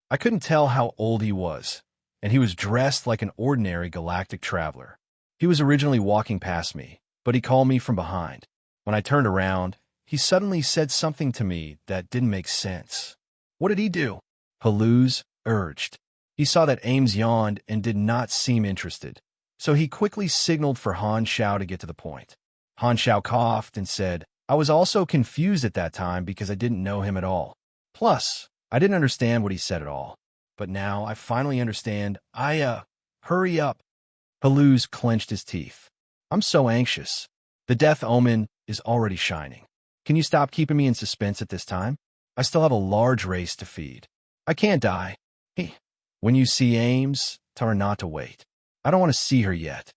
I couldn't tell how old he was, and he was dressed like an ordinary galactic traveler. He was originally walking past me, but he called me from behind. When I turned around, he suddenly said something to me that didn't make sense." "What did he do?" Haluz urged. He saw that Ames yawned and did not seem interested, so he quickly signaled for Han Xiao to get to the point. Han Xiao coughed and said, "I was also confused at that time because I didn't know him at all. Plus, I didn't understand what he said at all. But now I finally understand. Hurry up." Haluz clenched his teeth. "I'm so anxious. The death omen is already shining. Can you stop keeping me in suspense at this time? I still have a large race to feed. I can't die. When you see Ames, tell her not to wait. I don't want to see her yet."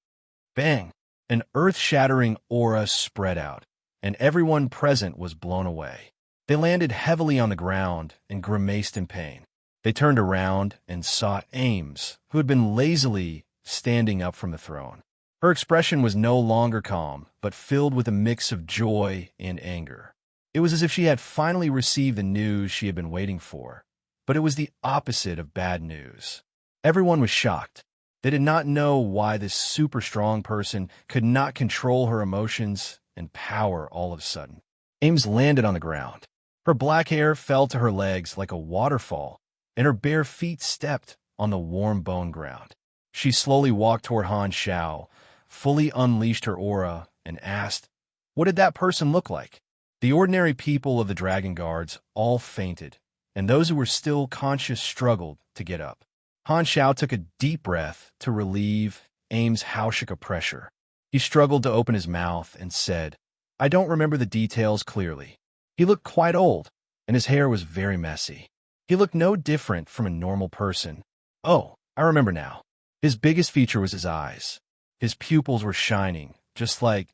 Bang! An earth-shattering aura spread out, and everyone present was blown away. They landed heavily on the ground and grimaced in pain. They turned around and saw Ames, who had been lazily standing up from the throne. Her expression was no longer calm, but filled with a mix of joy and anger. It was as if she had finally received the news she had been waiting for, but it was the opposite of bad news. Everyone was shocked. They did not know why this super strong person could not control her emotions and power all of a sudden. Ames landed on the ground. Her black hair fell to her legs like a waterfall, and her bare feet stepped on the warm bone ground. She slowly walked toward Han Xiao, fully unleashed her aura, and asked, "What did that person look like?" The ordinary people of the Dragon Guards all fainted, and those who were still conscious struggled to get up. Han Xiao took a deep breath to relieve Ames' Haushika pressure. He struggled to open his mouth and said, "I don't remember the details clearly." He looked quite old, and his hair was very messy. He looked no different from a normal person. Oh, I remember now. His biggest feature was his eyes. His pupils were shining, just like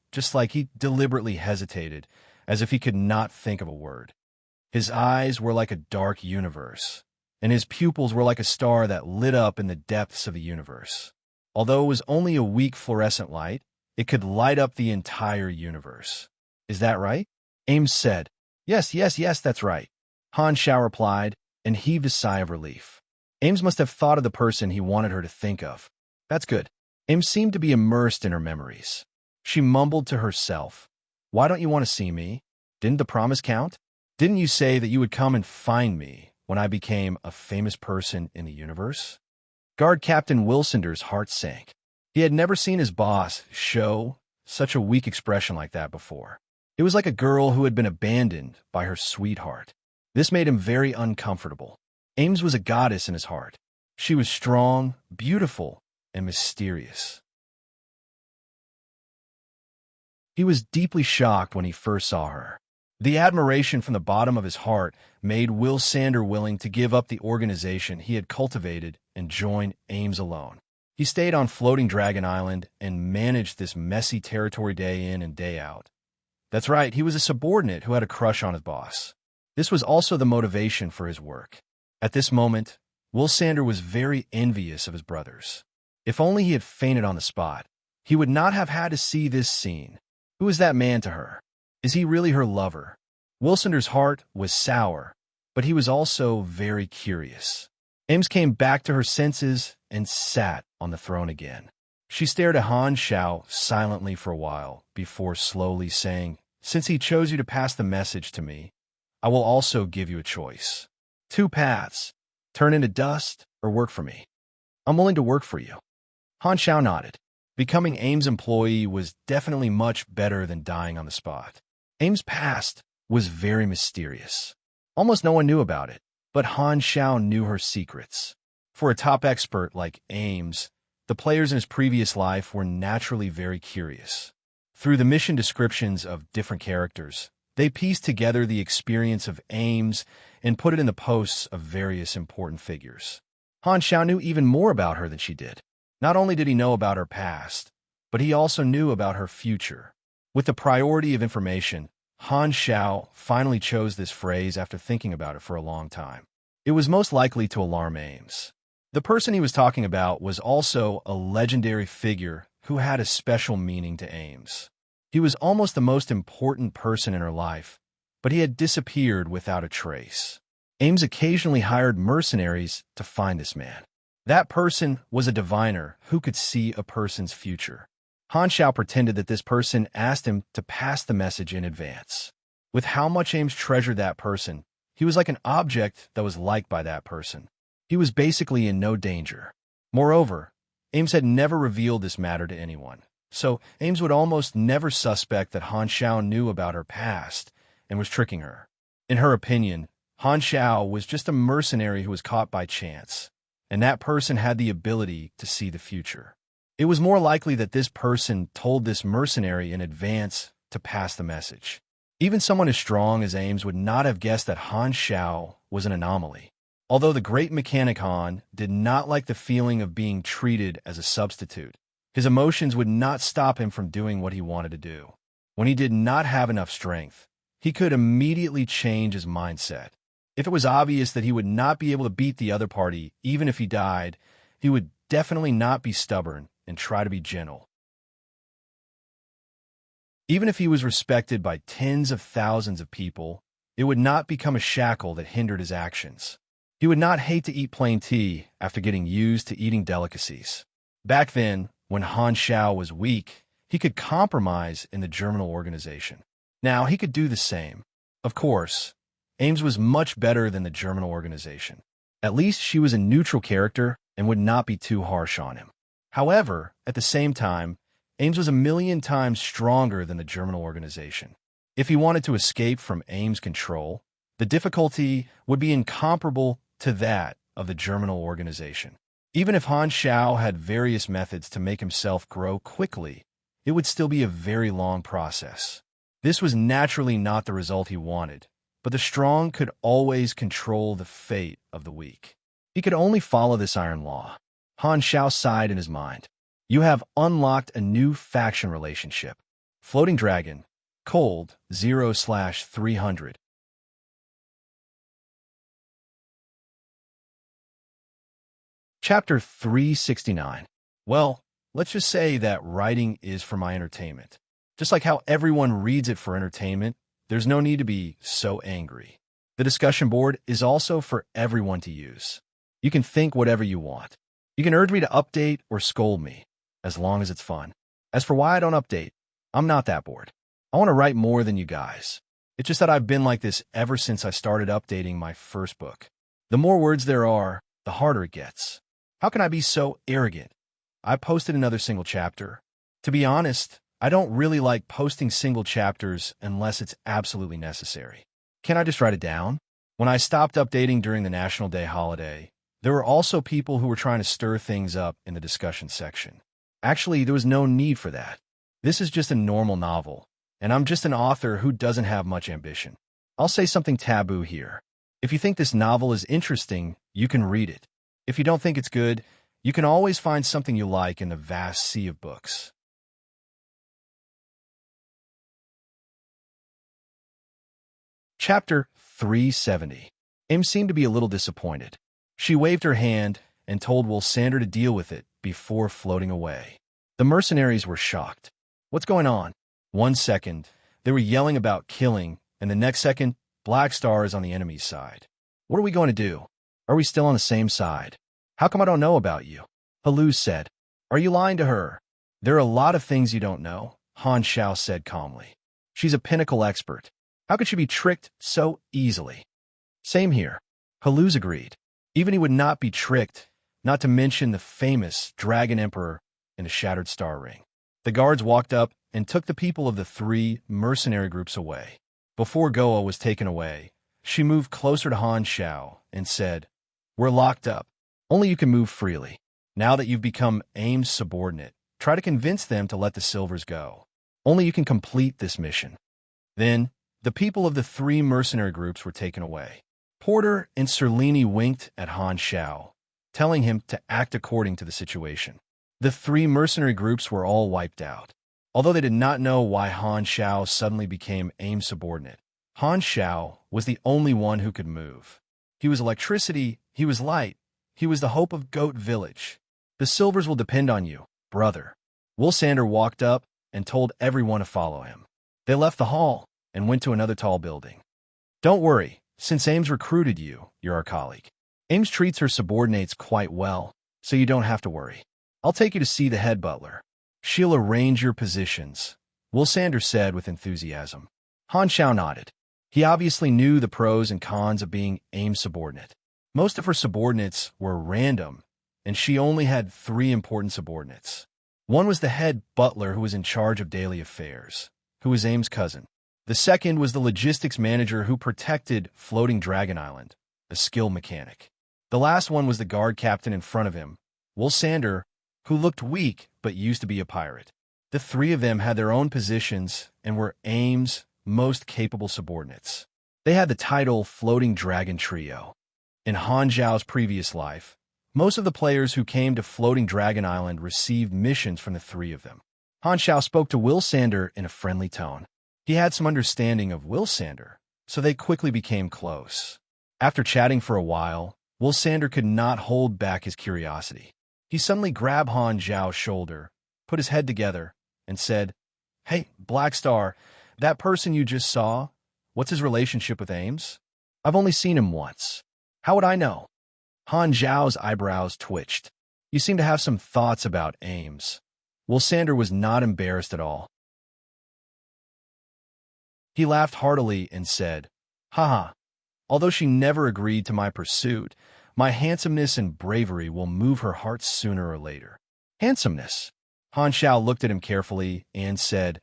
he deliberately hesitated, as if he could not think of a word. His eyes were like a dark universe, and his pupils were like a star that lit up in the depths of the universe. Although it was only a weak fluorescent light, it could light up the entire universe. "Is that right?" Ames said. Yes, that's right." Han Xiao replied, and heaved a sigh of relief. Ames must have thought of the person he wanted her to think of. That's good. Ames seemed to be immersed in her memories. She mumbled to herself, "Why don't you want to see me? Didn't the promise count? Didn't you say that you would come and find me when I became a famous person in the universe?" Guard Captain Wilsonder's heart sank. He had never seen his boss show such a weak expression like that before. It was like a girl who had been abandoned by her sweetheart. This made him very uncomfortable. Ames was a goddess in his heart. She was strong, beautiful, and mysterious. He was deeply shocked when he first saw her. The admiration from the bottom of his heart made Will Sander willing to give up the organization he had cultivated and join Ames alone. He stayed on Floating Dragon Island and managed this messy territory day in and day out. That's right, he was a subordinate who had a crush on his boss. This was also the motivation for his work. At this moment, Will Sander was very envious of his brothers. If only he had fainted on the spot, he would not have had to see this scene. Who is that man to her? Is he really her lover? Wilsonder's heart was sour, but he was also very curious. Ames came back to her senses and sat on the throne again. She stared at Han Xiao silently for a while before slowly saying, "Since he chose you to pass the message to me, I will also give you a choice. 2 paths, turn into dust or work for me. I'm willing to work for you." Han Xiao nodded. Becoming Ames' employee was definitely much better than dying on the spot. Ames' past was very mysterious. Almost no one knew about it, but Han Xiao knew her secrets. For a top expert like Ames, the players in his previous life were naturally very curious. Through the mission descriptions of different characters, they pieced together the experience of Ames and put it in the posts of various important figures. Han Xiao knew even more about her than she did. Not only did he know about her past, but he also knew about her future. With the priority of information, Han Xiao finally chose this phrase after thinking about it for a long time. It was most likely to alarm Ames. The person he was talking about was also a legendary figure who had a special meaning to Ames. He was almost the most important person in her life, but he had disappeared without a trace. Ames occasionally hired mercenaries to find this man. That person was a diviner who could see a person's future. Han Xiao pretended that this person asked him to pass the message in advance. With how much Ames treasured that person, he was like an object that was liked by that person. He was basically in no danger. Moreover, Ames had never revealed this matter to anyone, so Ames would almost never suspect that Han Xiao knew about her past and was tricking her. In her opinion, Han Xiao was just a mercenary who was caught by chance, and that person had the ability to see the future. It was more likely that this person told this mercenary in advance to pass the message. Even someone as strong as Ames would not have guessed that Han Xiao was an anomaly. Although the great mechanic Han did not like the feeling of being treated as a substitute, his emotions would not stop him from doing what he wanted to do. When he did not have enough strength, he could immediately change his mindset. If it was obvious that he would not be able to beat the other party, even if he died, he would definitely not be stubborn and try to be gentle. Even if he was respected by tens of thousands of people, it would not become a shackle that hindered his actions. He would not hate to eat plain tea after getting used to eating delicacies. Back then, when Han Xiao was weak, he could compromise in the germinal organization. Now he could do the same. Of course, Ames was much better than the germinal organization. At least she was a neutral character and would not be too harsh on him. However, at the same time, Ames was a million times stronger than the germinal organization. If he wanted to escape from Ames' control, the difficulty would be incomparable to that of the germinal organization. Even if Han Xiao had various methods to make himself grow quickly, it would still be a very long process. This was naturally not the result he wanted, but the strong could always control the fate of the weak. He could only follow this iron law. Han Xiao sighed in his mind. You have unlocked a new faction relationship. Floating Dragon, Cold, 0/300. Chapter 369. Well, let's just say that writing is for my entertainment. Just like how everyone reads it for entertainment, there's no need to be so angry. The discussion board is also for everyone to use. You can think whatever you want. You can urge me to update or scold me, as long as it's fun. As for why I don't update, I'm not that bored. I want to write more than you guys. It's just that I've been like this ever since I started updating my first book. The more words there are, the harder it gets. How can I be so arrogant? I posted another single chapter. To be honest, I don't really like posting single chapters unless it's absolutely necessary. Can I just write it down? When I stopped updating during the National Day holiday, there were also people who were trying to stir things up in the discussion section. Actually, there was no need for that. This is just a normal novel, and I'm just an author who doesn't have much ambition. I'll say something taboo here. If you think this novel is interesting, you can read it. If you don't think it's good, you can always find something you like in the vast sea of books. Chapter 370. Ames seemed to be a little disappointed. She waved her hand and told Wilsander to deal with it before floating away. The mercenaries were shocked. What's going on? 1 second, they were yelling about killing, and the next second, Black Star is on the enemy's side. What are we going to do? Are we still on the same side? How come I don't know about you? Halou said. Are you lying to her? There are a lot of things you don't know, Han Xiao said calmly. She's a pinnacle expert. How could she be tricked so easily? Same here. Halou's agreed. Even he would not be tricked, not to mention the famous Dragon Emperor in the Shattered Star Ring. The guards walked up and took the people of the 3 mercenary groups away. Before Goa was taken away, she moved closer to Han Xiao and said, We're locked up. Only you can move freely. Now that you've become Ames' subordinate, try to convince them to let the Silvers go. Only you can complete this mission. Then, the people of the 3 mercenary groups were taken away. Porter and Serene winked at Han Xiao, telling him to act according to the situation. The 3 mercenary groups were all wiped out. Although they did not know why Han Xiao suddenly became Ames' subordinate, Han Xiao was the only one who could move. He was electricity, he was light, he was the hope of Goat Village. The Silvers will depend on you, brother. Wilsander walked up and told everyone to follow him. They left the hall and went to another tall building. Don't worry, since Ames recruited you, you're our colleague. Ames treats her subordinates quite well, so you don't have to worry. I'll take you to see the head butler. She'll arrange your positions, Wilsander said with enthusiasm. Han Xiao nodded. He obviously knew the pros and cons of being Ames' subordinate. Most of her subordinates were random, and she only had 3 important subordinates. One was the head butler who was in charge of daily affairs, who was Ames' cousin. The second was the logistics manager who protected Floating Dragon Island, a skilled mechanic. The last one was the guard captain in front of him, Wilsander, who looked weak but used to be a pirate. The 3 of them had their own positions and were Ames' most capable subordinates. They had the title Floating Dragon Trio. In Han Zhao's previous life, most of the players who came to Floating Dragon Island received missions from the 3 of them. Han Xiao spoke to Wilsander in a friendly tone. He had some understanding of Wilsander, so they quickly became close. After chatting for a while, Wilsander could not hold back his curiosity. He suddenly grabbed Han Zhao's shoulder, put his head together, and said, Hey, Black Star, that person you just saw, what's his relationship with Ames? I've only seen him once. How would I know? Han Zhao's eyebrows twitched. You seem to have some thoughts about Ames. Will Sander was not embarrassed at all. He laughed heartily and said, "Haha, although she never agreed to my pursuit, my handsomeness and bravery will move her heart sooner or later." Handsomeness? Han Shao looked at him carefully and said,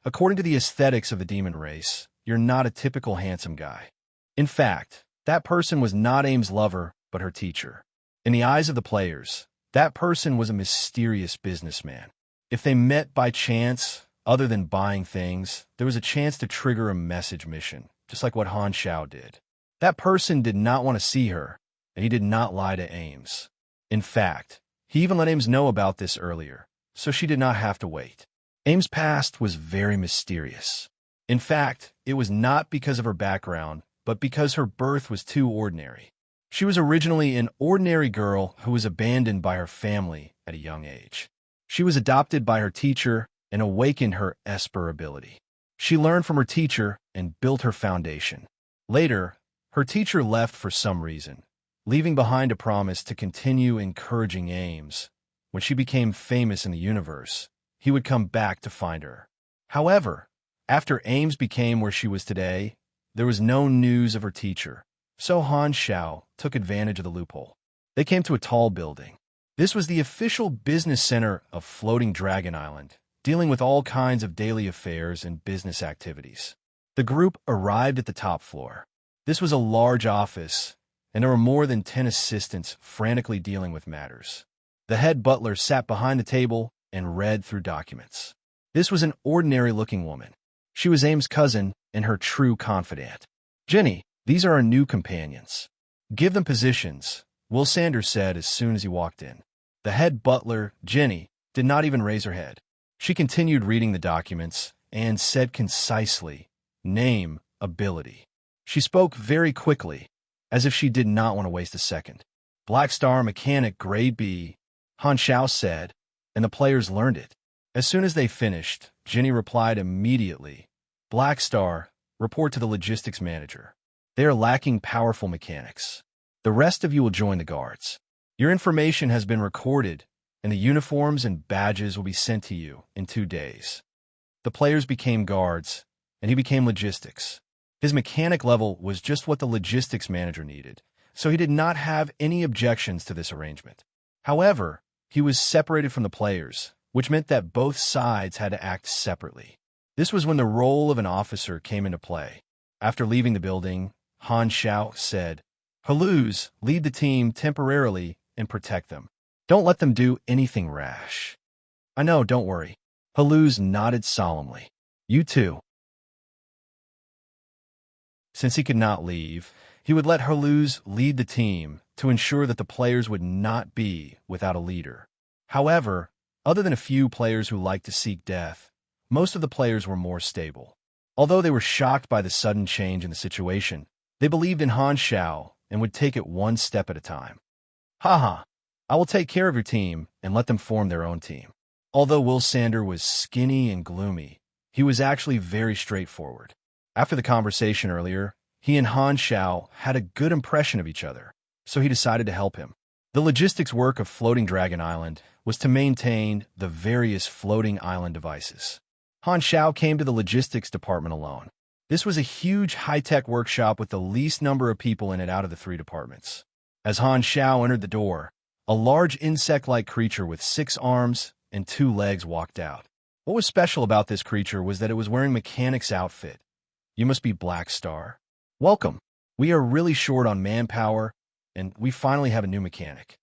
"According to the aesthetics of the demon race, you're not a typical handsome guy. In fact, that person was not Ames' lover, but her teacher. In the eyes of the players, that person was a mysterious businessman. If they met by chance, other than buying things, there was a chance to trigger a message mission, just like what Han Shao did. That person did not want to see her, and he did not lie to Ames. In fact, he even let Ames know about this earlier, so she did not have to wait. Ames' past was very mysterious. In fact, it was not because of her background, but because her birth was too ordinary. She was originally an ordinary girl who was abandoned by her family at a young age. She was adopted by her teacher and awakened her Esper ability. She learned from her teacher and built her foundation. Later, her teacher left for some reason, leaving behind a promise to continue encouraging Ames. When she became famous in the universe, he would come back to find her. However, after Ames became where she was today, there was no news of her teacher, so Han Shao took advantage of the loophole. They came to a tall building. This was the official business center of Floating Dragon Island, dealing with all kinds of daily affairs and business activities. The group arrived at the top floor. This was a large office, and there were more than 10 assistants frantically dealing with matters. The head butler sat behind the table and read through documents. This was an ordinary-looking woman. She was Ames' cousin and her true confidant. "Jenny, these are our new companions. Give them positions," Will Sanders said as soon as he walked in. The head butler, Jenny, did not even raise her head. She continued reading the documents and said concisely, "Name, ability." She spoke very quickly, as if she did not want to waste a second. "Black Star Mechanic Grade B," Han Shao said, and the players learned it. As soon as they finished, Jenny replied immediately, "Black Star, report to the logistics manager. They are lacking powerful mechanics. The rest of you will join the guards. Your information has been recorded, and the uniforms and badges will be sent to you in 2 days." The players became guards, and he became logistics. His mechanic level was just what the logistics manager needed, so he did not have any objections to this arrangement. However, he was separated from the players, which meant that both sides had to act separately. This was when the role of an officer came into play. After leaving the building, Han Shao said, "Haluz, lead the team temporarily and protect them. Don't let them do anything rash." "I know, don't worry." Haluz nodded solemnly. "You too." Since he could not leave, he would let Haluz lead the team to ensure that the players would not be without a leader. However, other than a few players who liked to seek death, most of the players were more stable. Although they were shocked by the sudden change in the situation, they believed in Han Shao and would take it one step at a time. "Haha, I will take care of your team and let them form their own team." Although Will Sander was skinny and gloomy, he was actually very straightforward. After the conversation earlier, he and Han Shao had a good impression of each other, so he decided to help him. The logistics work of Floating Dragon Island was to maintain the various floating island devices. Han Shao came to the logistics department alone. This was a huge high-tech workshop with the least number of people in it out of the 3 departments. As Han Shao entered the door, a large insect-like creature with 6 arms and 2 legs walked out. What was special about this creature was that it was wearing mechanic's outfit. "You must be Black Star. Welcome. We are really short on manpower, and we finally have a new mechanic."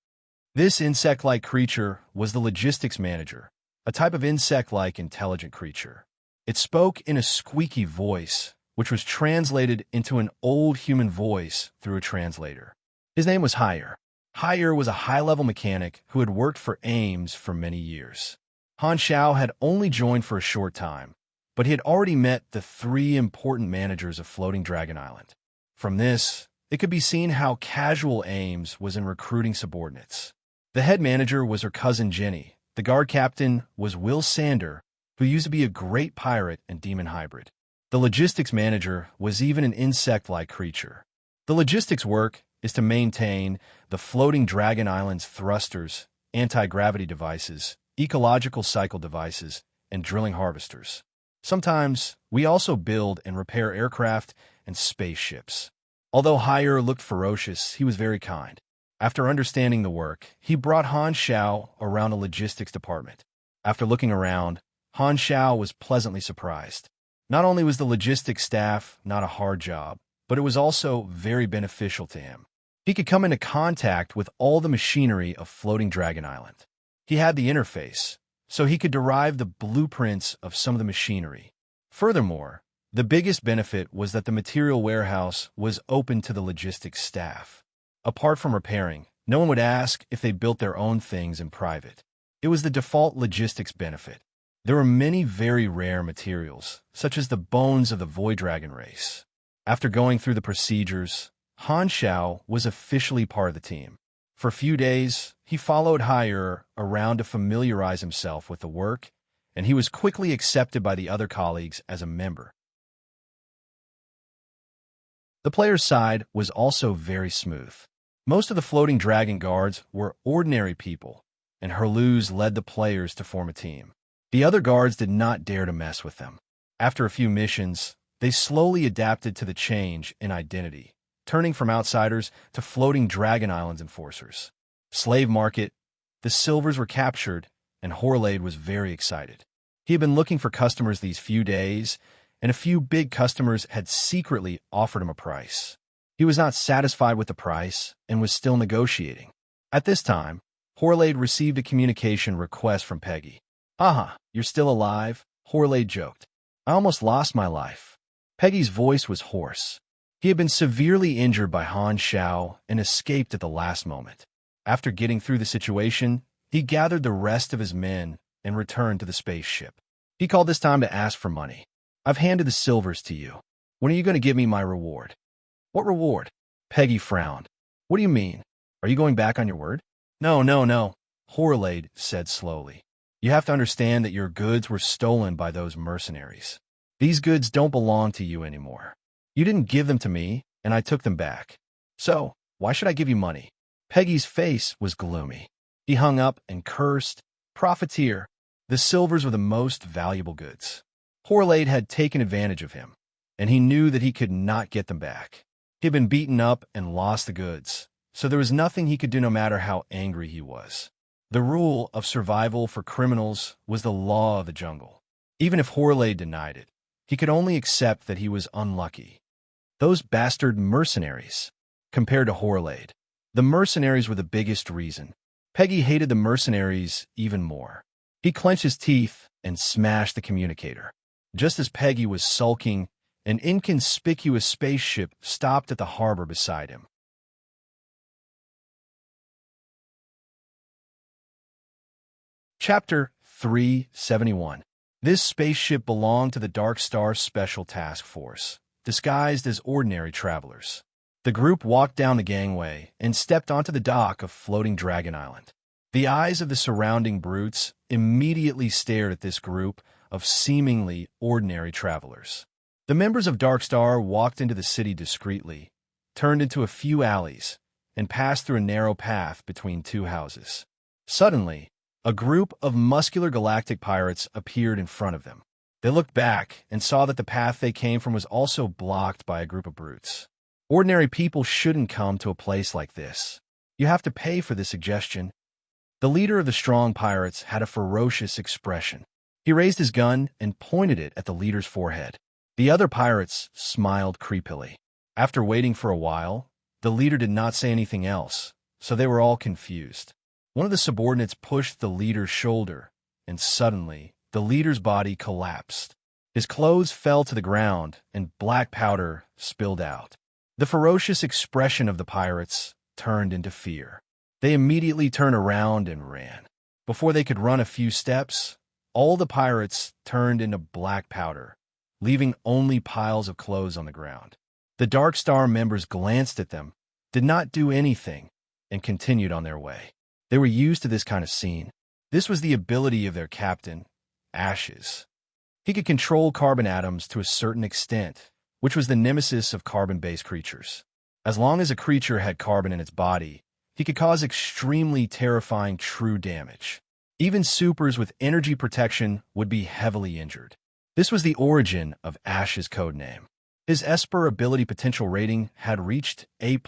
This insect-like creature was the logistics manager, a type of insect-like intelligent creature. It spoke in a squeaky voice, which was translated into an old human voice through a translator. His name was Hire. Hire was a high-level mechanic who had worked for Ames for many years. Han Shao had only joined for a short time, but he had already met the 3 important managers of Floating Dragon Island. From this, it could be seen how casual Ames was in recruiting subordinates. The head manager was her cousin Jenny. The guard captain was Will Sander, who used to be a great pirate and demon hybrid. The logistics manager was even an insect-like creature. The logistics work is to maintain the Floating Dragon Island's thrusters anti-gravity devices, ecological cycle devices, and drilling harvesters. Sometimes, we also build and repair aircraft and spaceships. Although Haier looked ferocious, he was very kind. After understanding the work, he brought Han Xiao around the logistics department. After looking around, Han Xiao was pleasantly surprised. Not only was the logistics staff not a hard job, but it was also very beneficial to him. He could come into contact with all the machinery of Floating Dragon Island. He had the interface, so he could derive the blueprints of some of the machinery. Furthermore, the biggest benefit was that the material warehouse was open to the logistics staff. Apart from repairing, no one would ask if they built their own things in private. It was the default logistics benefit. There were many very rare materials, such as the bones of the Void Dragon race. After going through the procedures, Han Xiao was officially part of the team. For a few days, he followed Haier around to familiarize himself with the work, and he was quickly accepted by the other colleagues as a member. The player's side was also very smooth. Most of the Floating Dragon guards were ordinary people, and Herluz led the players to form a team. The other guards did not dare to mess with them. After a few missions, they slowly adapted to the change in identity, turning from outsiders to Floating Dragon Island's enforcers. Slave market, the silvers were captured, and Horlade was very excited. He had been looking for customers these few days, and a few big customers had secretly offered him a price. He was not satisfied with the price and was still negotiating. At this time, Horlade received a communication request from Peggy. "Aha, you're still alive?" Horlade joked. "I almost lost my life." Peggy's voice was hoarse. He had been severely injured by Han Xiao and escaped at the last moment. After getting through the situation, he gathered the rest of his men and returned to the spaceship. He called this time to ask for money. "I've handed the silvers to you. When are you going to give me my reward?" "What reward?" Peggy frowned. "What do you mean? Are you going back on your word?" No, Horlade said slowly. "You have to understand that your goods were stolen by those mercenaries. These goods don't belong to you anymore. You didn't give them to me, and I took them back. So, why should I give you money?" Peggy's face was gloomy. He hung up and cursed. "Profiteer. The silvers were the most valuable goods. Horlade had taken advantage of him, and he knew that he could not get them back. He had been beaten up and lost the goods, so there was nothing he could do no matter how angry he was. The rule of survival for criminals was the law of the jungle. Even if Horlade denied it, he could only accept that he was unlucky. Those bastard mercenaries. Compared to Horlade, the mercenaries were the biggest reason. Peggy hated the mercenaries even more. He clenched his teeth and smashed the communicator. Just as Peggy was sulking, an inconspicuous spaceship stopped at the harbor beside him. Chapter 371. This spaceship belonged to the Dark Star Special Task Force, disguised as ordinary travelers. The group walked down the gangway and stepped onto the dock of Floating Dragon Island. The eyes of the surrounding brutes immediately stared at this group of seemingly ordinary travelers. The members of Dark Star walked into the city discreetly, turned into a few alleys, and passed through a narrow path between two houses. Suddenly, a group of muscular galactic pirates appeared in front of them. They looked back and saw that the path they came from was also blocked by a group of brutes. Ordinary people shouldn't come to a place like this. You have to pay for this suggestion. The leader of the strong pirates had a ferocious expression. He raised his gun and pointed it at the leader's forehead. The other pirates smiled creepily. After waiting for a while, the leader did not say anything else, so they were all confused. One of the subordinates pushed the leader's shoulder, and suddenly, the leader's body collapsed. His clothes fell to the ground, and black powder spilled out. The ferocious expression of the pirates turned into fear. They immediately turned around and ran. Before they could run a few steps, all the pirates turned into black powder, leaving only piles of clothes on the ground. The Dark Star members glanced at them, did not do anything, and continued on their way. They were used to this kind of scene. This was the ability of their captain, Ashes. He could control carbon atoms to a certain extent, which was the nemesis of carbon-based creatures. As long as a creature had carbon in its body, he could cause extremely terrifying true damage. Even supers with energy protection would be heavily injured. This was the origin of Ash's codename. His Esper ability potential rating had reached A+.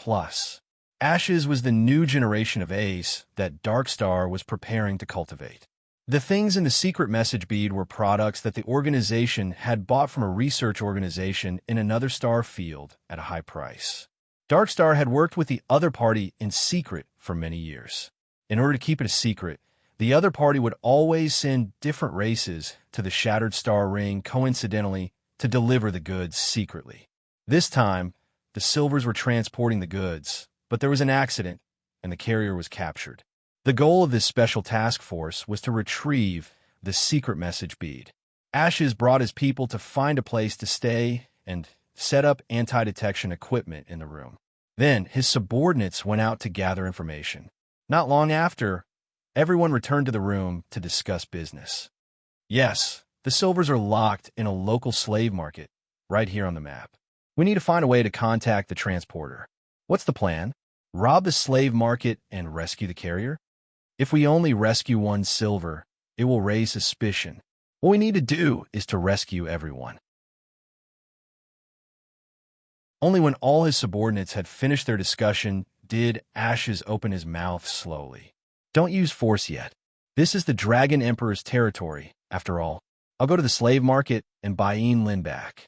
Ash's was the new generation of Ace that Darkstar was preparing to cultivate. The things in the secret message bead were products that the organization had bought from a research organization in another star field at a high price. Darkstar had worked with the other party in secret for many years. In order to keep it a secret, the other party would always send different races to the Shattered Star Ring coincidentally to deliver the goods secretly. This time, the Silvers were transporting the goods, but there was an accident, and the carrier was captured. The goal of this special task force was to retrieve the secret message bead. Ashes brought his people to find a place to stay and set up anti-detection equipment in the room. Then, his subordinates went out to gather information. Not long after, everyone returned to the room to discuss business. Yes, the Silvers are locked in a local slave market, right here on the map. We need to find a way to contact the transporter. What's the plan? Rob the slave market and rescue the carrier? If we only rescue one silver, it will raise suspicion. What we need to do is to rescue everyone. Only when all his subordinates had finished their discussion did Ashes open his mouth slowly. Don't use force yet. This is the Dragon Emperor's territory, after all. I'll go to the slave market and buy Lin back.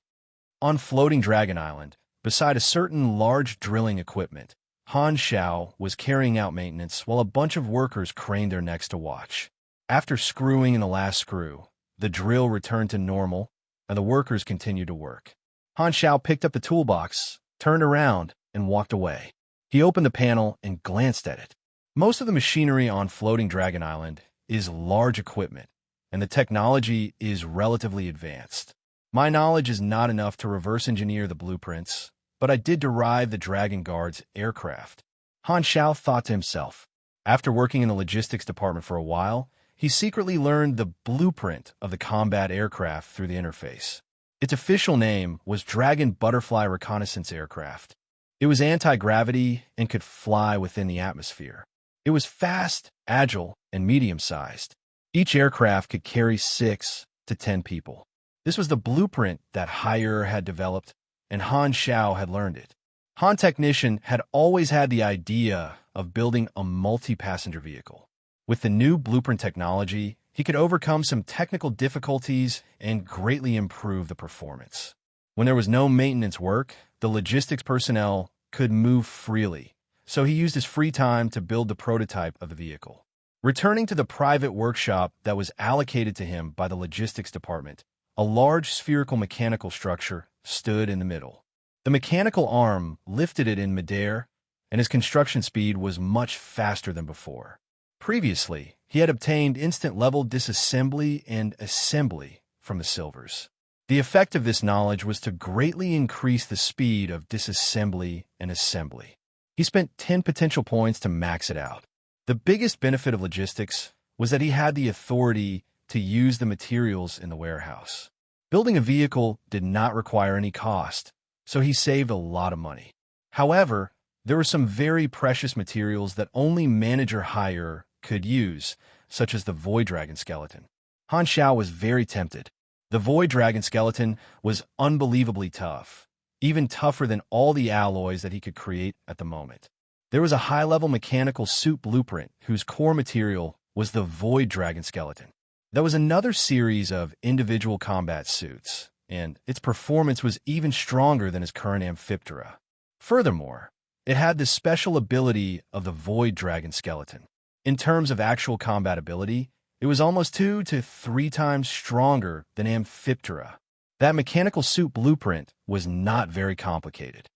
On floating Dragon Island, beside a certain large drilling equipment, Han Xiao was carrying out maintenance while a bunch of workers craned their necks to watch. After screwing in the last screw, the drill returned to normal, and the workers continued to work. Han Xiao picked up the toolbox, turned around, and walked away. He opened the panel and glanced at it. Most of the machinery on floating Dragon Island is large equipment, and the technology is relatively advanced. My knowledge is not enough to reverse engineer the blueprints, but I did derive the Dragon Guard's aircraft. Han Xiao thought to himself. After working in the logistics department for a while, he secretly learned the blueprint of the combat aircraft through the interface. Its official name was Dragon Butterfly Reconnaissance Aircraft. It was anti-gravity and could fly within the atmosphere. It was fast, agile, and medium-sized. Each aircraft could carry 6 to 10 people. This was the blueprint that Haier had developed, and Han Xiao had learned it. Han Technician had always had the idea of building a multi-passenger vehicle. With the new blueprint technology, he could overcome some technical difficulties and greatly improve the performance. When there was no maintenance work, the logistics personnel could move freely, so he used his free time to build the prototype of the vehicle. Returning to the private workshop that was allocated to him by the logistics department, a large spherical mechanical structure stood in the middle. The mechanical arm lifted it in midair, and his construction speed was much faster than before. Previously, he had obtained instant-level disassembly and assembly from the Silvers. The effect of this knowledge was to greatly increase the speed of disassembly and assembly. He spent 10 potential points to max it out. The biggest benefit of logistics was that he had the authority to use the materials in the warehouse. Building a vehicle did not require any cost, so he saved a lot of money. However, there were some very precious materials that only Manager Haier could use, such as the Void Dragon skeleton. Han Xiao was very tempted. The Void Dragon skeleton was unbelievably tough, even tougher than all the alloys that he could create at the moment. There was a high-level mechanical suit blueprint whose core material was the Void Dragon skeleton. There was another series of individual combat suits, and its performance was even stronger than his current Amphiptera. Furthermore, it had the special ability of the Void Dragon skeleton. In terms of actual combat ability, it was almost 2 to 3 times stronger than Amphiptera. That mechanical suit blueprint was not very complicated.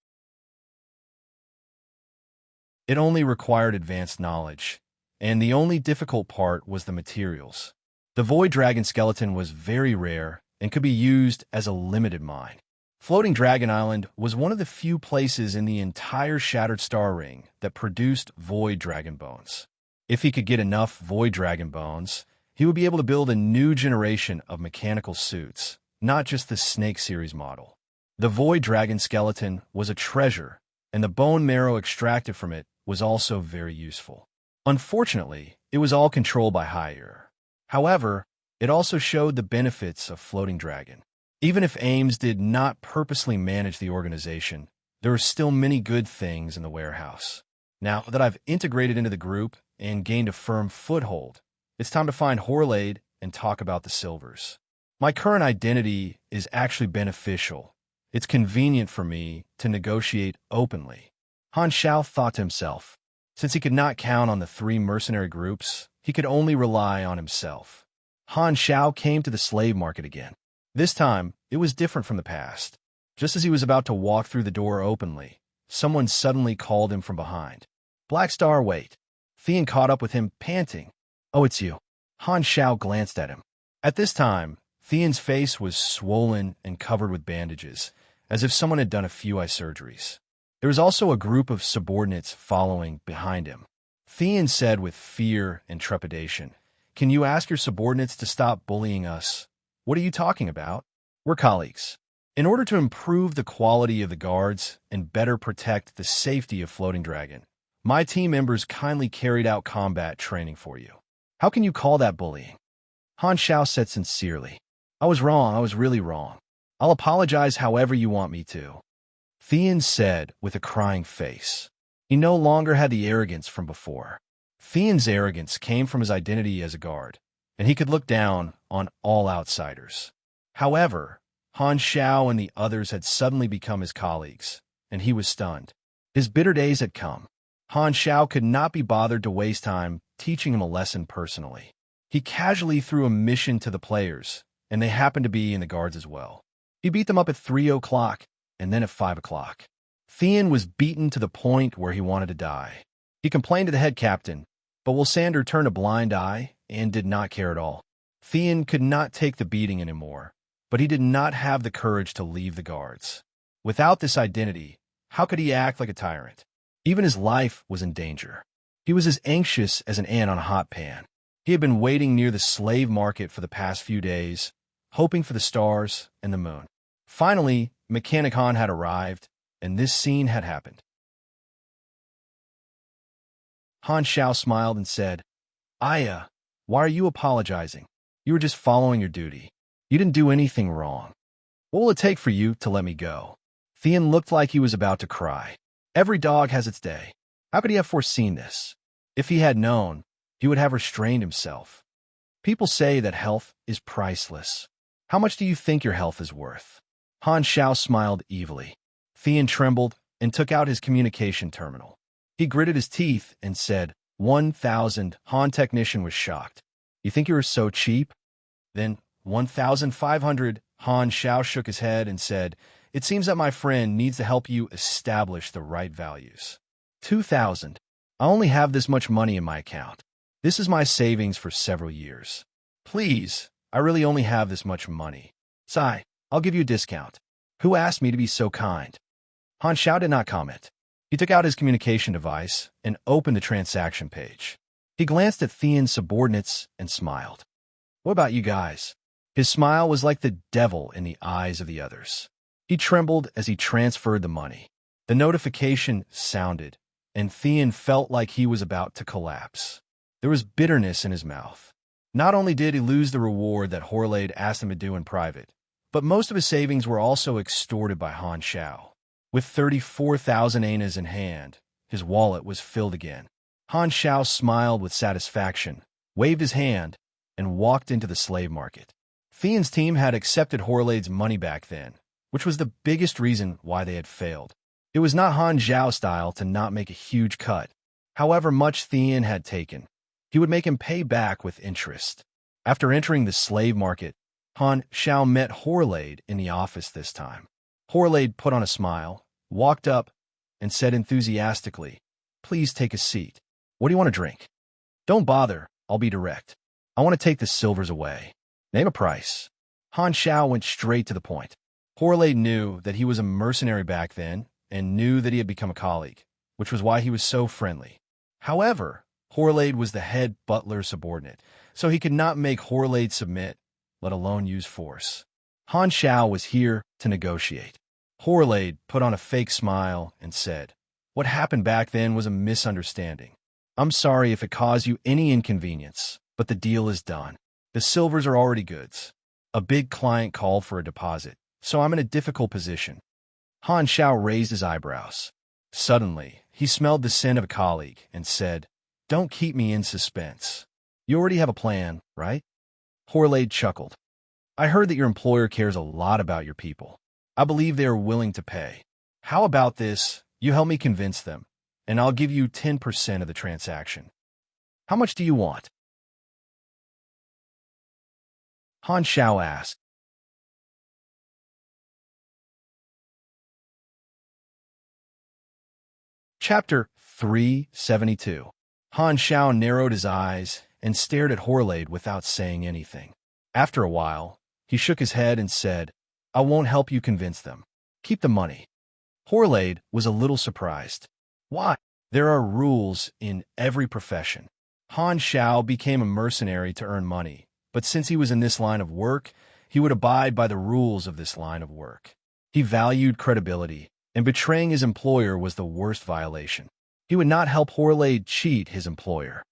It only required advanced knowledge, and the only difficult part was the materials. The Void Dragon skeleton was very rare and could be used as a limited mine. Floating Dragon Island was one of the few places in the entire Shattered Star Ring that produced Void Dragon bones. If he could get enough Void Dragon bones, he would be able to build a new generation of mechanical suits, not just the Snake series model. The Void Dragon skeleton was a treasure, and the bone marrow extracted from it was also very useful. Unfortunately, it was all controlled by Higher. However, it also showed the benefits of Floating Dragon. Even if Ames did not purposely manage the organization, there are still many good things in the warehouse. Now that I've integrated into the group and gained a firm foothold, it's time to find Horlade and talk about the silvers. My current identity is actually beneficial. It's convenient for me to negotiate openly. Han Xiao thought to himself. Since he could not count on the 3 mercenary groups, he could only rely on himself. Han Xiao came to the slave market again. This time, it was different from the past. Just as he was about to walk through the door openly, someone suddenly called him from behind. Black Star, wait. Thean caught up with him, panting. Oh, it's you. Han Xiao glanced at him. At this time, Thean's face was swollen and covered with bandages, as if someone had done a few eye surgeries. There was also a group of subordinates following behind him. Thean said with fear and trepidation, "Can you ask your subordinates to stop bullying us? What are you talking about? We're colleagues. In order to improve the quality of the guards and better protect the safety of Floating Dragon, my team members kindly carried out combat training for you. How can you call that bullying?" Han Xiao said sincerely, "I was wrong, I was really wrong. I'll apologize however you want me to." Thean said with a crying face. He no longer had the arrogance from before. Thean's arrogance came from his identity as a guard, and he could look down on all outsiders. However, Han Xiao and the others had suddenly become his colleagues, and he was stunned. His bitter days had come. Han Xiao could not be bothered to waste time teaching him a lesson personally. He casually threw a mission to the players, and they happened to be in the guards as well. He beat them up at 3 o'clock, and then at 5 o'clock. Thean was beaten to the point where he wanted to die. He complained to the head captain, but Wilsander turned a blind eye and did not care at all. Thean could not take the beating anymore, but he did not have the courage to leave the guards. Without this identity, how could he act like a tyrant? Even his life was in danger. He was as anxious as an ant on a hot pan. He had been waiting near the slave market for the past few days, hoping for the stars and the moon. Finally, Mechanicon had arrived, and this scene had happened. Han Xiao smiled and said, "Aya, why are you apologizing? You were just following your duty. You didn't do anything wrong. What will it take for you to let me go?" Thean looked like he was about to cry. Every dog has its day. How could he have foreseen this? If he had known, he would have restrained himself. People say that health is priceless. How much do you think your health is worth? Han Xiao smiled evilly. Thean trembled and took out his communication terminal. He gritted his teeth and said, 1,000. Han technician was shocked. You think you are so cheap? Then 1,500. Han Xiao shook his head and said, it seems that my friend needs to help you establish the right values. 2,000. I only have this much money in my account. This is my savings for several years. Please, I really only have this much money. Sai, I'll give you a discount. Who asked me to be so kind? Han Xiao did not comment. He took out his communication device and opened the transaction page. He glanced at Thean's subordinates and smiled. What about you guys? His smile was like the devil in the eyes of the others. He trembled as he transferred the money. The notification sounded, and Thean felt like he was about to collapse. There was bitterness in his mouth. Not only did he lose the reward that Horlade asked him to do in private, but most of his savings were also extorted by Han Xiao. With 34,000 anas in hand, his wallet was filled again. Han Xiao smiled with satisfaction, waved his hand, and walked into the slave market. Thean's team had accepted Horlade's money back then, which was the biggest reason why they had failed. It was not Han Xiao's style to not make a huge cut. However much Thean had taken, he would make him pay back with interest. After entering the slave market, Han Xiao met Horlade in the office this time. Horlade put on a smile, walked up, and said enthusiastically, please take a seat. What do you want to drink? Don't bother, I'll be direct. I want to take the silvers away. Name a price. Han Xiao went straight to the point. Horlade knew that he was a mercenary back then and knew that he had become a colleague, which was why he was so friendly. However, Horlade was the head butler subordinate, so he could not make Horlade submit, let alone use force. Han Xiao was here to negotiate. Horlade put on a fake smile and said, What happened back then was a misunderstanding. I'm sorry if it caused you any inconvenience, but the deal is done. The silvers are already goods. A big client called for a deposit, so I'm in a difficult position. Han Xiao raised his eyebrows. Suddenly, he smelled the scent of a colleague and said, "Don't keep me in suspense. You already have a plan, right?" Horlade chuckled. "I heard that your employer cares a lot about your people. I believe they are willing to pay. How about this? You help me convince them, and I'll give you 10% of the transaction. How much do you want?" Han Xiao asked. Chapter 372. Han Xiao narrowed his eyes and stared at Horlade without saying anything. After a while, he shook his head and said, "I won't help you convince them. Keep the money." Horlade was a little surprised. Why? There are rules in every profession. Han Xiao became a mercenary to earn money, but since he was in this line of work, he would abide by the rules of this line of work. He valued credibility, and betraying his employer was the worst violation. He would not help Horlade cheat his employer.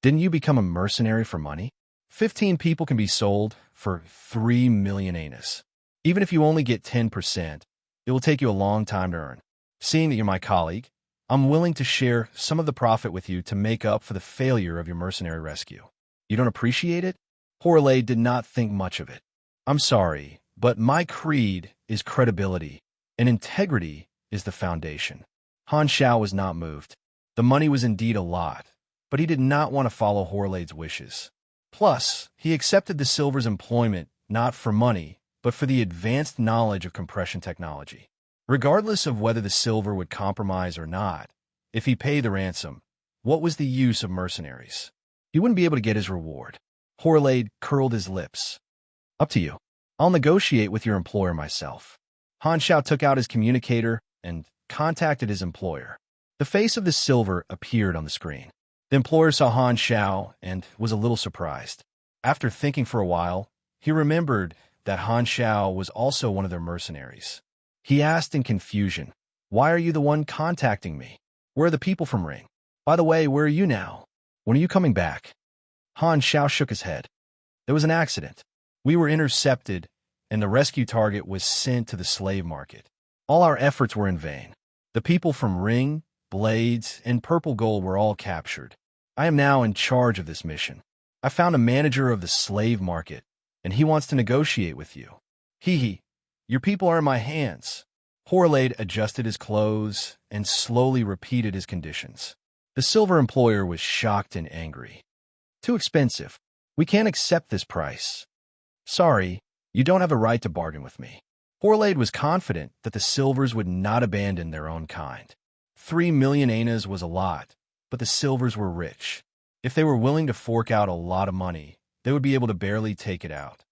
Didn't you become a mercenary for money? 15 people can be sold for 3 million anus. Even if you only get 10%, it will take you a long time to earn. Seeing that you're my colleague, I'm willing to share some of the profit with you to make up for the failure of your mercenary rescue. You don't appreciate it? Horlade did not think much of it. I'm sorry, but my creed is credibility, and integrity is the foundation. Han Xiao was not moved. The money was indeed a lot, but he did not want to follow Horlade's wishes. Plus, he accepted the silver's employment not for money, but for the advanced knowledge of compression technology. Regardless of whether the silver would compromise or not, if he paid the ransom, what was the use of mercenaries? He wouldn't be able to get his reward. Horlade curled his lips. Up to you. I'll negotiate with your employer myself. Han Xiao took out his communicator and contacted his employer. The face of the silver appeared on the screen. The employer saw Han Xiao and was a little surprised. After thinking for a while, he remembered that Han Xiao was also one of their mercenaries. He asked in confusion, "Why are you the one contacting me? Where are the people from Ring? By the way, where are you now? When are you coming back?" Han Xiao shook his head. "There was an accident. We were intercepted, and the rescue target was sent to the slave market. All our efforts were in vain. The people from Ring, Blades, and Purple Gold were all captured. I am now in charge of this mission. I found a manager of the slave market, and he wants to negotiate with you. Hee, your people are in my hands." Horlade adjusted his clothes and slowly repeated his conditions. The silver employer was shocked and angry. "Too expensive. We can't accept this price." "Sorry, you don't have a right to bargain with me." Horlade was confident that the silvers would not abandon their own kind. 3 million anas was a lot, but the silvers were rich. If they were willing to fork out a lot of money, they would be able to barely take it out.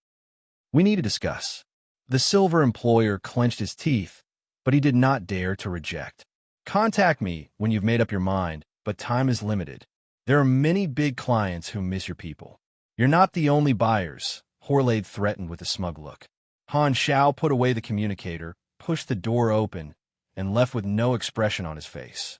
"We need to discuss." The silver employer clenched his teeth, but he did not dare to reject. "Contact me when you've made up your mind, but time is limited. There are many big clients who miss your people. You're not the only buyers," Horlade threatened with a smug look. Han Xiao put away the communicator, pushed the door open, and left with no expression on his face.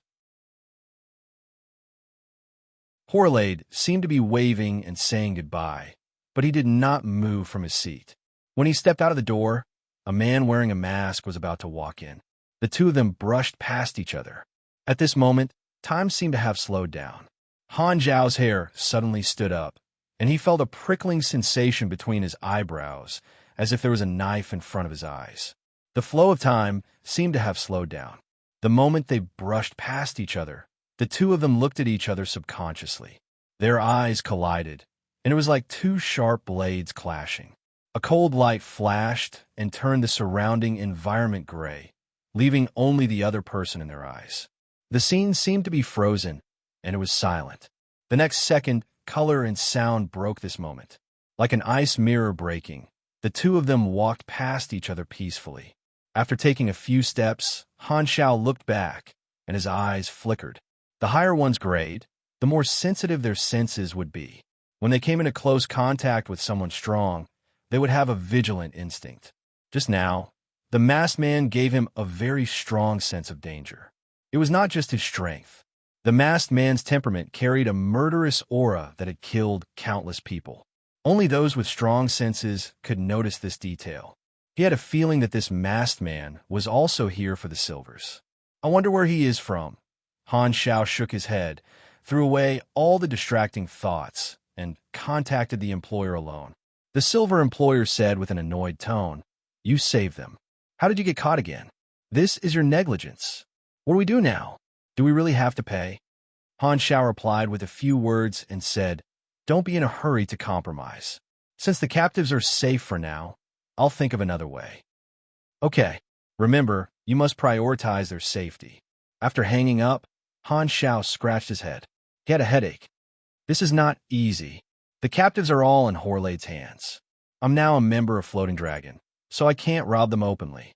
Horlade seemed to be waving and saying goodbye, but he did not move from his seat. When he stepped out of the door, a man wearing a mask was about to walk in. The two of them brushed past each other. At this moment, time seemed to have slowed down. Han Zhao's hair suddenly stood up, and he felt a prickling sensation between his eyebrows, as if there was a knife in front of his eyes. The flow of time seemed to have slowed down. The moment they brushed past each other, the two of them looked at each other subconsciously. Their eyes collided, and it was like two sharp blades clashing. A cold light flashed and turned the surrounding environment gray, leaving only the other person in their eyes. The scene seemed to be frozen, and it was silent. The next second, color and sound broke this moment. Like an ice mirror breaking, the two of them walked past each other peacefully. After taking a few steps, Han Xiao looked back, and his eyes flickered. The higher ones grayed, the more sensitive their senses would be. When they came into close contact with someone strong, they would have a vigilant instinct. Just now, the masked man gave him a very strong sense of danger. It was not just his strength. The masked man's temperament carried a murderous aura that had killed countless people. Only those with strong senses could notice this detail. He had a feeling that this masked man was also here for the silvers. I wonder where he is from. Han Shao shook his head, threw away all the distracting thoughts, and contacted the employer alone. The silver employer said with an annoyed tone, "You saved them. How did you get caught again? This is your negligence. What do we do now? Do we really have to pay?" Han Shao replied with a few words and said, "Don't be in a hurry to compromise. Since the captives are safe for now, I'll think of another way." "Okay, remember, you must prioritize their safety." After hanging up, Han Shao scratched his head. He had a headache. This is not easy. The captives are all in Horlade's hands. I'm now a member of Floating Dragon, so I can't rob them openly.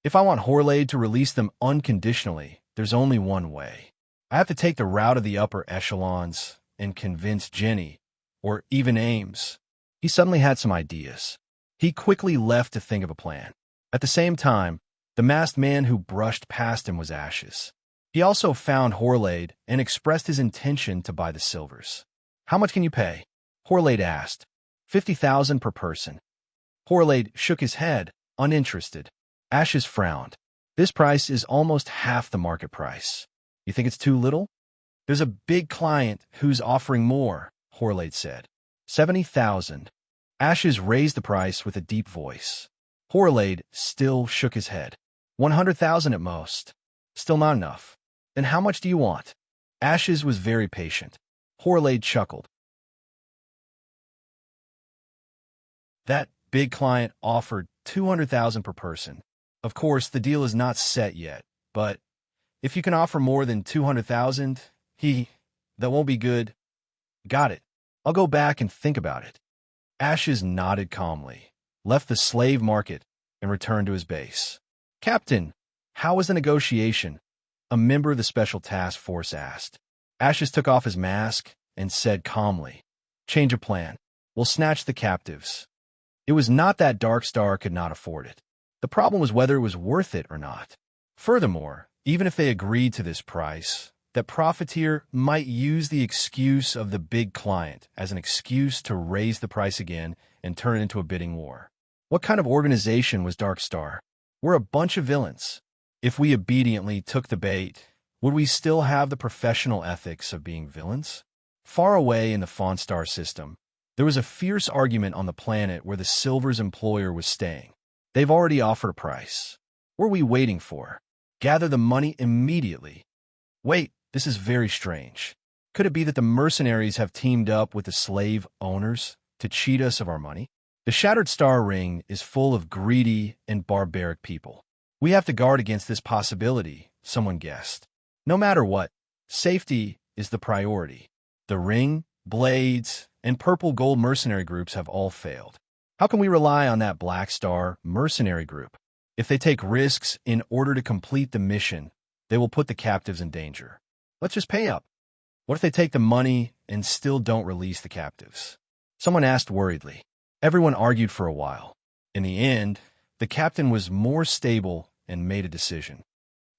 If I want Horlade to release them unconditionally, there's only one way. I have to take the route of the upper echelons and convince Jenny, or even Ames. He suddenly had some ideas. He quickly left to think of a plan. At the same time, the masked man who brushed past him was Ashes. He also found Horlade and expressed his intention to buy the silvers. "How much can you pay?" Horlade asked. 50,000 per person. Horlade shook his head, uninterested. Ashes frowned. "This price is almost half the market price. You think it's too little?" "There's a big client who's offering more," Horlade said. 70,000. Ashes raised the price with a deep voice. Horlade still shook his head. 100,000 at most. Still not enough. "Then how much do you want?" Ashes was very patient. Horlade chuckled. "That big client offered 200,000 per person. Of course, the deal is not set yet, but if you can offer more than 200,000, that won't be good." "Got it. I'll go back and think about it." Ashes nodded calmly, left the slave market, and returned to his base. "Captain, how was the negotiation?" a member of the Special Task Force asked. Ashes took off his mask and said calmly, "Change of plan. We'll snatch the captives." It was not that Darkstar could not afford it. The problem was whether it was worth it or not. Furthermore, even if they agreed to this price, that profiteer might use the excuse of the big client as an excuse to raise the price again and turn it into a bidding war. What kind of organization was Darkstar? We're a bunch of villains. If we obediently took the bait, would we still have the professional ethics of being villains? Far away in the Fawnstar system, there was a fierce argument on the planet where the Silver's employer was staying. They've already offered a price. What are we waiting for? Gather the money immediately. Wait, this is very strange. Could it be that the mercenaries have teamed up with the slave owners to cheat us of our money? The Shattered Star Ring is full of greedy and barbaric people. We have to guard against this possibility, someone guessed. No matter what, safety is the priority. The Ring, Blades, and Purple Gold mercenary groups have all failed. How can we rely on that Black Star mercenary group? If they take risks in order to complete the mission, they will put the captives in danger. Let's just pay up. What if they take the money and still don't release the captives? Someone asked worriedly. Everyone argued for a while. In the end, the captain was more stable and made a decision.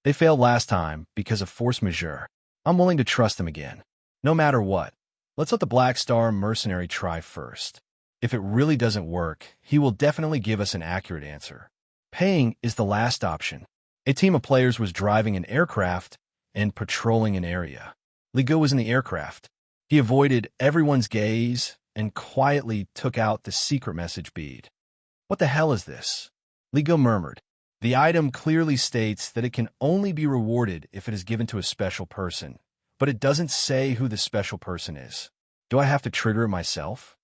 They failed last time because of force majeure. I'm willing to trust them again. No matter what, let's let the Black Star mercenary try first. If it really doesn't work, he will definitely give us an accurate answer. Paying is the last option. A team of players was driving an aircraft and patrolling an area. Ligo was in the aircraft. He avoided everyone's gaze and quietly took out the secret message bead. "What the hell is this?" Ligo murmured. "The item clearly states that it can only be rewarded if it is given to a special person, but it doesn't say who the special person is. Do I have to trigger it myself?"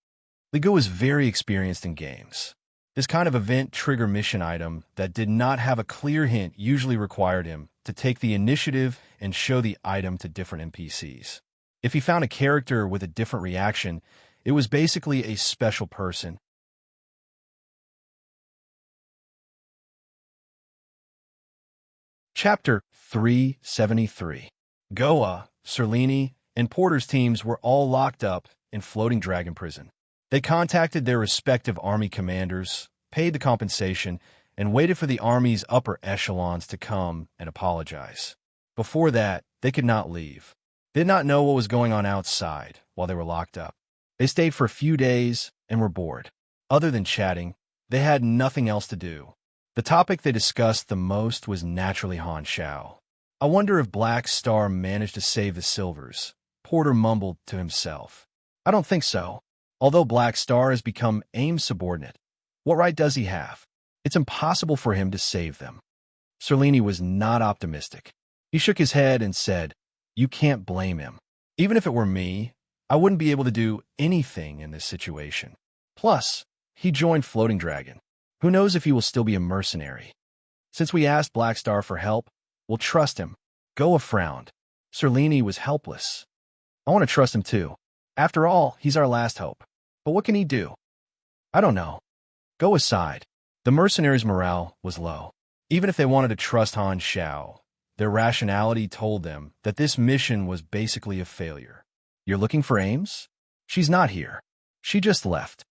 Ligo was very experienced in games. This kind of event trigger mission item that did not have a clear hint usually required him to take the initiative and show the item to different NPCs. If he found a character with a different reaction, it was basically a special person. Chapter 373. Goa, Serene, and Porter's teams were all locked up in Floating Dragon Prison. They contacted their respective army commanders, paid the compensation, and waited for the army's upper echelons to come and apologize. Before that, they could not leave. They did not know what was going on outside while they were locked up. They stayed for a few days and were bored. Other than chatting, they had nothing else to do. The topic they discussed the most was naturally Han Xiao. "I wonder if Black Star managed to save the silvers," Porter mumbled to himself. "I don't think so. Although Black Star has become AIM's subordinate, what right does he have? It's impossible for him to save them." Serene was not optimistic. He shook his head and said, "You can't blame him. Even if it were me, I wouldn't be able to do anything in this situation. Plus, he joined Floating Dragon. Who knows if he will still be a mercenary? Since we asked Black Star for help, we'll trust him." Goa frowned. Serene was helpless. "I want to trust him too. After all, he's our last hope. But what can he do?" "I don't know." Goa sighed. The mercenaries' morale was low. Even if they wanted to trust Han Xiao, their rationality told them that this mission was basically a failure. "You're looking for Ames? She's not here. She just left."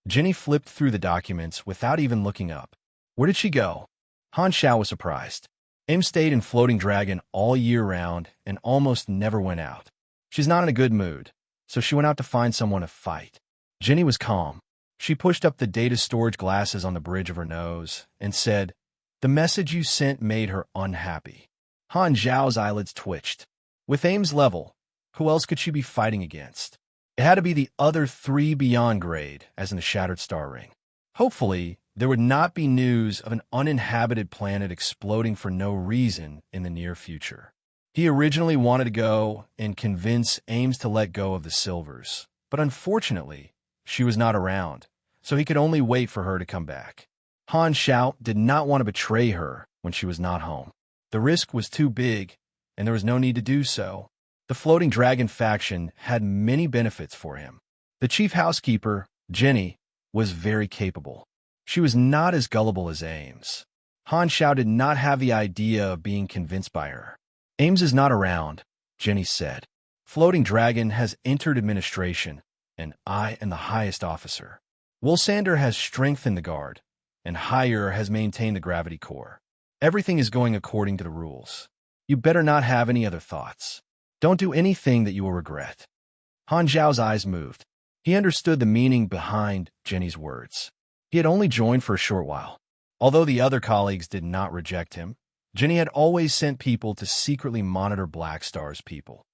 Jenny flipped through the documents without even looking up. "Where did she go?" Han Xiao was surprised. Ames stayed in Floating Dragon all year round and almost never went out. "She's not in a good mood, so she went out to find someone to fight." Jenny was calm. She pushed up the data storage glasses on the bridge of her nose and said, "The message you sent made her unhappy." Han Xiao's eyelids twitched. With Ames level, who else could she be fighting against? It had to be the other three beyond grade, as in the Shattered Star Ring. Hopefully, there would not be news of an uninhabited planet exploding for no reason in the near future. He originally wanted to go and convince Ames to let go of the silvers, but unfortunately, she was not around, so he could only wait for her to come back. Han Xiao did not want to betray her when she was not home. The risk was too big, and there was no need to do so. The Floating Dragon faction had many benefits for him. The chief housekeeper, Jenny, was very capable. She was not as gullible as Ames. Han Xiao did not have the idea of being convinced by her. "Ames is not around," Jenny said. "Floating Dragon has entered administration, and I am the highest officer. Wilsander has strengthened the guard, and Higher has maintained the gravity core. Everything is going according to the rules. You better not have any other thoughts. Don't do anything that you will regret." Han Xiao's eyes moved. He understood the meaning behind Jenny's words. He had only joined for a short while. Although the other colleagues did not reject him, Jenny had always sent people to secretly monitor Black Star's people.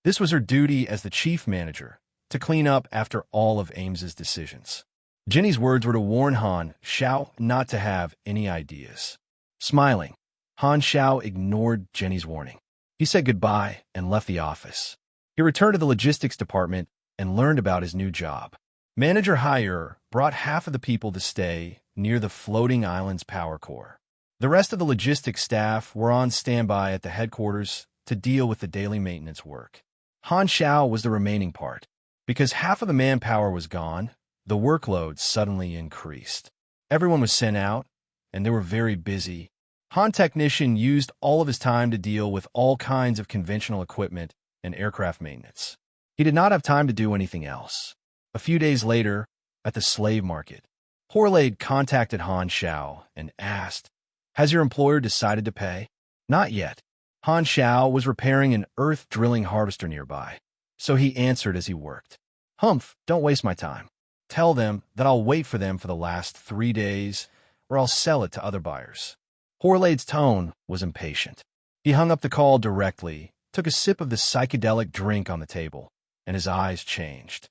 This was her duty as the chief manager, to clean up after all of Ames's decisions. Jenny's words were to warn Han Xiao not to have any ideas. Smiling, Han Xiao ignored Jenny's warning. He said goodbye and left the office. He returned to the logistics department and learned about his new job. Manager Higher brought half of the people to stay near the floating island's power core. The rest of the logistics staff were on standby at the headquarters to deal with the daily maintenance work. Han Xiao was the remaining part. Because half of the manpower was gone, the workload suddenly increased. Everyone was sent out, and they were very busy. Han Technician used all of his time to deal with all kinds of conventional equipment and aircraft maintenance. He did not have time to do anything else. A few days later, at the slave market, Horlade contacted Han Xiao and asked, "Has your employer decided to pay?" "Not yet." Han Xiao was repairing an earth-drilling harvester nearby, so he answered as he worked. "Humph, don't waste my time. Tell them that I'll wait for them for the last 3 days, or I'll sell it to other buyers." Horlade's tone was impatient. He hung up the call directly, took a sip of the psychedelic drink on the table, and his eyes changed.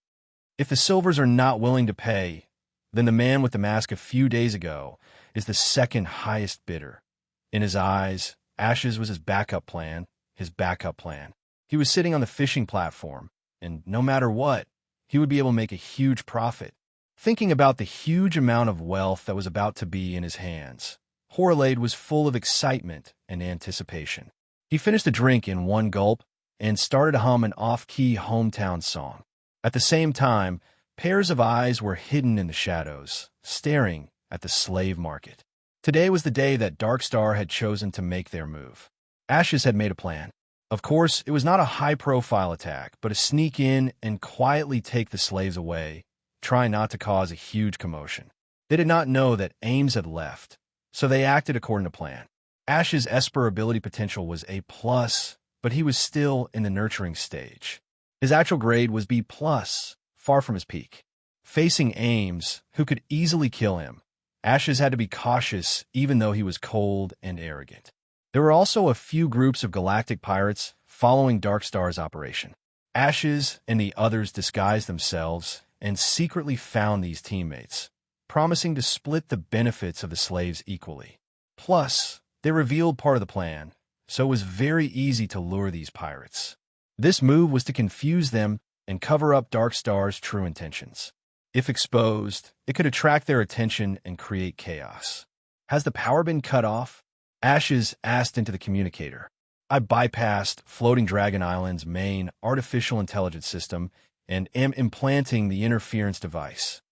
If the silvers are not willing to pay, then the man with the mask a few days ago is the second highest bidder. In his eyes, Ashes was his backup plan, his backup plan. He was sitting on the fishing platform, and no matter what, he would be able to make a huge profit. Thinking about the huge amount of wealth that was about to be in his hands, Horlade was full of excitement and anticipation. He finished the drink in one gulp and started to hum an off-key hometown song. At the same time, pairs of eyes were hidden in the shadows, staring at the slave market. Today was the day that Darkstar had chosen to make their move. Ashes had made a plan. Of course, it was not a high-profile attack, but a sneak in and quietly take the slaves away, trying not to cause a huge commotion. They did not know that Ames had left, so they acted according to plan. Ash's Esper ability potential was A+, but he was still in the nurturing stage. His actual grade was B+, far from his peak. Facing Ames, who could easily kill him, Ashes had to be cautious even though he was cold and arrogant. There were also a few groups of galactic pirates following Darkstar's operation. Ashes and the others disguised themselves and secretly found these teammates, promising to split the benefits of the slaves equally. Plus, they revealed part of the plan, so it was very easy to lure these pirates. This move was to confuse them and cover up Darkstar's true intentions. If exposed, it could attract their attention and create chaos. Has the power been cut off? Ashes asked into the communicator. I bypassed Floating Dragon Island's main artificial intelligence system and am implanting the interference device.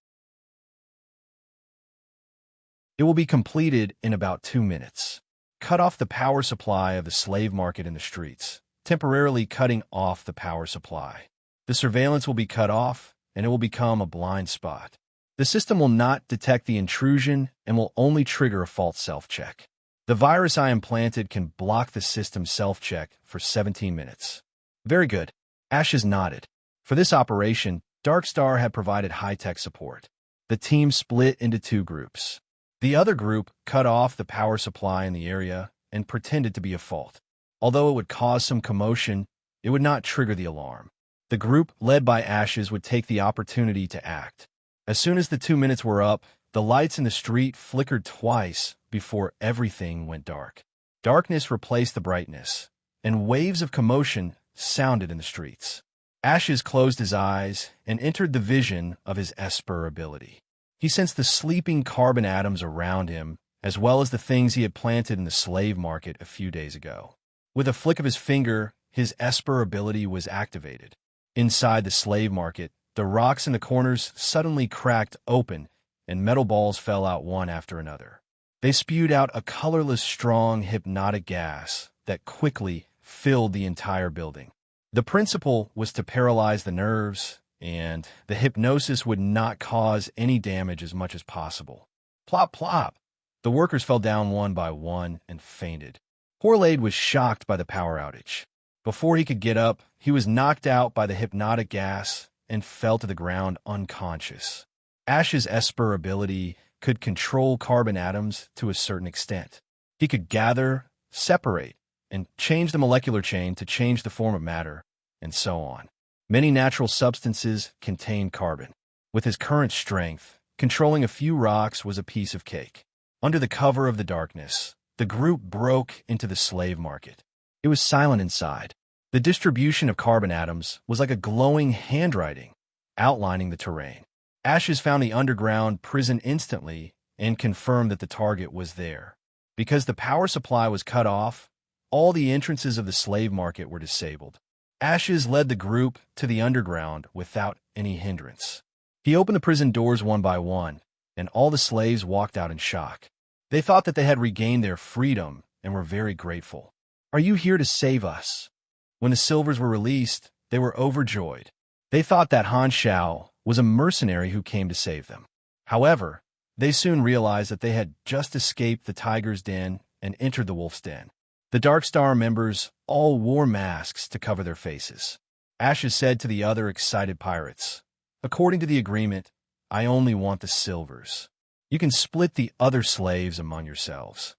It will be completed in about 2 minutes. Cut off the power supply of the slave market in the streets, temporarily cutting off the power supply. The surveillance will be cut off, and it will become a blind spot. The system will not detect the intrusion and will only trigger a false self-check. The virus I implanted can block the system's self-check for 17 minutes. Very good. Ashes nodded. For this operation, Darkstar had provided high-tech support. The team split into 2 groups. The other group cut off the power supply in the area and pretended to be a fault. Although it would cause some commotion, it would not trigger the alarm. The group led by Ashes would take the opportunity to act. As soon as the 2 minutes were up, the lights in the street flickered twice before everything went dark. Darkness replaced the brightness, and waves of commotion sounded in the streets. Ashes closed his eyes and entered the vision of his Esper ability. He sensed the sleeping carbon atoms around him, as well as the things he had planted in the slave market a few days ago. With a flick of his finger, his Esper ability was activated. Inside the slave market, the rocks in the corners suddenly cracked open, and metal balls fell out one after another. They spewed out a colorless, strong, hypnotic gas that quickly filled the entire building. The principle was to paralyze the nerves, and the hypnosis would not cause any damage as much as possible. Plop, plop! The workers fell down one by one and fainted. Horlade was shocked by the power outage. Before he could get up, he was knocked out by the hypnotic gas and fell to the ground unconscious. Ash's Esper ability could control carbon atoms to a certain extent. He could gather, separate, and change the molecular chain to change the form of matter, and so on. Many natural substances contain carbon. With his current strength, controlling a few rocks was a piece of cake. Under the cover of the darkness, the group broke into the slave market. It was silent inside. The distribution of carbon atoms was like a glowing handwriting, outlining the terrain. Ashes found the underground prison instantly and confirmed that the target was there. Because the power supply was cut off, all the entrances of the slave market were disabled. Ashes led the group to the underground without any hindrance. He opened the prison doors one by one, and all the slaves walked out in shock. They thought that they had regained their freedom and were very grateful. "Are you here to save us?" When the Silvers were released, they were overjoyed. They thought that Han Shao was a mercenary who came to save them. However, they soon realized that they had just escaped the tiger's den and entered the wolf's den. The Darkstar members all wore masks to cover their faces. Ashes said to the other excited pirates, "According to the agreement, I only want the Silvers. You can split the other slaves among yourselves."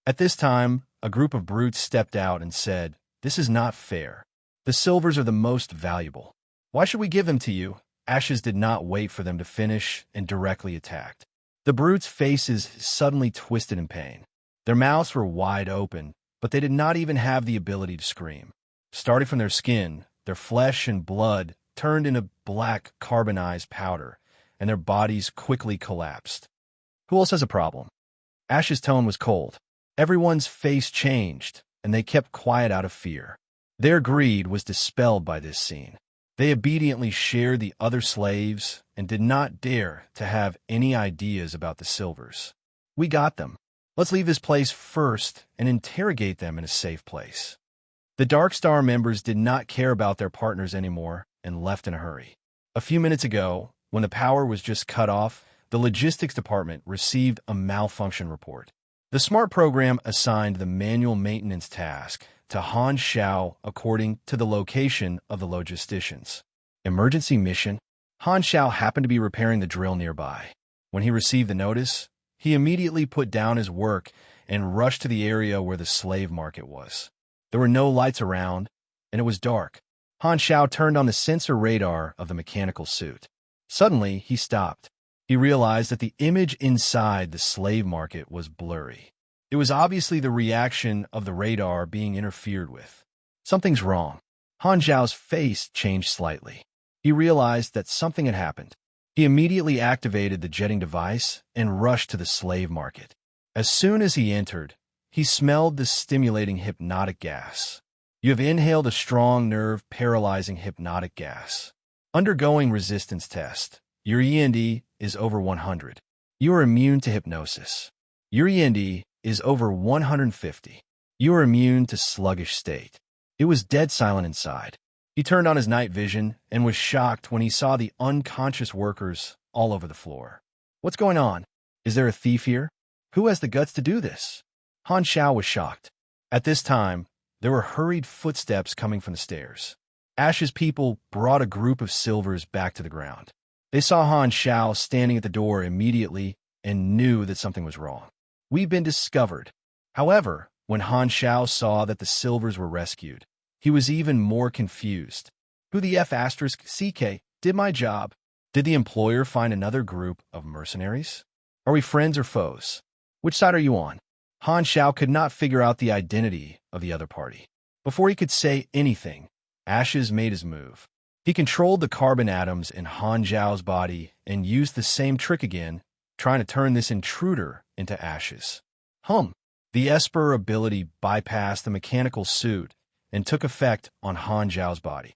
At this time, a group of brutes stepped out and said, "This is not fair. The Silvers are the most valuable. Why should we give them to you?" Ashes did not wait for them to finish and directly attacked. The brutes' faces suddenly twisted in pain. Their mouths were wide open, but they did not even have the ability to scream. Starting from their skin, their flesh and blood turned into black carbonized powder, and their bodies quickly collapsed. "Who else has a problem?" Ash's tone was cold. Everyone's face changed, and they kept quiet out of fear. Their greed was dispelled by this scene. They obediently shared the other slaves and did not dare to have any ideas about the Silvers. "We got them. Let's leave this place first and interrogate them in a safe place." The Darkstar members did not care about their partners anymore and left in a hurry. A few minutes ago, when the power was just cut off, the logistics department received a malfunction report. The SMART program assigned the manual maintenance task to Han Xiao according to the location of the logisticians. Emergency mission? Han Xiao happened to be repairing the drill nearby. When he received the notice, he immediately put down his work and rushed to the area where the slave market was. There were no lights around, and it was dark. Han Xiao turned on the sensor radar of the mechanical suit. Suddenly, he stopped. He realized that the image inside the slave market was blurry. It was obviously the reaction of the radar being interfered with. Something's wrong. Han Xiao's face changed slightly. He realized that something had happened. He immediately activated the jetting device and rushed to the slave market. As soon as he entered, he smelled the stimulating hypnotic gas. You have inhaled a strong nerve-paralyzing hypnotic gas. Undergoing resistance test. Your END is over 100. You are immune to hypnosis. Your END is over 150. You are immune to sluggish state. It was dead silent inside. He turned on his night vision and was shocked when he saw the unconscious workers all over the floor. What's going on? Is there a thief here? Who has the guts to do this? Han Xiao was shocked. At this time, there were hurried footsteps coming from the stairs. Ash's people brought a group of silvers back to the ground. They saw Han Xiao standing at the door immediately and knew that something was wrong. We've been discovered. However, when Han Xiao saw that the silvers were rescued, he was even more confused. Who the F***CK did my job? Did the employer find another group of mercenaries? Are we friends or foes? Which side are you on? Han Xiao could not figure out the identity of the other party. Before he could say anything, Ashes made his move. He controlled the carbon atoms in Han Xiao's body and used the same trick again, trying to turn this intruder into ashes. The Esper ability bypassed the mechanical suit and took effect on Han Xiao's body.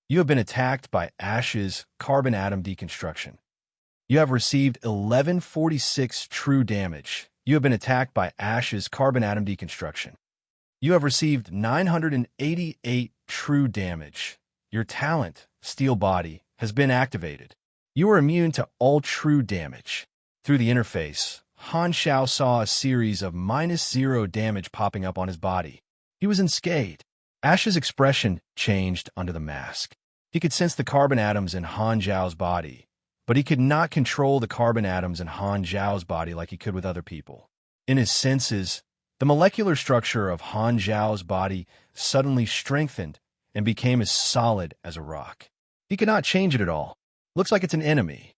You have been attacked by Ash's carbon atom deconstruction. You have received 1146 true damage. You have been attacked by Ash's carbon atom deconstruction. You have received 988 true damage. Your talent, Steel Body, has been activated. You are immune to all true damage. Through the interface, Han Xiao saw a series of -0 damage popping up on his body. He was unscathed. Ash's expression changed under the mask. He could sense the carbon atoms in Han Xiao's body, but he could not control the carbon atoms in Han Xiao's body like he could with other people. In his senses, the molecular structure of Han Xiao's body suddenly strengthened and became as solid as a rock. He could not change it at all. Looks like it's an enemy.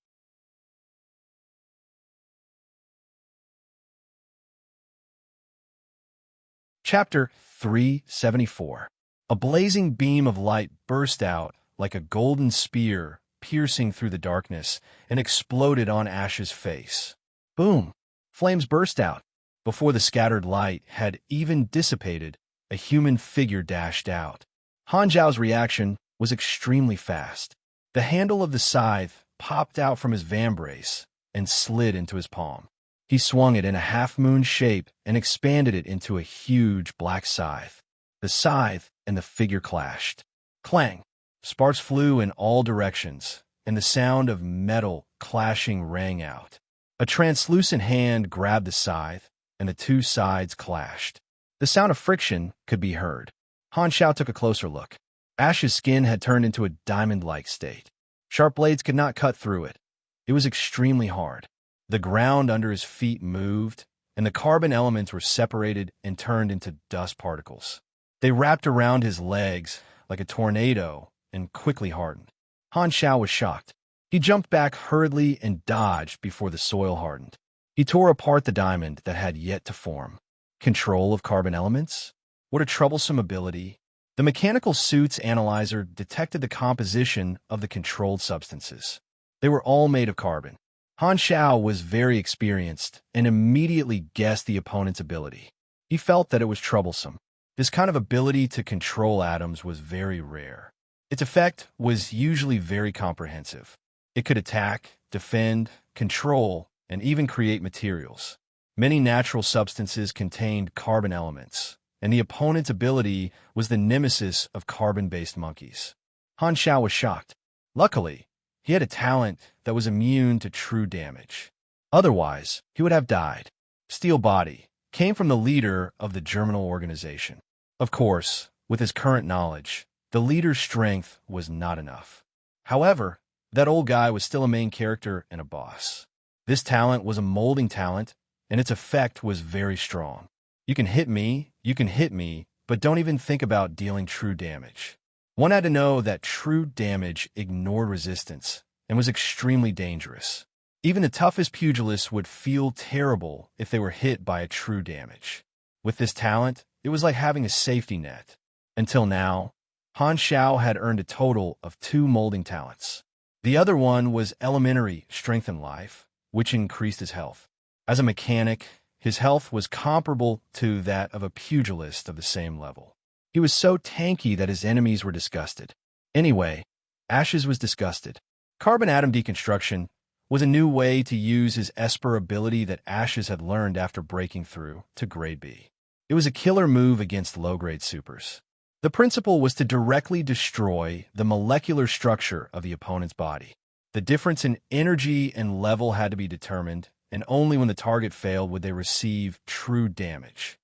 Chapter 374. A blazing beam of light burst out like a golden spear, piercing through the darkness, and exploded on Ash's face. Boom! Flames burst out. Before the scattered light had even dissipated, a human figure dashed out. Han Xiao's reaction was extremely fast. The handle of the scythe popped out from his vambrace and slid into his palm. He swung it in a half-moon shape and expanded it into a huge black scythe. The scythe and the figure clashed. Clang! Sparks flew in all directions, and the sound of metal clashing rang out. A translucent hand grabbed the scythe, and the two sides clashed. The sound of friction could be heard. Han Xiao took a closer look. Ash's skin had turned into a diamond-like state. Sharp blades could not cut through it. It was extremely hard. The ground under his feet moved, and the carbon elements were separated and turned into dust particles. They wrapped around his legs like a tornado and quickly hardened. Han Xiao was shocked. He jumped back hurriedly and dodged before the soil hardened. He tore apart the diamond that had yet to form. Control of carbon elements? What a troublesome ability. The mechanical suit's analyzer detected the composition of the controlled substances. They were all made of carbon. Han Xiao was very experienced and immediately guessed the opponent's ability. He felt that it was troublesome. This kind of ability to control atoms was very rare. Its effect was usually very comprehensive. It could attack, defend, control, and even create materials. Many natural substances contained carbon elements, and the opponent's ability was the nemesis of carbon-based monkeys. Han Xiao was shocked. Luckily, He had a talent that was immune to true damage. Otherwise, he would have died. Steel Body came from the leader of the Germinal organization. Of course, with his current knowledge, the leader's strength was not enough. However, that old guy was still a main character and a boss. This talent was a molding talent, and its effect was very strong. You can hit me, but don't even think about dealing true damage. One had to know that true damage ignored resistance and was extremely dangerous. Even the toughest pugilists would feel terrible if they were hit by a true damage. With this talent, it was like having a safety net. Until now, Han Xiao had earned a total of 2 molding talents. The other one was elementary strength and life, which increased his health. As a mechanic, his health was comparable to that of a pugilist of the same level. He was so tanky that his enemies were disgusted. Anyway, Ashes was disgusted. Carbon atom deconstruction was a new way to use his Esper ability that Ashes had learned after breaking through to Grade B. It was a killer move against low-grade supers. The principle was to directly destroy the molecular structure of the opponent's body. The difference in energy and level had to be determined, and only when the target failed would they receive true damage.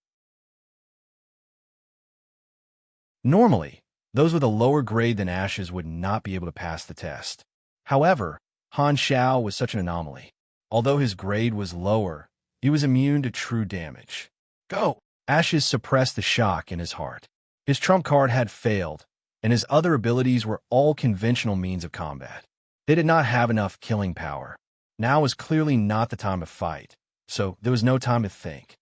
Normally, those with a lower grade than Ashes would not be able to pass the test. However, Han Xiao was such an anomaly. Although his grade was lower, he was immune to true damage. Go! Ashes suppressed the shock in his heart. His trump card had failed, and his other abilities were all conventional means of combat. They did not have enough killing power. Now was clearly not the time to fight, so there was no time to think.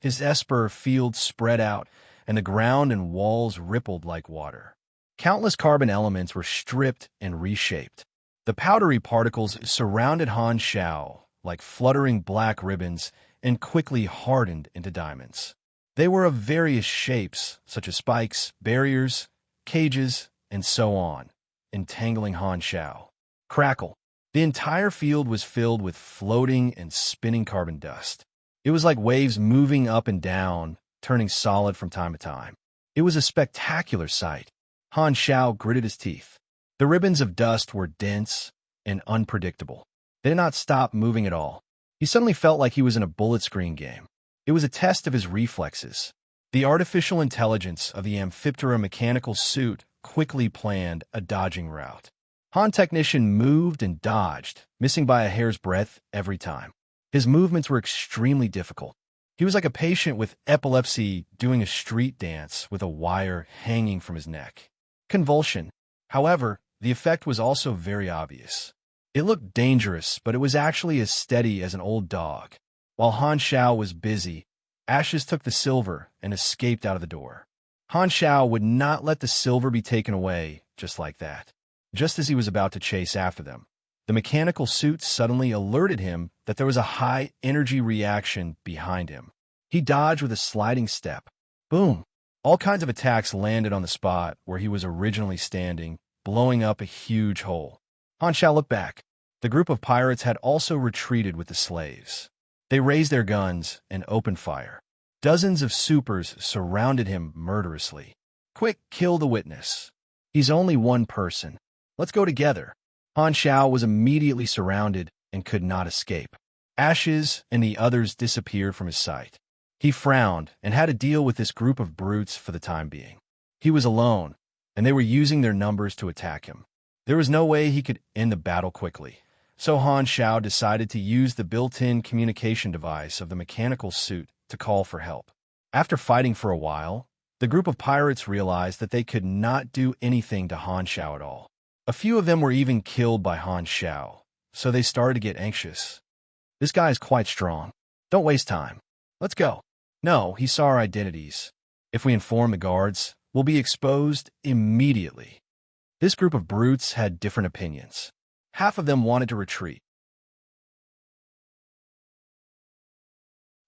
His Esper field spread out, and the ground and walls rippled like water. Countless carbon elements were stripped and reshaped. The powdery particles surrounded Han Xiao like fluttering black ribbons and quickly hardened into diamonds. They were of various shapes, such as spikes, barriers, cages, and so on, entangling Han Xiao. Crackle. The entire field was filled with floating and spinning carbon dust. It was like waves moving up and down, turning solid from time to time. It was a spectacular sight. Han Xiao gritted his teeth. The ribbons of dust were dense and unpredictable. They did not stop moving at all. He suddenly felt like he was in a bullet screen game. It was a test of his reflexes. The artificial intelligence of the Amphiptera mechanical suit quickly planned a dodging route. Han Technician moved and dodged, missing by a hair's breadth every time. His movements were extremely difficult. He was like a patient with epilepsy doing a street dance with a wire hanging from his neck. Convulsion. However, the effect was also very obvious. It looked dangerous, but it was actually as steady as an old dog. While Han Xiao was busy, Ashes took the silver and escaped out of the door. Han Xiao would not let the silver be taken away just like that. Just as he was about to chase after them, the mechanical suit suddenly alerted him that there was a high-energy reaction behind him. He dodged with a sliding step. Boom! All kinds of attacks landed on the spot where he was originally standing, blowing up a huge hole. Han Xiao looked back. The group of pirates had also retreated with the slaves. They raised their guns and opened fire. Dozens of supers surrounded him murderously. Quick, kill the witness. He's only one person. Let's go together. Han Xiao was immediately surrounded and could not escape. Ashes and the others disappeared from his sight. He frowned and had to deal with this group of brutes for the time being. He was alone, and they were using their numbers to attack him. There was no way he could end the battle quickly. So Han Xiao decided to use the built-in communication device of the mechanical suit to call for help. After fighting for a while, the group of pirates realized that they could not do anything to Han Xiao at all. A few of them were even killed by Han Xiao, so they started to get anxious. This guy is quite strong. Don't waste time. Let's go. No, he saw our identities. If we inform the guards, we'll be exposed immediately. This group of brutes had different opinions. Half of them wanted to retreat.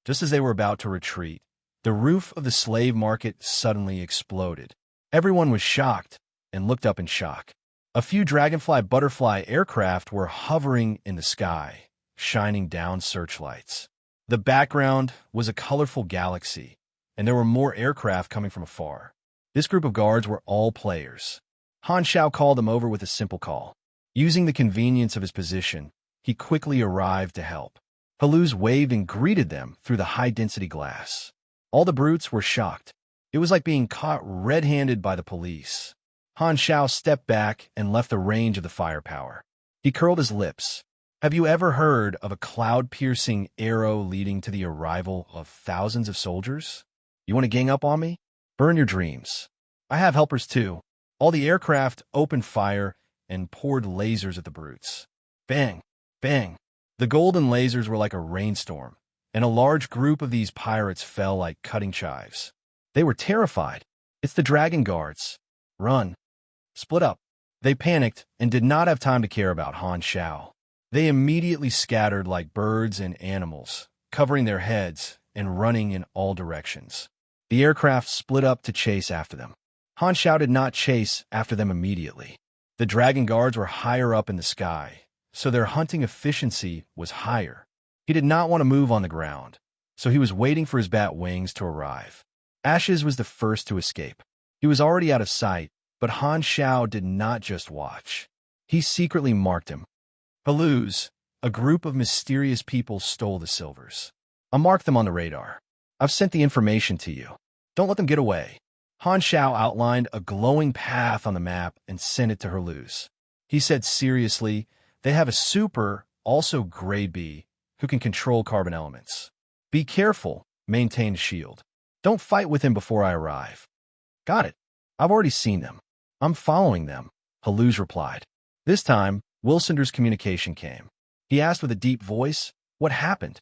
Just as they were about to retreat, the roof of the slave market suddenly exploded. Everyone was shocked and looked up in shock. A few Dragonfly Butterfly aircraft were hovering in the sky, shining down searchlights. The background was a colorful galaxy, and there were more aircraft coming from afar. This group of guards were all players. Han Xiao called them over with a simple call. Using the convenience of his position, he quickly arrived to help. Haluz waved and greeted them through the high-density glass. All the brutes were shocked. It was like being caught red-handed by the police. Han Shao stepped back and left the range of the firepower. He curled his lips. Have you ever heard of a cloud-piercing arrow leading to the arrival of thousands of soldiers? You want to gang up on me? Burn your dreams. I have helpers too. All the aircraft opened fire and poured lasers at the brutes. Bang! Bang! The golden lasers were like a rainstorm, and a large group of these pirates fell like cutting chives. They were terrified. It's the Dragon Guards. Run. Split up. They panicked and did not have time to care about Han Shao. They immediately scattered like birds and animals, covering their heads and running in all directions. The aircraft split up to chase after them. Han Shao did not chase after them immediately. The Dragon Guards were higher up in the sky, so their hunting efficiency was higher. He did not want to move on the ground, so he was waiting for his bat wings to arrive. Ashes was the first to escape. He was already out of sight, but Han Shao did not just watch. He secretly marked him. Haluz, a group of mysterious people stole the silvers. I marked them on the radar. I've sent the information to you. Don't let them get away. Han Shao outlined a glowing path on the map and sent it to Haluz. He said seriously, they have a super, also grade B, who can control carbon elements. Be careful, maintain a shield. Don't fight with him before I arrive. Got it. I've already seen them. I'm following them, Haluz replied. This time, Wilsonder's communication came. He asked with a deep voice, what happened?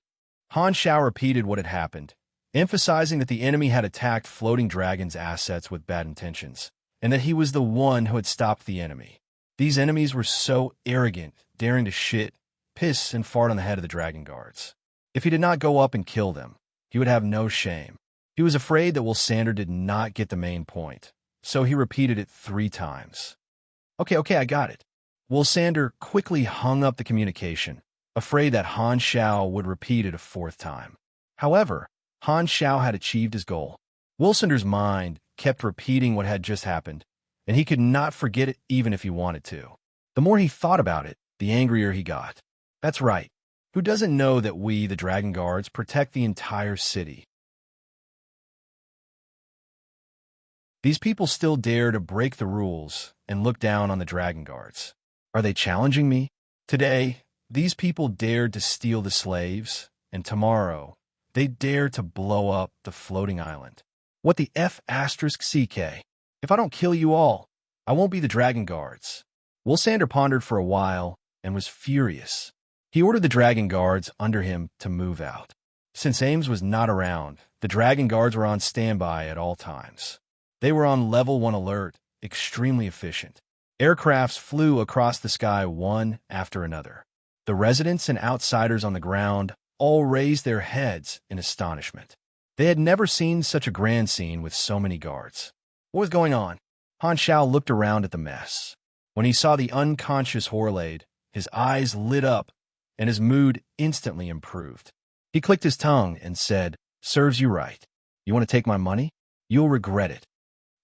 Han Shao repeated what had happened, emphasizing that the enemy had attacked Floating Dragon's assets with bad intentions, and that he was the one who had stopped the enemy. These enemies were so arrogant, daring to shit, piss, and fart on the head of the Dragon Guards. If he did not go up and kill them, he would have no shame. He was afraid that Wilsander did not get the main point, so he repeated it 3 times. Okay, I got it. Wilsander quickly hung up the communication, afraid that Han Shao would repeat it a 4th time. However, Han Shao had achieved his goal. Wilsander's mind kept repeating what had just happened, and he could not forget it even if he wanted to. The more he thought about it, the angrier he got. That's right. Who doesn't know that we, the Dragon Guards, protect the entire city? These people still dare to break the rules and look down on the Dragon Guards. Are they challenging me? Today, these people dared to steal the slaves, and tomorrow, they dare to blow up the floating island. What the F***CK? If I don't kill you all, I won't be the Dragon Guards. Wilsander pondered for a while and was furious. He ordered the Dragon Guards under him to move out. Since Ames was not around, the Dragon Guards were on standby at all times. They were on level 1 alert, extremely efficient. Aircrafts flew across the sky one after another. The residents and outsiders on the ground all raised their heads in astonishment. They had never seen such a grand scene with so many guards. What was going on? Han Shao looked around at the mess. When he saw the unconscious Horlade, his eyes lit up and his mood instantly improved. He clicked his tongue and said, "Serves you right. You want to take my money? You'll regret it."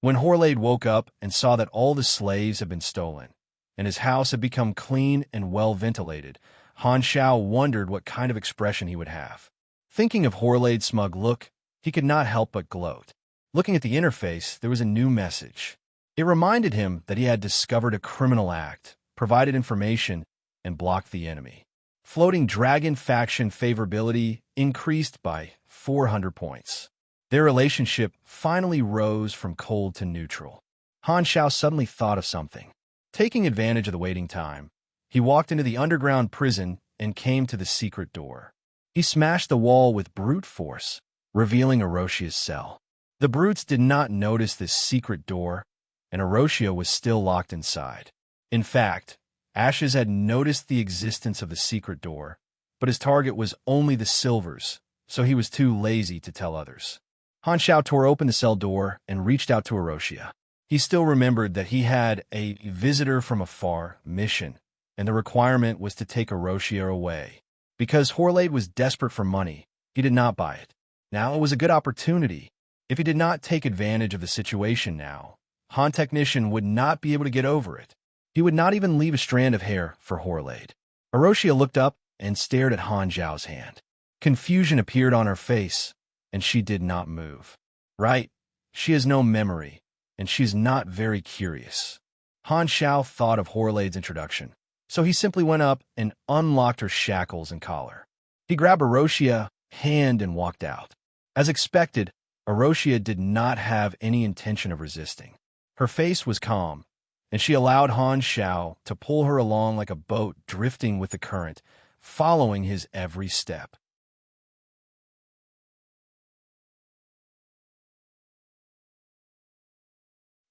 When Horlade woke up and saw that all the slaves had been stolen, and his house had become clean and well-ventilated, Han Shao wondered what kind of expression he would have. Thinking of Horlade's smug look, he could not help but gloat. Looking at the interface, there was a new message. It reminded him that he had discovered a criminal act, provided information, and blocked the enemy. Floating Dragon faction favorability increased by 400 points. Their relationship finally rose from cold to neutral. Han Shao suddenly thought of something. Taking advantage of the waiting time, he walked into the underground prison and came to the secret door. He smashed the wall with brute force, revealing Orosia's cell. The brutes did not notice this secret door, and Orosia was still locked inside. In fact, Ashes had noticed the existence of the secret door, but his target was only the silvers, so he was too lazy to tell others. Han Shao tore open the cell door and reached out to Orosia. He still remembered that he had a visitor from afar mission, and the requirement was to take Orosia away. Because Horlade was desperate for money, he did not buy it. Now it was a good opportunity. If he did not take advantage of the situation now, Han Technician would not be able to get over it. He would not even leave a strand of hair for Horlade. Erosia looked up and stared at Han Zhao's hand. Confusion appeared on her face, and she did not move. Right, she has no memory, and she's not very curious. Han Zhao thought of Horlade's introduction, so he simply went up and unlocked her shackles and collar. He grabbed Erosia's hand and walked out. As expected, Erosia did not have any intention of resisting. Her face was calm, and she allowed Han Zhao to pull her along like a boat drifting with the current, following his every step.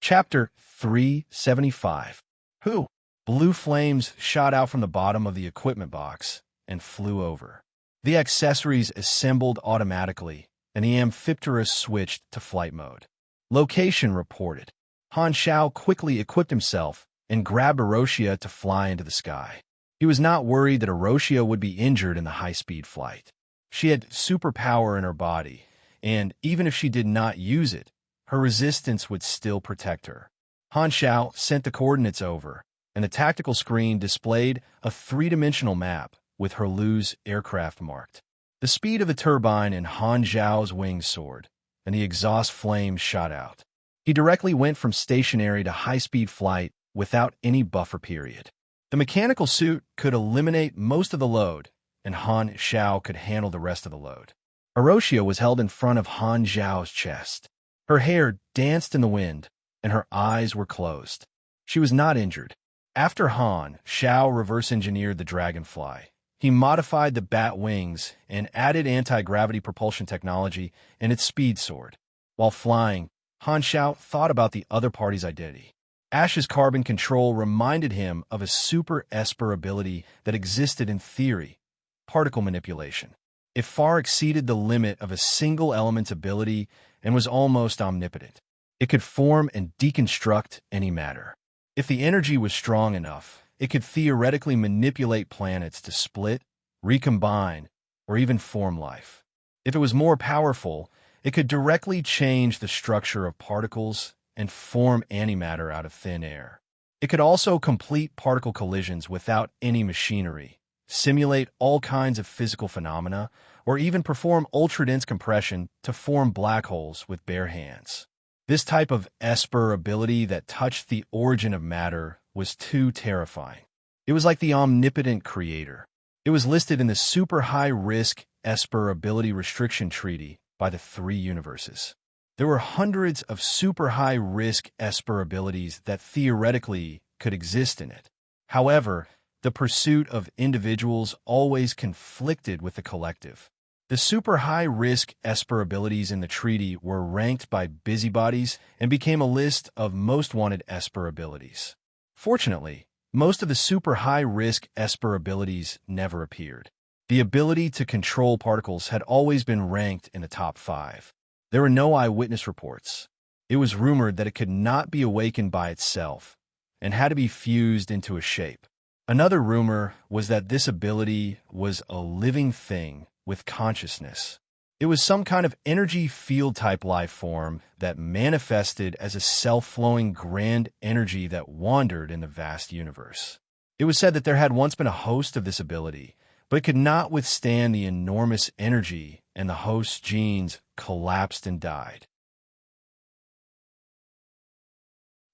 Chapter 375. Who? Blue flames shot out from the bottom of the equipment box and flew over. The accessories assembled automatically, and the amphipterus switched to flight mode. Location reported. Han Zhao quickly equipped himself and grabbed Erosia to fly into the sky. He was not worried that Erosia would be injured in the high-speed flight. She had superpower in her body, and even if she did not use it, her resistance would still protect her. Han Zhao sent the coordinates over, and the tactical screen displayed a three-dimensional map with Herlu's aircraft marked. The speed of the turbine in Han Zhao's wings soared, and the exhaust flames shot out. He directly went from stationary to high-speed flight without any buffer period. The mechanical suit could eliminate most of the load, and Han Zhao could handle the rest of the load. Erosia was held in front of Han Zhao's chest. Her hair danced in the wind, and her eyes were closed. She was not injured. After Han Zhao reverse-engineered the Dragonfly, he modified the bat wings and added anti-gravity propulsion technology, and its speed soared. While flying, Han Zhao thought about the other party's identity. Ash's carbon control reminded him of a super Esper ability that existed in theory, particle manipulation. It far exceeded the limit of a single element's ability and was almost omnipotent. It could form and deconstruct any matter. If the energy was strong enough, it could theoretically manipulate planets to split, recombine, or even form life. If it was more powerful, it could directly change the structure of particles and form antimatter out of thin air. It could also complete particle collisions without any machinery, simulate all kinds of physical phenomena, or even perform ultra-dense compression to form black holes with bare hands. This type of Esper ability that touched the origin of matter was too terrifying. It was like the omnipotent creator. It was listed in the super high-risk Esper ability restriction treaty by the three universes. There were hundreds of super high-risk Esper abilities that theoretically could exist in it. However, the pursuit of individuals always conflicted with the collective. The super high-risk Esper abilities in the treaty were ranked by busybodies and became a list of most wanted Esper abilities. Fortunately, most of the super high-risk Esper abilities never appeared. The ability to control particles had always been ranked in the top 5. There were no eyewitness reports. It was rumored that it could not be awakened by itself and had to be fused into a shape. Another rumor was that this ability was a living thing with consciousness. It was some kind of energy field-type life form that manifested as a self-flowing grand energy that wandered in the vast universe. It was said that there had once been a host of this ability, but it could not withstand the enormous energy, and the host's genes collapsed and died.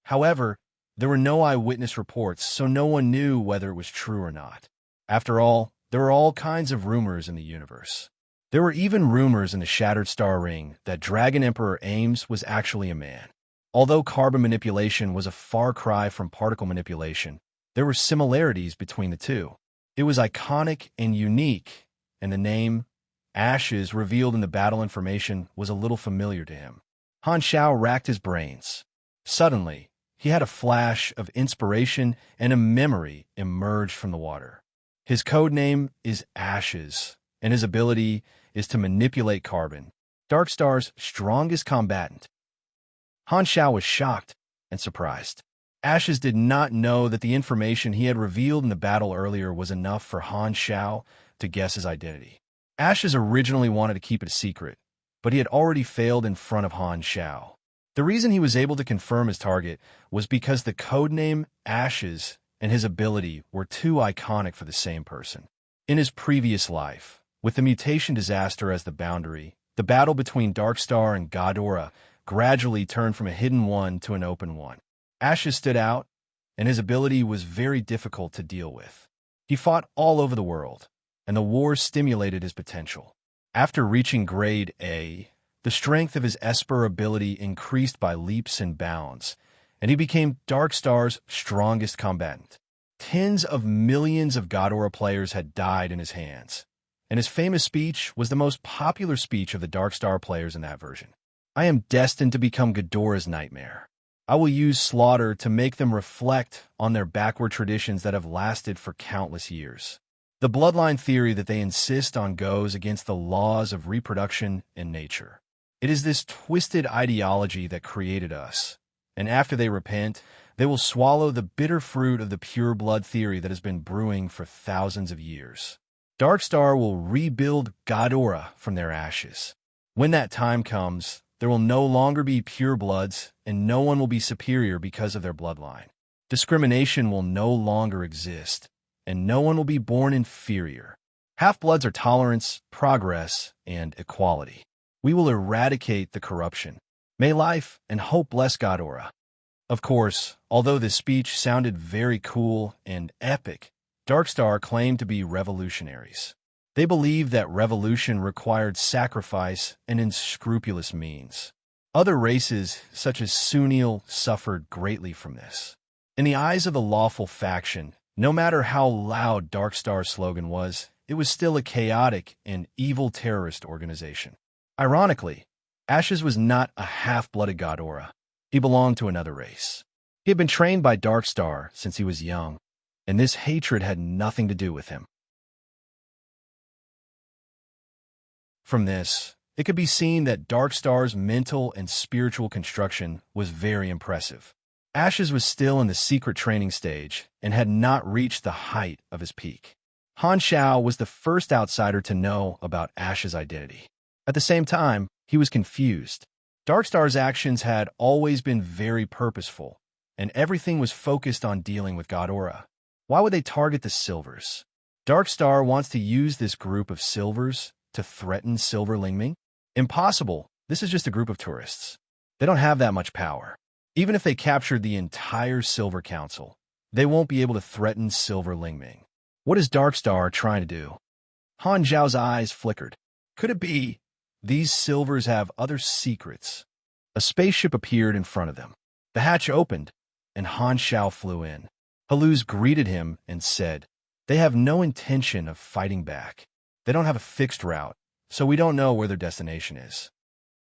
However, there were no eyewitness reports, so no one knew whether it was true or not. After all, there were all kinds of rumors in the universe. There were even rumors in the Shattered Star Ring that Dragon Emperor Ames was actually a man. Although carbon manipulation was a far cry from particle manipulation, there were similarities between the two. It was iconic and unique, and the name, Ashes, revealed in the battle information was a little familiar to him. Han Zhao racked his brains. Suddenly, he had a flash of inspiration, and a memory emerged from the water. His code name is Ashes, and his ability is to manipulate carbon, Darkstar's strongest combatant. Han Zhao was shocked and surprised. Ashes did not know that the information he had revealed in the battle earlier was enough for Han Zhao to guess his identity. Ashes originally wanted to keep it a secret, but he had already failed in front of Han Zhao. The reason he was able to confirm his target was because the codename Ashes and his ability were too iconic for the same person. In his previous life, with the mutation disaster as the boundary, the battle between Darkstar and Ghidorah gradually turned from a hidden one to an open one. Ashes stood out, and his ability was very difficult to deal with. He fought all over the world, and the war stimulated his potential. After reaching Grade A, the strength of his Esper ability increased by leaps and bounds, and he became Darkstar's strongest combatant. Tens of millions of Ghidorah players had died in his hands, and his famous speech was the most popular speech of the Darkstar players in that version. I am destined to become Ghidorah's nightmare. I will use slaughter to make them reflect on their backward traditions that have lasted for countless years. The bloodline theory that they insist on goes against the laws of reproduction and nature. It is this twisted ideology that created us, and after they repent, they will swallow the bitter fruit of the pure blood theory that has been brewing for thousands of years. Darkstar will rebuild Ghidorah from their ashes. When that time comes, there will no longer be pure bloods, and no one will be superior because of their bloodline. Discrimination will no longer exist, and no one will be born inferior. Half-bloods are tolerance, progress, and equality. We will eradicate the corruption. May life and hope bless Ghidorah. Of course, although this speech sounded very cool and epic, Darkstar claimed to be revolutionaries. They believed that revolution required sacrifice and unscrupulous means. Other races, such as Sunil, suffered greatly from this. In the eyes of the lawful faction, no matter how loud Darkstar's slogan was, it was still a chaotic and evil terrorist organization. Ironically, Ashes was not a half-blooded Ghidorah. He belonged to another race. He had been trained by Darkstar since he was young, and this hatred had nothing to do with him. From this, it could be seen that Darkstar's mental and spiritual construction was very impressive. Ashes was still in the secret training stage and had not reached the height of his peak. Han Xiao was the first outsider to know about Ashes' identity. At the same time, he was confused. Darkstar's actions had always been very purposeful, and everything was focused on dealing with Ghidorah. Why would they target the Silvers? Darkstar wants to use this group of Silvers to threaten Silver Lingming? Impossible. This is just a group of tourists. They don't have that much power. Even if they captured the entire Silver Council, they won't be able to threaten Silver Lingming. What is Darkstar trying to do? Han Zhao's eyes flickered. Could it be these Silvers have other secrets? A spaceship appeared in front of them. The hatch opened, and Han Xiao flew in. Haluz greeted him and said, "They have no intention of fighting back. They don't have a fixed route, so we don't know where their destination is.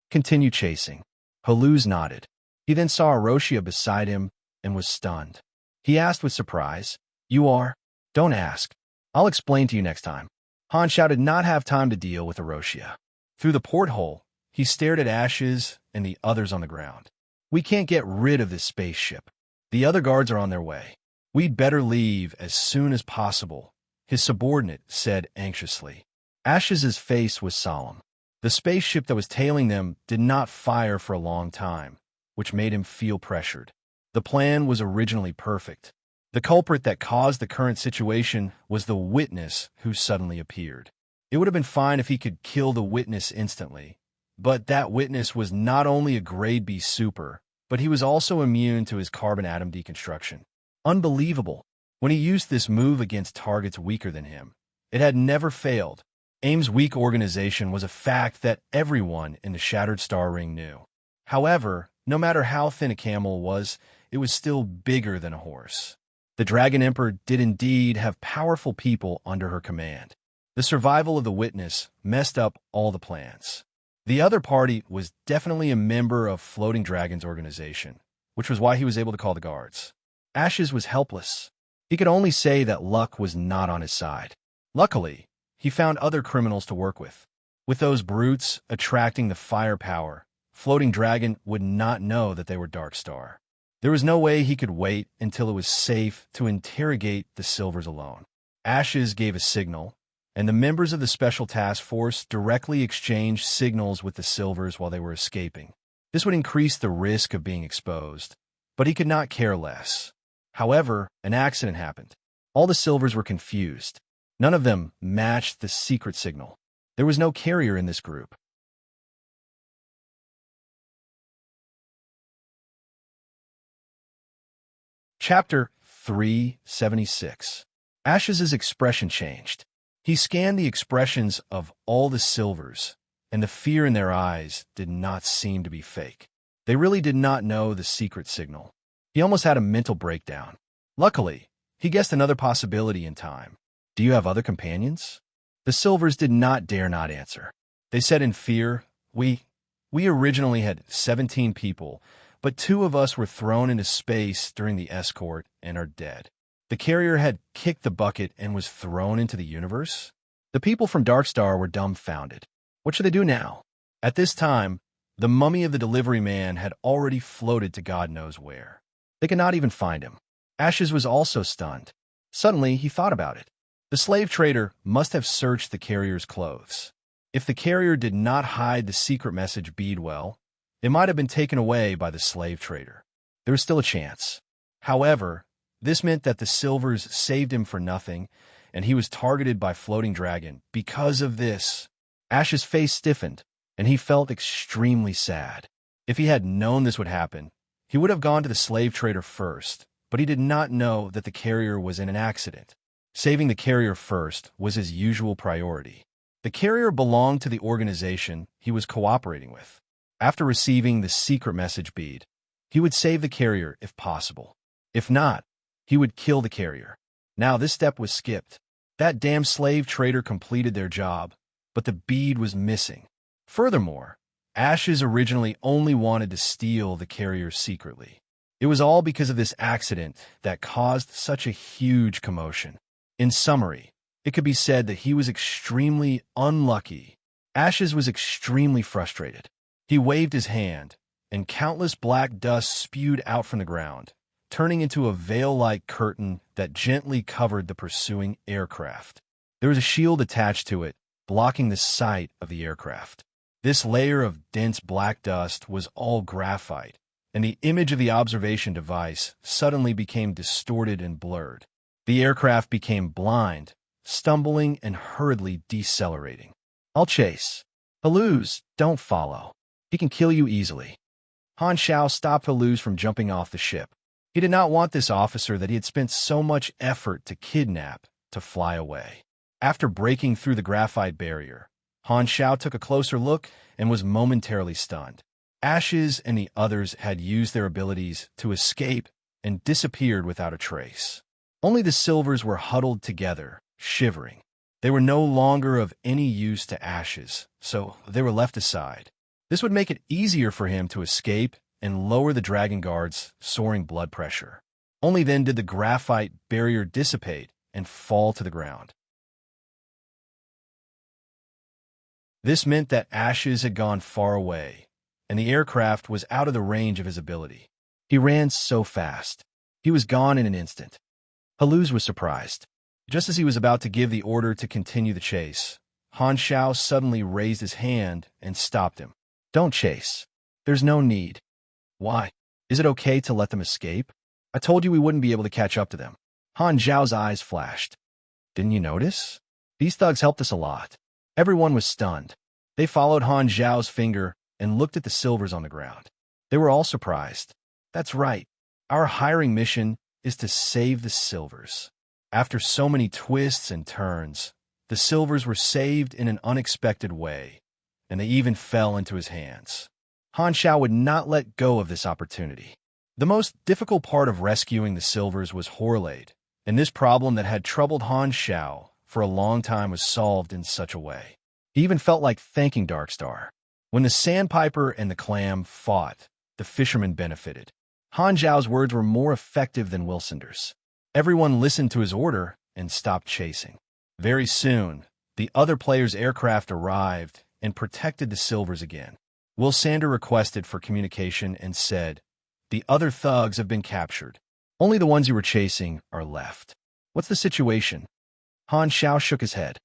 Continue chasing." Haluz nodded. He then saw Aroshia beside him and was stunned. He asked with surprise, "You are?" "Don't ask. I'll explain to you next time." Han Xiao did not have time to deal with Aroshia. Through the porthole, he stared at Ashes and the others on the ground. "We can't get rid of this spaceship. The other guards are on their way. We'd better leave as soon as possible," his subordinate said anxiously. Ashes' face was solemn. The spaceship that was tailing them did not fire for a long time, which made him feel pressured. The plan was originally perfect. The culprit that caused the current situation was the witness who suddenly appeared. It would have been fine if he could kill the witness instantly, but that witness was not only a grade B super, but he was also immune to his carbon atom deconstruction. Unbelievable. When he used this move against targets weaker than him, it had never failed. AIM's weak organization was a fact that everyone in the Shattered Star Ring knew. However, no matter how thin a camel was, it was still bigger than a horse. The Dragon Emperor did indeed have powerful people under her command. The survival of the witness messed up all the plans. The other party was definitely a member of Floating Dragon's organization, which was why he was able to call the guards. Ashes was helpless. He could only say that luck was not on his side. Luckily, he found other criminals to work with. With those brutes attracting the firepower, Floating Dragon would not know that they were Darkstar. There was no way he could wait until it was safe to interrogate the Silvers alone. Ashes gave a signal, and the members of the Special Task Force directly exchanged signals with the Silvers while they were escaping. This would increase the risk of being exposed, but he could not care less. However, an accident happened. All the Silvers were confused. None of them matched the secret signal. There was no carrier in this group. Chapter 376. Ash's expression changed. He scanned the expressions of all the Silvers, and the fear in their eyes did not seem to be fake. They really did not know the secret signal. He almost had a mental breakdown. Luckily, he guessed another possibility in time. Do you have other companions? The Silvers did not dare not answer. They said in fear, We originally had 17 people, but 2 of us were thrown into space during the escort and are dead. The carrier had kicked the bucket and was thrown into the universe? The people from Darkstar were dumbfounded. What should they do now? At this time, the mummy of the delivery man had already floated to God knows where. They could not even find him. Ashes was also stunned. Suddenly, he thought about it. The slave trader must have searched the carrier's clothes. If the carrier did not hide the secret message bead well, it might have been taken away by the slave trader. There was still a chance. However, this meant that the Silvers saved him for nothing, and he was targeted by Floating Dragon. Because of this, Ash's face stiffened, and he felt extremely sad. If he had known this would happen, he would have gone to the slave trader first, but he did not know that the carrier was in an accident. Saving the carrier first was his usual priority. The carrier belonged to the organization he was cooperating with. After receiving the secret message bead, he would save the carrier if possible. If not, he would kill the carrier. Now this step was skipped. That damn slave trader completed their job, but the bead was missing. Furthermore, Ashes originally only wanted to steal the carrier secretly. It was all because of this accident that caused such a huge commotion. In summary, it could be said that he was extremely unlucky. Ashes was extremely frustrated. He waved his hand, and countless black dust spewed out from the ground, turning into a veil-like curtain that gently covered the pursuing aircraft. There was a shield attached to it, blocking the sight of the aircraft. This layer of dense black dust was all graphite, and the image of the observation device suddenly became distorted and blurred. The aircraft became blind, stumbling and hurriedly decelerating. I'll chase. Haluz, don't follow. He can kill you easily. Han Shao stopped Haluz from jumping off the ship. He did not want this officer that he had spent so much effort to kidnap to fly away. After breaking through the graphite barrier, Han Shao took a closer look and was momentarily stunned. Ashes and the others had used their abilities to escape and disappeared without a trace. Only the Silvers were huddled together, shivering. They were no longer of any use to Ashes, so they were left aside. This would make it easier for him to escape and lower the Dragon Guard's soaring blood pressure. Only then did the graphite barrier dissipate and fall to the ground. This meant that Ashes had gone far away, and the aircraft was out of the range of his ability. He ran so fast. He was gone in an instant. Haluz was surprised. Just as he was about to give the order to continue the chase, Han Shao suddenly raised his hand and stopped him. Don't chase. There's no need. Why? Is it okay to let them escape? I told you we wouldn't be able to catch up to them. Han Zhao's eyes flashed. Didn't you notice? These thugs helped us a lot. Everyone was stunned. They followed Han Zhao's finger and looked at the Silvers on the ground. They were all surprised. That's right. Our hiring mission is to save the Silvers. After so many twists and turns, the Silvers were saved in an unexpected way, and they even fell into his hands. Han Shao would not let go of this opportunity. The most difficult part of rescuing the Silvers was Horlade, and this problem that had troubled Han Shao for a long time was solved in such a way. He even felt like thanking Darkstar. When the Sandpiper and the Clam fought, the fishermen benefited. Han Zhao's words were more effective than Wilsonder's. Everyone listened to his order and stopped chasing. Very soon, the other players' aircraft arrived and protected the Silvers again. Wilsander requested for communication and said, "The other thugs have been captured. Only the ones you were chasing are left. What's the situation?" Han Shao shook his head.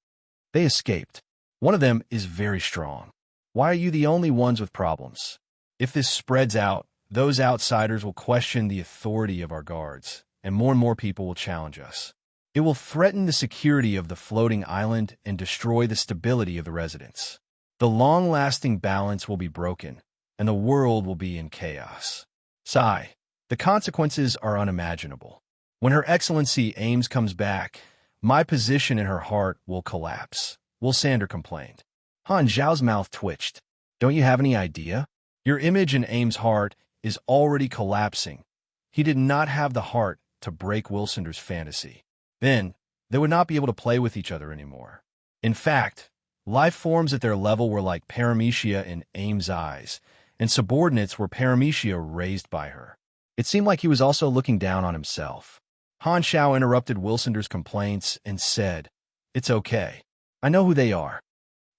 They escaped. One of them is very strong. Why are you the only ones with problems? If this spreads out, those outsiders will question the authority of our guards, and more people will challenge us. It will threaten the security of the floating island and destroy the stability of the residents. The long-lasting balance will be broken, and the world will be in chaos. Sigh. The consequences are unimaginable. When Her Excellency Ames comes back, my position in her heart will collapse, Will Sander complained. Han Zhao's mouth twitched. Don't you have any idea? Your image in Ames' heart is already collapsing. He did not have the heart to break Wilsander's fantasy. Then, they would not be able to play with each other anymore. In fact, life forms at their level were like paramecia in Ames' eyes, and subordinates were paramecia raised by her. It seemed like he was also looking down on himself. Han Xiao interrupted Wilsander's complaints and said, It's okay. I know who they are.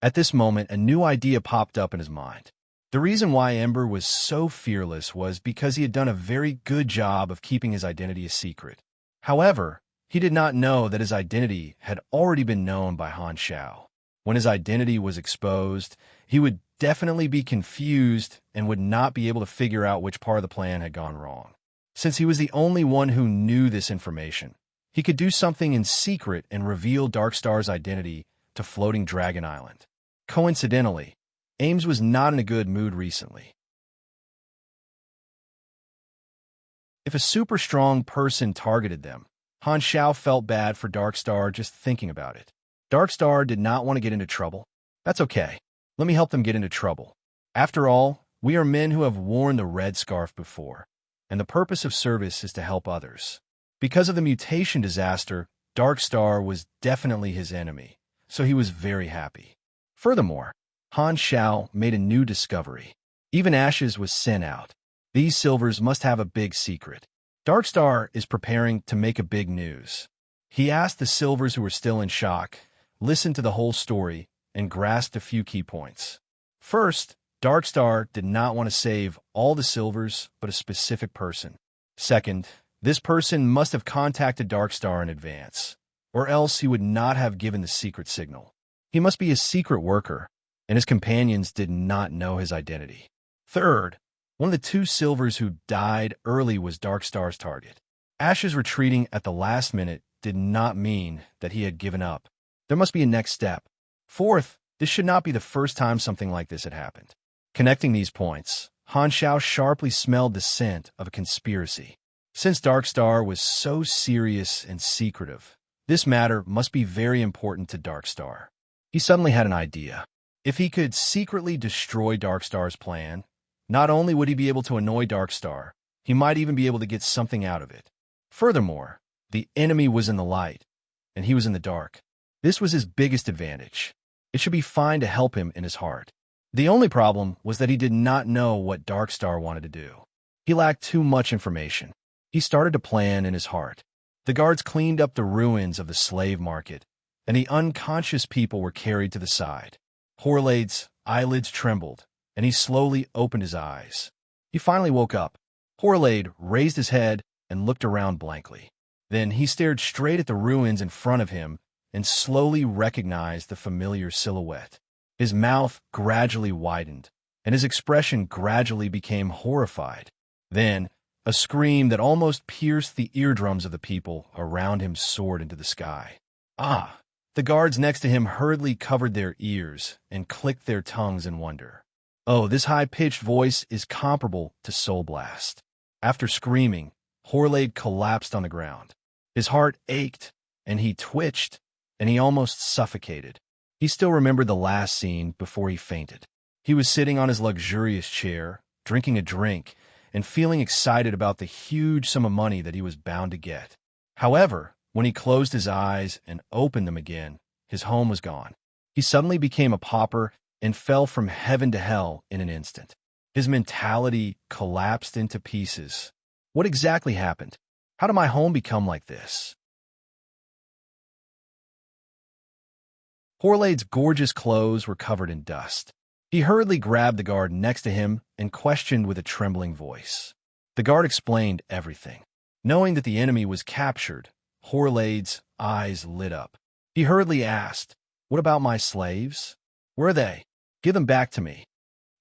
At this moment, a new idea popped up in his mind. The reason why Ember was so fearless was because he had done a very good job of keeping his identity a secret. However, he did not know that his identity had already been known by Han Xiao. When his identity was exposed, he would definitely be confused and would not be able to figure out which part of the plan had gone wrong. Since he was the only one who knew this information, he could do something in secret and reveal Darkstar's identity to Floating Dragon Island. Coincidentally, Ames was not in a good mood recently. If a super strong person targeted them, Han Xiao felt bad for Darkstar just thinking about it. Darkstar did not want to get into trouble. That's okay. Let me help them get into trouble. After all, we are men who have worn the red scarf before, and the purpose of service is to help others. Because of the mutation disaster, Darkstar was definitely his enemy, so he was very happy. Furthermore, Han Xiao made a new discovery. Even Ashes was sent out. These silvers must have a big secret. Darkstar is preparing to make a big news. He asked the silvers who were still in shock, listened to the whole story, and grasped a few key points. First, Darkstar did not want to save all the silvers, but a specific person. Second, this person must have contacted Darkstar in advance, or else he would not have given the secret signal. He must be a secret worker, and his companions did not know his identity. Third, one of the two silvers who died early was Darkstar's target. Ash's retreating at the last minute did not mean that he had given up. There must be a next step. Fourth, this should not be the first time something like this had happened. Connecting these points, Han Xiao sharply smelled the scent of a conspiracy. Since Darkstar was so serious and secretive, this matter must be very important to Darkstar. He suddenly had an idea. If he could secretly destroy Darkstar's plan, not only would he be able to annoy Darkstar, he might even be able to get something out of it. Furthermore, the enemy was in the light, and he was in the dark. This was his biggest advantage. It should be fine to help him in his heart. The only problem was that he did not know what Darkstar wanted to do. He lacked too much information. He started to plan in his heart. The guards cleaned up the ruins of the slave market, and the unconscious people were carried to the side. Horlade's eyelids trembled, and he slowly opened his eyes. He finally woke up. Horlade raised his head and looked around blankly. Then he stared straight at the ruins in front of him and slowly recognized the familiar silhouette. His mouth gradually widened, and his expression gradually became horrified. Then, a scream that almost pierced the eardrums of the people around him soared into the sky. Ah! The guards next to him hurriedly covered their ears and clicked their tongues in wonder. Oh, this high-pitched voice is comparable to Soul Blast. After screaming, Horlade collapsed on the ground. His heart ached, and he twitched, and he almost suffocated. He still remembered the last scene before he fainted. He was sitting on his luxurious chair, drinking a drink, and feeling excited about the huge sum of money that he was bound to get. However, when he closed his eyes and opened them again, his home was gone. He suddenly became a pauper and fell from heaven to hell in an instant. His mentality collapsed into pieces. What exactly happened? How did my home become like this? Horlade's gorgeous clothes were covered in dust. He hurriedly grabbed the guard next to him and questioned with a trembling voice. The guard explained everything. Knowing that the enemy was captured, Horlade's eyes lit up. He hurriedly asked, "What about my slaves? Where are they? Give them back to me."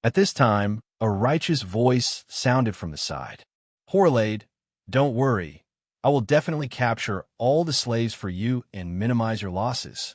At this time, A righteous voice sounded from the side. Horlade, don't worry. I will definitely capture all the slaves for you and minimize your losses.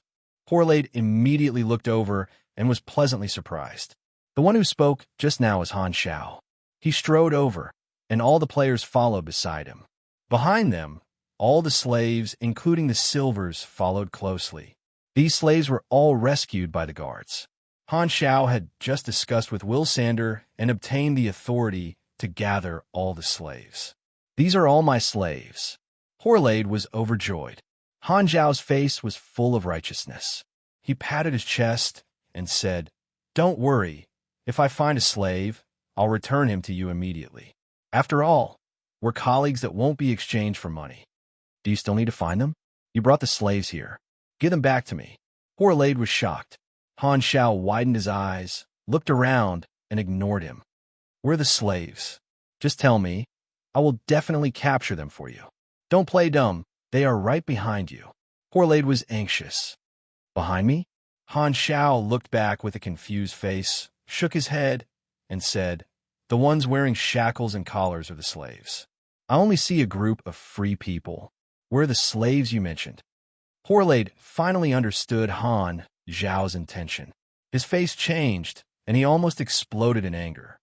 Horlade immediately looked over and was pleasantly surprised. The one who spoke just now was Han Xiao. He strode over, and all the players followed beside him. Behind them, all the slaves, including the silvers, followed closely. These slaves were all rescued by the guards. Han Xiao had just discussed with Will Sander and obtained the authority to gather all the slaves. These are all my slaves. Horlade was overjoyed. Han Xiao's face was full of righteousness. He patted his chest and said, "Don't worry. If I find a slave, I'll return him to you immediately. After all, we're colleagues that won't be exchanged for money. Do you still need to find them? You brought the slaves here. Give them back to me." Horlade was shocked. Han Xiao widened his eyes, looked around, and ignored him. "We're the slaves. Just tell me. I will definitely capture them for you. Don't play dumb. They are right behind you." Horlade was anxious. "Behind me?" Han Xiao looked back with a confused face, shook his head, and said, "The ones wearing shackles and collars are the slaves. I only see a group of free people. We're the slaves you mentioned." Horlade finally understood Han Xiao's intention. His face changed, and he almost exploded in anger.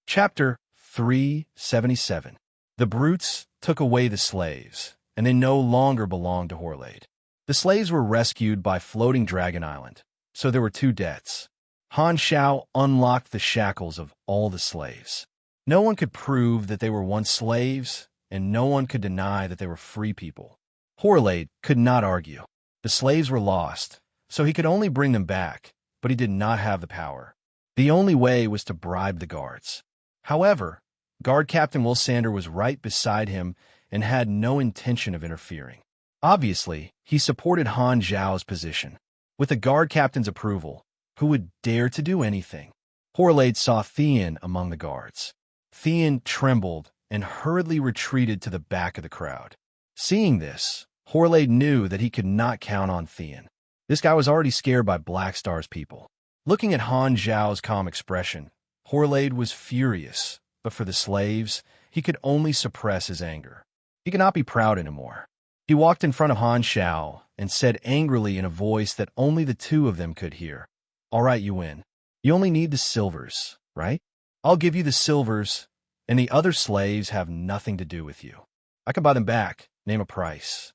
Chapter 377. The brutes took away the slaves, and they no longer belonged to Horlade. The slaves were rescued by floating Dragon Island, so there were two deaths. Han Xiao unlocked the shackles of all the slaves. No one could prove that they were once slaves, and no one could deny that they were free people. Horlade could not argue. The slaves were lost, so he could only bring them back, but he did not have the power. The only way was to bribe the guards. However, Guard Captain Will Sander was right beside him and had no intention of interfering. Obviously, he supported Han Xiao's position. With the guard captain's approval, who would dare to do anything? Horlade saw Thean among the guards. Thean trembled and hurriedly retreated to the back of the crowd. Seeing this, Horlade knew that he could not count on Thean. This guy was already scared by Black Star's people. Looking at Han Xiao's calm expression, Horlade was furious, but for the slaves, he could only suppress his anger. He could not be proud anymore. He walked in front of Han Xiao and said angrily in a voice that only the two of them could hear, "All right, you win. You only need the silvers, right? I'll give you the silvers, and the other slaves have nothing to do with you. I can buy them back. Name a price."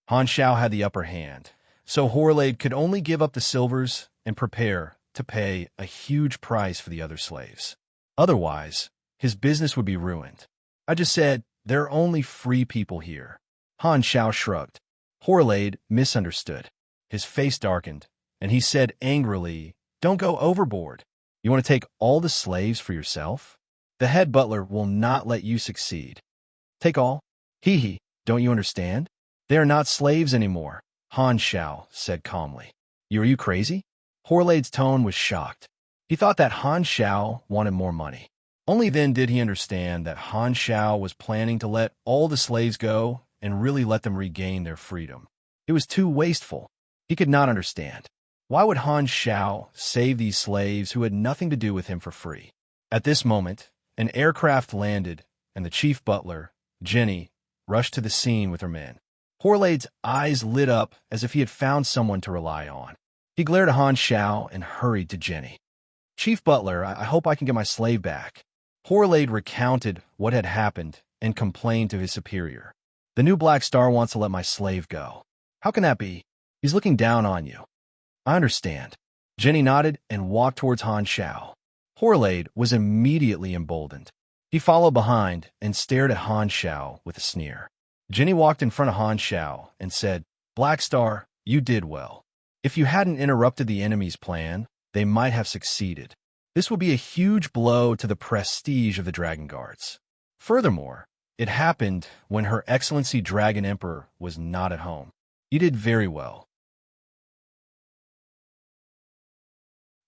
Han Xiao had the upper hand, so Horlade could only give up the silvers and prepare to pay a huge price for the other slaves. Otherwise, his business would be ruined. "I just said, there are only free people here." Han Xiao shrugged. Horlade misunderstood. His face darkened, and he said angrily, "Don't go overboard. You want to take all the slaves for yourself? The head butler will not let you succeed. Take all? Hee hee, don't you understand? They are not slaves anymore," Han Xiao said calmly. Are you crazy?" Horlade's tone was shocked. He thought that Han Xiao wanted more money. Only then did he understand that Han Xiao was planning to let all the slaves go and really let them regain their freedom. It was too wasteful. He could not understand. Why would Han Xiao save these slaves who had nothing to do with him for free? At this moment, an aircraft landed, and the chief butler, Jenny, rushed to the scene with her men. Horlade's eyes lit up as if he had found someone to rely on. He glared at Han Xiao and hurried to Jenny. "Chief Butler, I hope I can get my slave back." Horlade recounted what had happened and complained to his superior. "The new Black Star wants to let my slave go. How can that be? He's looking down on you." "I understand." Jenny nodded and walked towards Han Xiao. Horlade was immediately emboldened. He followed behind and stared at Han Xiao with a sneer. Jenny walked in front of Han Xiao and said, "Black Star, you did well. If you hadn't interrupted the enemy's plan, they might have succeeded. This will be a huge blow to the prestige of the Dragon Guards. Furthermore, it happened when Her Excellency Dragon Emperor was not at home. You did very well.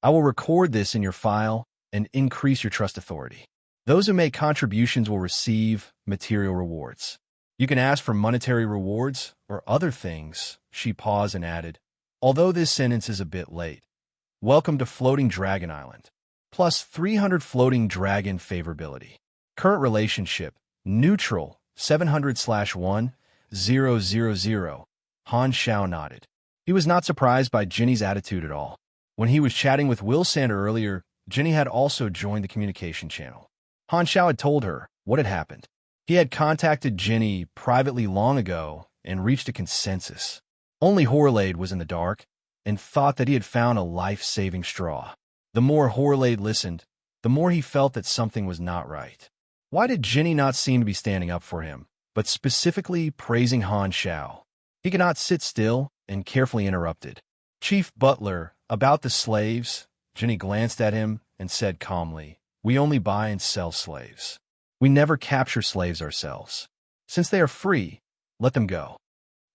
I will record this in your file and increase your trust authority. Those who make contributions will receive material rewards. You can ask for monetary rewards or other things, she paused and added, although this sentence is a bit late. Welcome to Floating Dragon Island. Plus 300 floating dragon favorability. Current relationship, neutral, 700/1, 000. Han Xiao nodded. He was not surprised by Ginny's attitude at all. When he was chatting with Will Sander earlier, Ginny had also joined the communication channel. Han Xiao had told her what had happened. He had contacted Ginny privately long ago and reached a consensus. Only Horlade was in the dark and thought that he had found a life-saving straw. The more Horlade listened, the more he felt that something was not right. Why did Ginny not seem to be standing up for him, but specifically praising Han Xiao? He could not sit still and carefully interrupted. Chief Butler, about the slaves, Ginny glanced at him and said calmly, we only buy and sell slaves. We never capture slaves ourselves. Since they are free, let them go.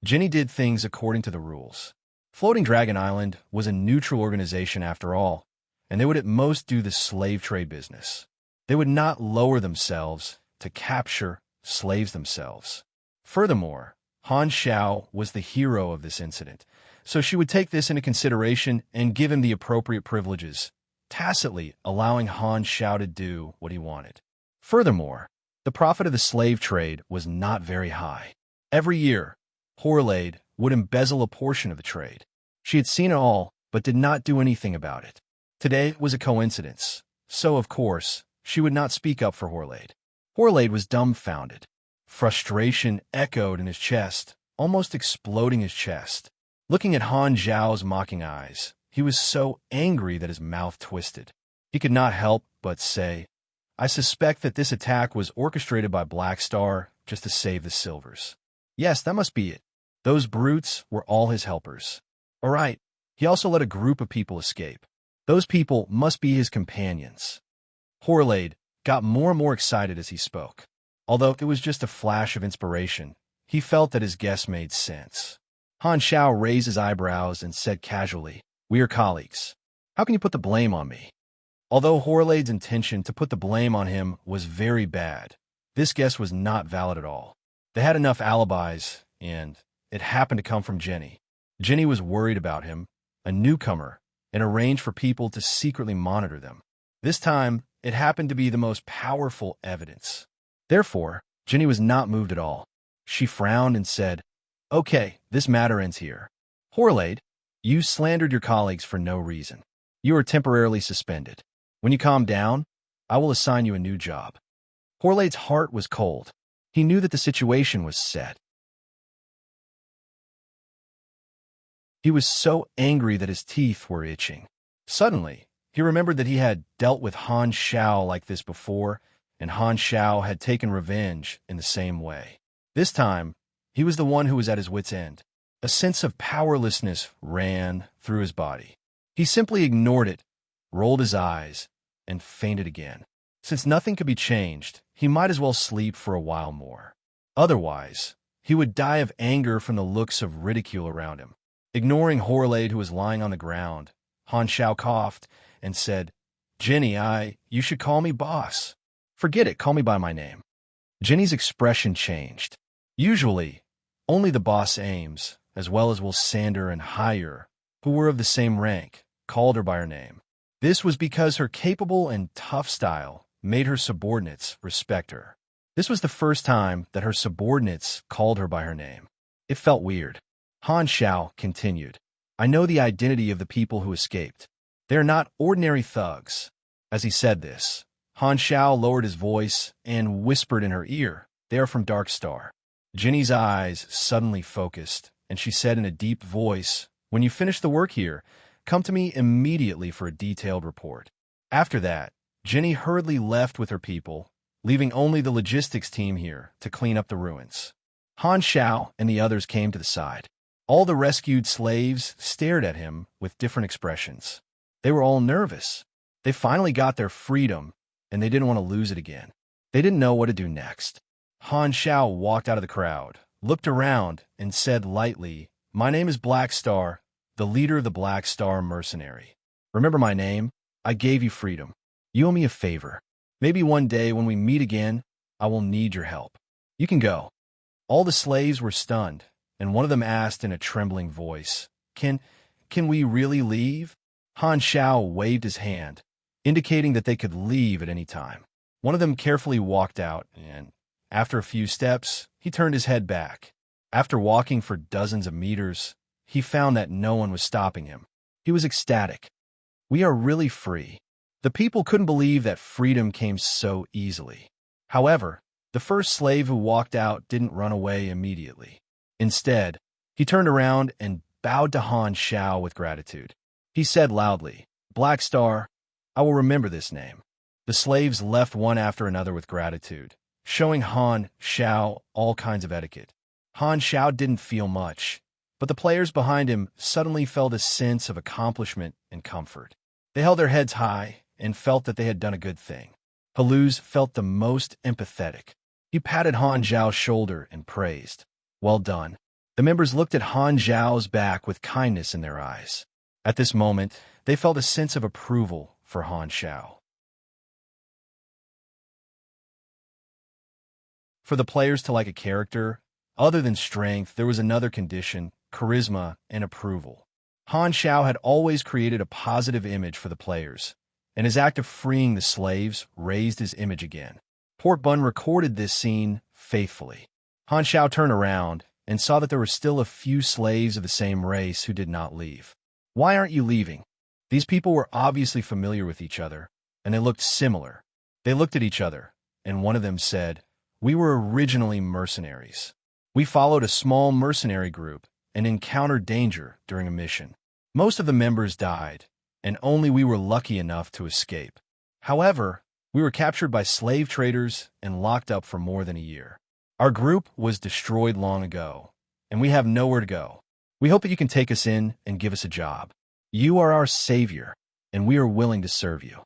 Ginny did things according to the rules. Floating Dragon Island was a neutral organization after all, and they would at most do the slave trade business. They would not lower themselves to capture slaves themselves. Furthermore, Han Xiao was the hero of this incident, so she would take this into consideration and give him the appropriate privileges, tacitly allowing Han Xiao to do what he wanted. Furthermore, the profit of the slave trade was not very high. Every year, Horlade would embezzle a portion of the trade. She had seen it all, but did not do anything about it. Today was a coincidence, so of course, she would not speak up for Horlade. Horlade was dumbfounded. Frustration echoed in his chest, almost exploding his chest. Looking at Han Zhao's mocking eyes, he was so angry that his mouth twisted. He could not help but say, I suspect that this attack was orchestrated by Black Star just to save the silvers. Yes, that must be it. Those brutes were all his helpers. All right, he also let a group of people escape. Those people must be his companions. Horlade got more and more excited as he spoke. Although it was just a flash of inspiration, he felt that his guess made sense. Han Xiao raised his eyebrows and said casually, we are colleagues. How can you put the blame on me? Although Horlade's intention to put the blame on him was very bad, this guess was not valid at all. They had enough alibis, and it happened to come from Ginny. Ginny was worried about him, a newcomer, and arranged for people to secretly monitor them. This time, it happened to be the most powerful evidence. Therefore, Ginny was not moved at all. She frowned and said, okay, this matter ends here. Horlade, you slandered your colleagues for no reason. You are temporarily suspended. When you calm down, I will assign you a new job. Horlade's heart was cold. He knew that the situation was set. He was so angry that his teeth were itching. Suddenly, he remembered that he had dealt with Han Xiao like this before, and Han Xiao had taken revenge in the same way. This time, he was the one who was at his wit's end. A sense of powerlessness ran through his body. He simply ignored it, rolled his eyes, and fainted again. Since nothing could be changed, he might as well sleep for a while more. Otherwise, he would die of anger from the looks of ridicule around him. Ignoring Horlade, who was lying on the ground, Han Xiao coughed and said, Ginny, you should call me boss. Forget it, call me by my name. Ginny's expression changed. Usually, only the boss Ames, as well as Will Sander and Higher, who were of the same rank, called her by her name. This was because her capable and tough style made her subordinates respect her. This was the first time that her subordinates called her by her name. It felt weird. Han Xiao continued, I know the identity of the people who escaped. They are not ordinary thugs. As he said this, Han Xiao lowered his voice and whispered in her ear, they are from Dark Star. Ginny's eyes suddenly focused, and she said in a deep voice, when you finish the work here, come to me immediately for a detailed report. After that, Ginny hurriedly left with her people, leaving only the logistics team here to clean up the ruins. Han Xiao and the others came to the side. All the rescued slaves stared at him with different expressions. They were all nervous. They finally got their freedom, and they didn't want to lose it again. They didn't know what to do next. Han Xiao walked out of the crowd, looked around, and said lightly, my name is Black Star, the leader of the Black Star mercenary. Remember my name? I gave you freedom. You owe me a favor. Maybe one day when we meet again, I will need your help. You can go. All the slaves were stunned, and one of them asked in a trembling voice, Can we really leave? Han Shao waved his hand, indicating that they could leave at any time. One of them carefully walked out, and after a few steps, he turned his head back. After walking for dozens of meters, he found that no one was stopping him. He was ecstatic. We are really free. The people couldn't believe that freedom came so easily. However, the first slave who walked out didn't run away immediately. Instead, he turned around and bowed to Han Shao with gratitude. He said loudly, "Black Star, I will remember this name." The slaves left one after another with gratitude, showing Han Shao all kinds of etiquette. Han Shao didn't feel much, but the players behind him suddenly felt a sense of accomplishment and comfort. They held their heads high and felt that they had done a good thing. Haluz felt the most empathetic. He patted Han Zhao's shoulder and praised, "Well done." The members looked at Han Zhao's back with kindness in their eyes. At this moment, they felt a sense of approval for Han Shao. For the players to like a character, other than strength, there was another condition: charisma and approval. Han Shao had always created a positive image for the players, and his act of freeing the slaves raised his image again. Port Bun recorded this scene faithfully. Han Shao turned around and saw that there were still a few slaves of the same race who did not leave. "Why aren't you leaving?" These people were obviously familiar with each other, and they looked similar. They looked at each other, and one of them said, "We were originally mercenaries. We followed a small mercenary group and encountered danger during a mission. Most of the members died, and only we were lucky enough to escape. However, we were captured by slave traders and locked up for more than a year. Our group was destroyed long ago, and we have nowhere to go. We hope that you can take us in and give us a job. You are our savior, and we are willing to serve you."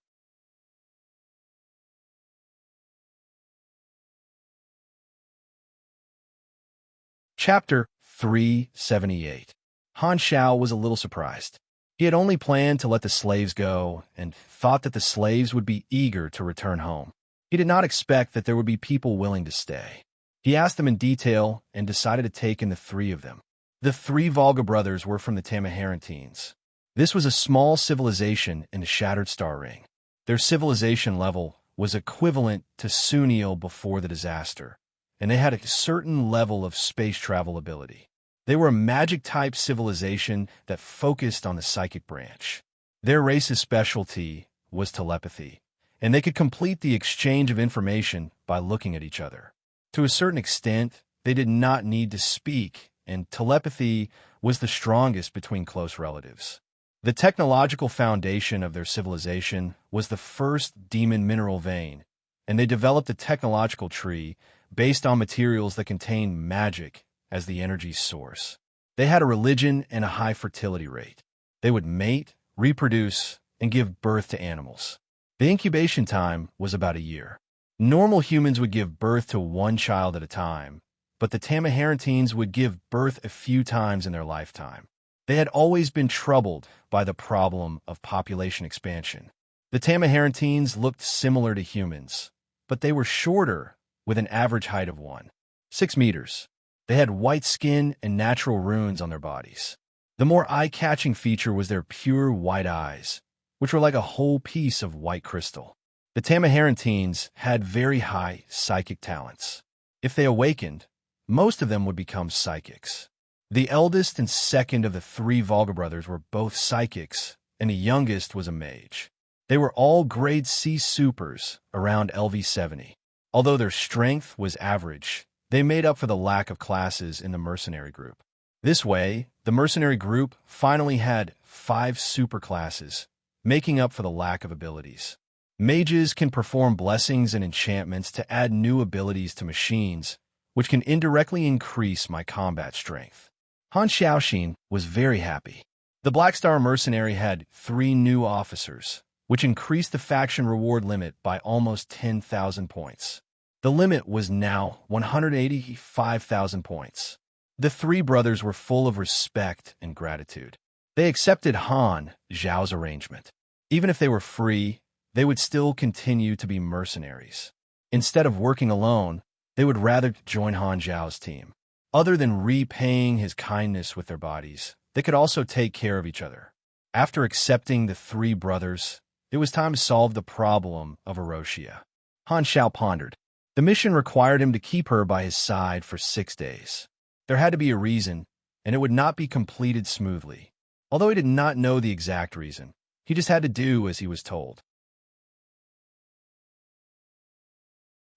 Chapter 378. Han Shao was a little surprised. He had only planned to let the slaves go and thought that the slaves would be eager to return home. He did not expect that there would be people willing to stay. He asked them in detail and decided to take in the three of them. The three Volga brothers were from the Tamaharantines. This was a small civilization in the Shattered Star Ring. Their civilization level was equivalent to Sunil before the disaster, and they had a certain level of space travel ability. They were a magic-type civilization that focused on the psychic branch. Their race's specialty was telepathy, and they could complete the exchange of information by looking at each other. To a certain extent, they did not need to speak, and telepathy was the strongest between close relatives. The technological foundation of their civilization was the first demon mineral vein, and they developed a technological tree based on materials that contained magic as the energy source. They had a religion and a high fertility rate. They would mate, reproduce, and give birth to animals. The incubation time was about a year. Normal humans would give birth to one child at a time, but the Tamaharantines would give birth a few times in their lifetime. They had always been troubled by the problem of population expansion. The Tamaharantines looked similar to humans, but they were shorter, with an average height of 1.6 meters. They had white skin and natural runes on their bodies. The more eye-catching feature was their pure white eyes, which were like a whole piece of white crystal. The Tamaharantines had very high psychic talents. If they awakened, most of them would become psychics. The eldest and second of the three Volga brothers were both psychics, and the youngest was a mage. They were all grade C supers, around LV70. Although their strength was average, they made up for the lack of classes in the mercenary group. This way, the mercenary group finally had 5 superclasses, making up for the lack of abilities. Mages can perform blessings and enchantments to add new abilities to machines, which can indirectly increase my combat strength. Han Xiaoxin was very happy. The Black Star Mercenary had 3 new officers, which increased the faction reward limit by almost 10,000 points. The limit was now 185,000 points. The 3 brothers were full of respect and gratitude. They accepted Han Zhao's arrangement. Even if they were free, they would still continue to be mercenaries. Instead of working alone, They would rather join Han Zhao's team. Other than repaying his kindness with their bodies, they could also take care of each other. After accepting the three brothers, it was time to solve the problem of Erosia. Han Zhao pondered. The mission required him to keep her by his side for 6 days. There had to be a reason, and it would not be completed smoothly. Although he did not know the exact reason, he just had to do as he was told.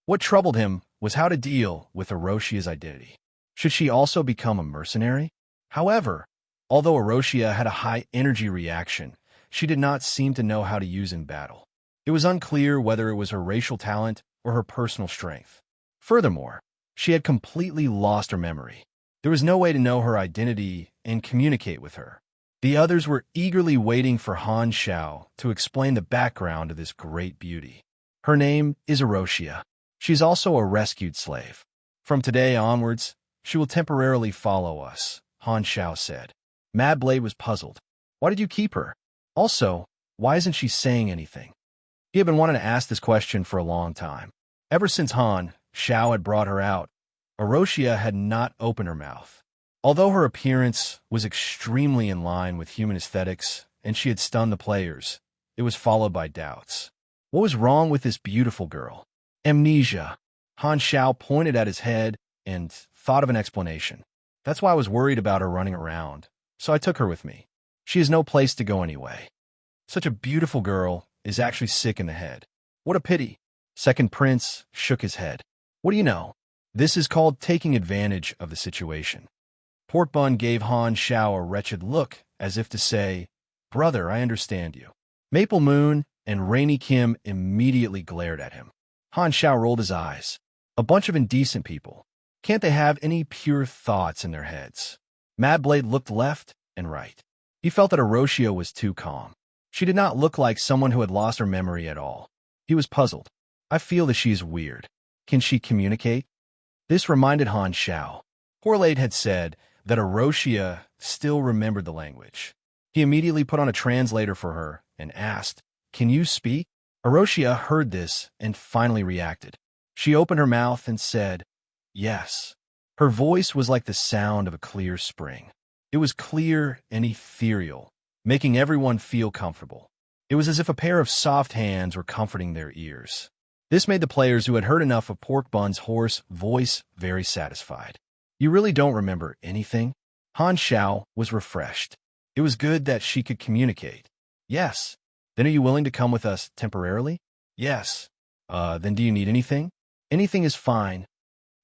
What troubled him was how to deal with Erosia's identity. Should she also become a mercenary? However, although Erosia had a high energy reaction, she did not seem to know how to use in battle. It was unclear whether it was her racial talent or her personal strength. Furthermore, she had completely lost her memory. There was no way to know her identity and communicate with her. The others were eagerly waiting for Han Zhao to explain the background of this great beauty. Her name is Erosia. She's also a rescued slave. From today onwards, she will temporarily follow us, Han Zhao said. Mad Blade was puzzled. Why did you keep her? Also, why isn't she saying anything? He had been wanting to ask this question for a long time. Ever since Han Zhao had brought her out, Erosia had not opened her mouth. Although her appearance was extremely in line with human aesthetics and she had stunned the players, it was followed by doubts. What was wrong with this beautiful girl? Amnesia. Han Zhao pointed at his head and thought of an explanation. That's why I was worried about her running around, so I took her with me. She has no place to go anyway. Such a beautiful girl is actually sick in the head. What a pity. Second Prince shook his head. What do you know? This is called taking advantage of the situation. Pork Bun gave Han Zhao a wretched look, as if to say, Brother, I understand you. Maple Moon and Rainy Kim immediately glared at him. Han Zhao rolled his eyes. A bunch of indecent people. Can't they have any pure thoughts in their heads? Mad Blade looked left and right. He felt that Erosia was too calm. She did not look like someone who had lost her memory at all. He was puzzled. I feel that she is weird. Can she communicate? This reminded Han Zhao. Horlade had said that Erosia still remembered the language. He immediately put on a translator for her and asked, Can you speak? Erosia heard this and finally reacted. She opened her mouth and said, Yes. Her voice was like the sound of a clear spring. It was clear and ethereal, making everyone feel comfortable. It was as if a pair of soft hands were comforting their ears. This made the players who had heard enough of Pork Bun's hoarse voice very satisfied. You really don't remember anything? Han Zhao was refreshed. It was good that she could communicate. Yes. Then are you willing to come with us temporarily? Yes. Then do you need anything? Anything is fine.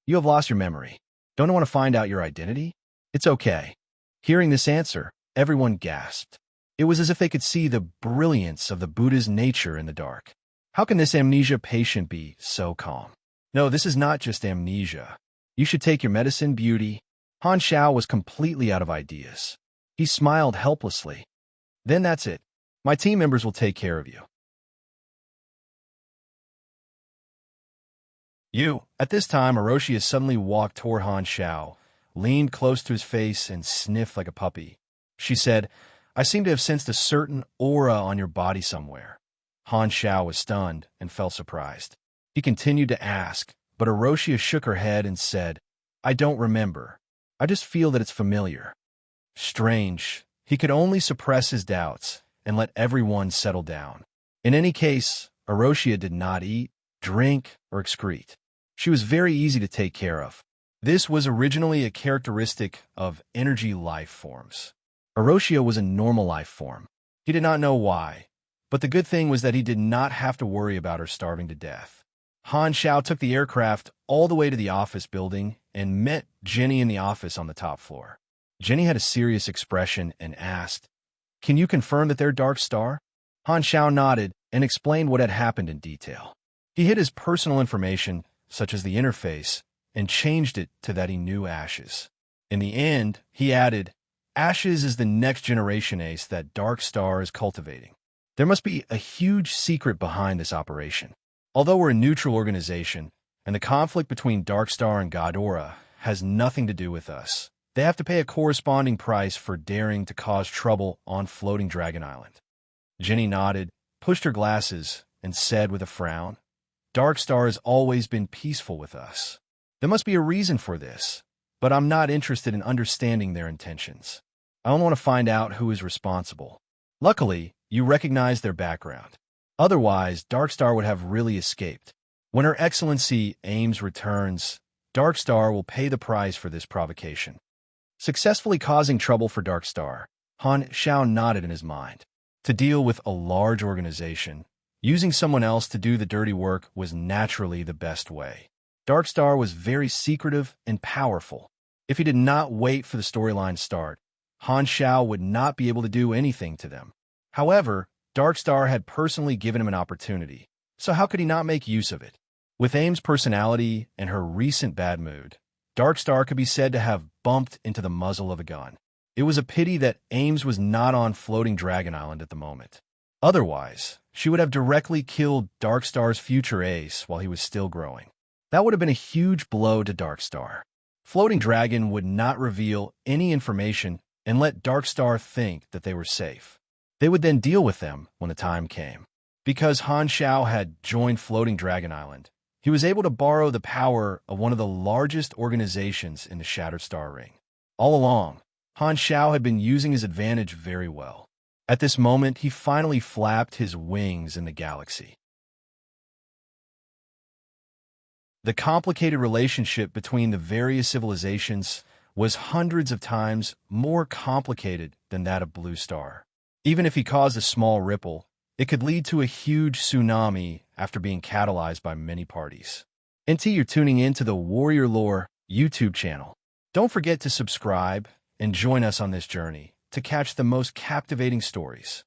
You have lost your memory. Don't want to find out your identity? It's okay. Hearing this answer, everyone gasped. It was as if they could see the brilliance of the Buddha's nature in the dark. How can this amnesia patient be so calm? No, this is not just amnesia. You should take your medicine, beauty. Han Zhao was completely out of ideas. He smiled helplessly. Then that's it. My team members will take care of you. At this time, Erosia suddenly walked toward Han Zhao, leaned close to his face, and sniffed like a puppy. She said, I seem to have sensed a certain aura on your body somewhere. Han Zhao was stunned and felt surprised. He continued to ask, but Erosia shook her head and said, I don't remember. I just feel that it's familiar. Strange. He could only suppress his doubts and let everyone settle down. In any case, Erosia did not eat, drink, or excrete. She was very easy to take care of. This was originally a characteristic of energy life forms. Erosia was a normal life form. He did not know why, but the good thing was that he did not have to worry about her starving to death. Han Zhao took the aircraft all the way to the office building and met Jenny in the office on the top floor. Jenny had a serious expression and asked, Can you confirm that they're Dark Star? Han Zhao nodded and explained what had happened in detail. He hid his personal information, such as the interface, and changed it to that he knew Ashes. In the end, he added, Ashes is the next generation ace that Dark Star is cultivating. There must be a huge secret behind this operation. Although we're a neutral organization, and the conflict between Dark Star and Ghidorah has nothing to do with us, they have to pay a corresponding price for daring to cause trouble on Floating Dragon Island. Jenny nodded, pushed her glasses, and said with a frown, Dark Star has always been peaceful with us. There must be a reason for this, but I'm not interested in understanding their intentions. I don't want to find out who is responsible. Luckily, you recognize their background. Otherwise, Darkstar would have really escaped. When Her Excellency Ames returns, Darkstar will pay the price for this provocation. Successfully causing trouble for Darkstar, Han Shao nodded in his mind. To deal with a large organization, using someone else to do the dirty work was naturally the best way. Darkstar was very secretive and powerful. If he did not wait for the storyline to start, Han Shao would not be able to do anything to them. However, Darkstar had personally given him an opportunity, so how could he not make use of it? With Ames' personality and her recent bad mood, Darkstar could be said to have bumped into the muzzle of a gun. It was a pity that Ames was not on Floating Dragon Island at the moment. Otherwise, she would have directly killed Darkstar's future ace while he was still growing. That would have been a huge blow to Darkstar. Floating Dragon would not reveal any information and let Darkstar think that they were safe. They would then deal with them when the time came. Because Han Shao had joined Floating Dragon Island, he was able to borrow the power of one of the largest organizations in the Shattered Star Ring. All along, Han Shao had been using his advantage very well. At this moment, he finally flapped his wings in the galaxy. The complicated relationship between the various civilizations was hundreds of times more complicated than that of Blue Star. Even if he caused a small ripple, it could lead to a huge tsunami after being catalyzed by many parties. Until you're tuning in to the Warrior Lore YouTube channel. Don't forget to subscribe and join us on this journey to catch the most captivating stories.